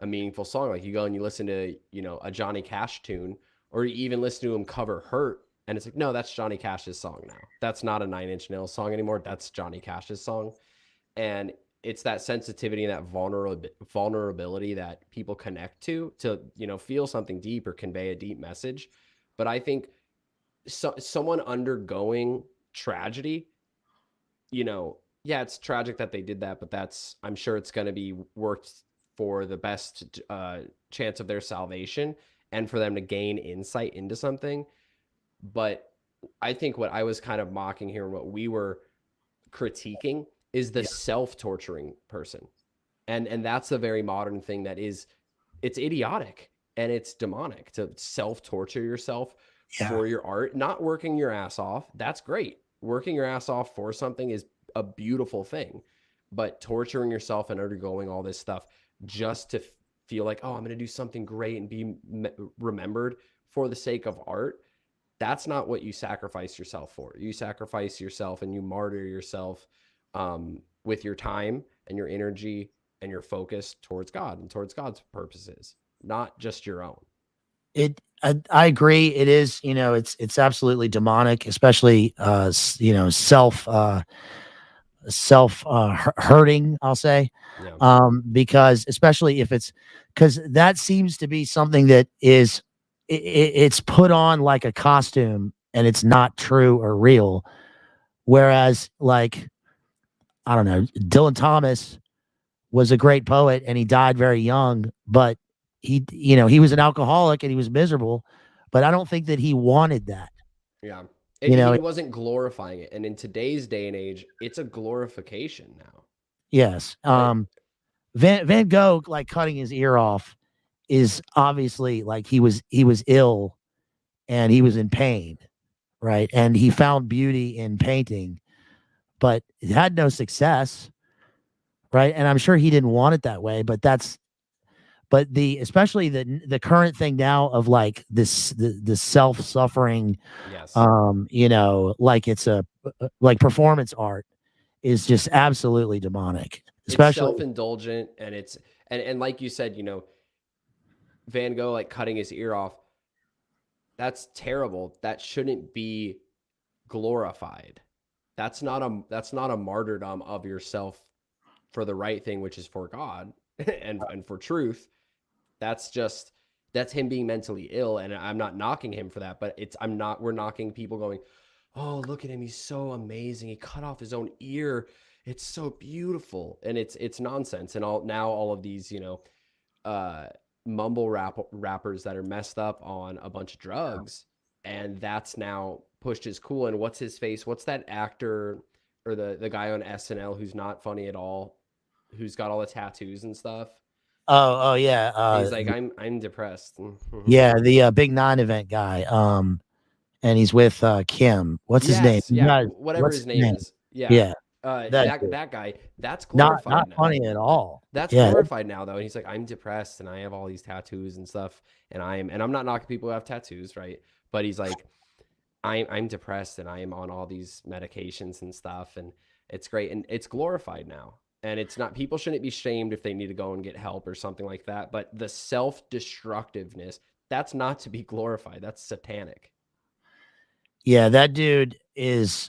meaningful song. Like you go and you listen to, a Johnny Cash tune, or you even listen to him cover Hurt, and it's like, no, that's Johnny Cash's song now. That's not a Nine Inch Nails song anymore. That's Johnny Cash's song. And it's that sensitivity and that vulnerability that people connect to, feel something deep or convey a deep message. But I think someone undergoing tragedy, yeah, it's tragic that they did that, but I'm sure it's going to be worked for the best chance of their salvation and for them to gain insight into something. But I think what I was kind of mocking here, what we were critiquing, is the Yeah. self-torturing person. And that's a very modern thing it's idiotic and it's demonic to self-torture yourself Yeah. for your art. Not working your ass off, that's great. Working your ass off for something is a beautiful thing, but torturing yourself and undergoing all this stuff just to feel like, oh, I'm going to do something great and be remembered for the sake of art, that's not what you sacrifice yourself for. You sacrifice yourself and you martyr yourself with your time and your energy and your focus towards God and towards God's purposes, not just your own. I agree. It is, it's absolutely demonic, especially self hurting, I'll say. Yeah. Because especially if it's because that seems to be something that it's put on like a costume and it's not true or real. Whereas, like, I don't know, Dylan Thomas was a great poet and he died very young, but he was an alcoholic and he was miserable, but I don't think that he wanted that. Yeah. You know, He wasn't glorifying it. And in today's day and age, it's a glorification now. yes. Right? Van Gogh, like cutting his ear off, is obviously like he was ill and he was in pain, right? And he found beauty in painting, but it had no success, right? And I'm sure he didn't want it that way, but the especially the current thing now of like the self-suffering, Yes. like it's a like performance art is just absolutely demonic, It's especially. self-indulgent, and it's and like you said, Van Gogh like cutting his ear off. That's terrible. That shouldn't be glorified. That's not a martyrdom of yourself for the right thing, which is for God and for truth. That's him being mentally ill, and I'm not knocking him for that, but we're knocking people going, oh, look at him, he's so amazing, he cut off his own ear, it's so beautiful. And it's nonsense. And all of these mumble rappers that are messed up on a bunch of drugs, and that's now pushed as cool. And what's his face, what's that actor or the guy on SNL who's not funny at all, who's got all the tattoos and stuff? Oh yeah. He's like, I'm depressed. Yeah, the Big Nine event guy. And he's with Kim. What's his name? Yeah, whatever What's his name is. Yeah. Yeah. That guy, that's Not glorified now. funny at all. That's glorified now, though. And he's like, I'm depressed and I have all these tattoos and stuff. And I'm not knocking people who have tattoos, right? But he's like, I'm depressed and I am on all these medications and stuff. And it's great. And it's glorified now. And it's not, people shouldn't be shamed if they need to go and get help or something like that. But the self-destructiveness, that's not to be glorified. That's satanic. Yeah, that dude is,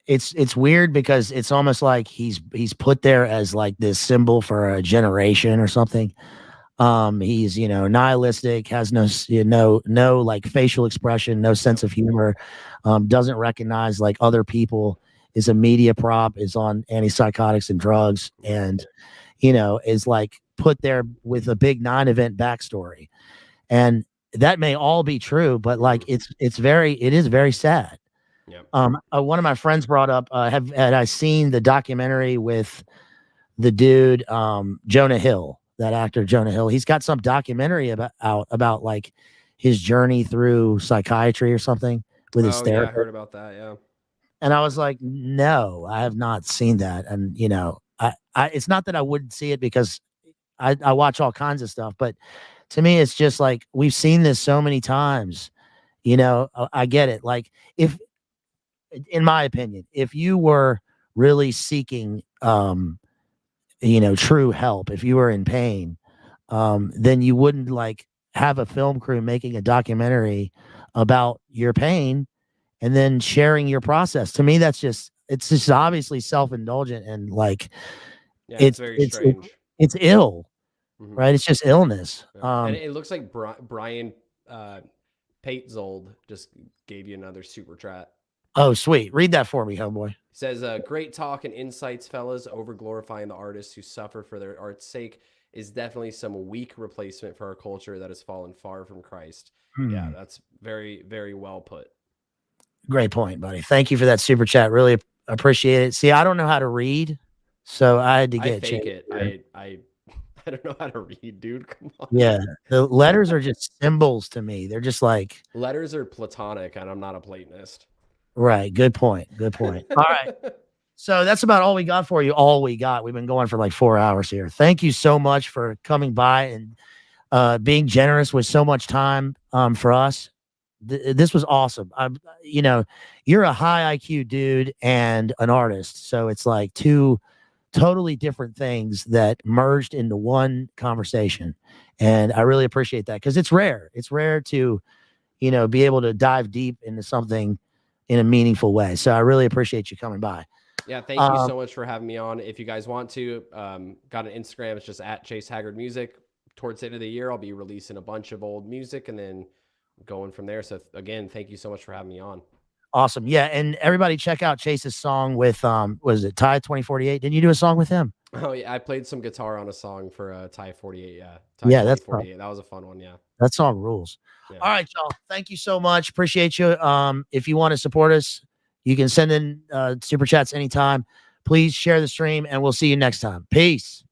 it's weird because it's almost like he's put there as like this symbol for a generation or something. He's, nihilistic, has no like facial expression, no sense of humor, doesn't recognize like other people, is a media prop, is on antipsychotics and drugs, and is like put there with a Big Nine event backstory. And that may all be true, but like it is very sad. Yeah. One of my friends brought up, had I seen the documentary with the dude, Jonah Hill, that actor Jonah Hill? He's got some documentary about like his journey through psychiatry or something with his therapist. Yeah, I heard about that. Yeah. And I was like, no, I have not seen that. And I it's not that I wouldn't see it because I watch all kinds of stuff, but to me, it's just like we've seen this so many times. I get it. Like if, in my opinion, if you were really seeking, true help, if you were in pain, then you wouldn't like have a film crew making a documentary about your pain and then sharing your process. To me, it's just obviously self-indulgent and like, it's very strange. It's ill, right? It's just illness. And it looks like Brian Patezold just gave you another super chat. Oh, sweet. Read that for me, homeboy. Says, great talk and insights, fellas. Over glorifying the artists who suffer for their art's sake is definitely some weak replacement for our culture that has fallen far from Christ. Yeah, that's very, very well put. Great point, buddy. Thank you for that super chat. Really appreciate it. See, I don't know how to read, so I had to get it. I don't know how to read, dude. Come on. Yeah, the letters are just symbols to me. They're just like, letters are platonic, and I'm not a Platonist. Right. Good point. All right. So that's about all we got for you. We've been going for like 4 hours here. Thank you so much for coming by and being generous with so much time for us. This was awesome. You're a high IQ dude and an artist. So it's like two totally different things that merged into one conversation. And I really appreciate that because it's rare. It's rare to, be able to dive deep into something in a meaningful way. So I really appreciate you coming by. Yeah, thank you so much for having me on. If you guys want to, got an Instagram. It's just at Chase Haggard Music. Towards the end of the year, I'll be releasing a bunch of old music and then going from there. So again, thank you so much for having me on. Awesome. Yeah, and everybody check out Chase's song with was it T0RTURED? Didn't you do a song with him? Oh yeah, I played some guitar on a song for T0RTURED. Yeah. Yeah, that's T0RTURED. That was a fun one. Yeah. That song rules. Yeah. All right, y'all. Thank you so much. Appreciate you. If you want to support us, you can send in super chats anytime. Please share the stream, and we'll see you next time. Peace.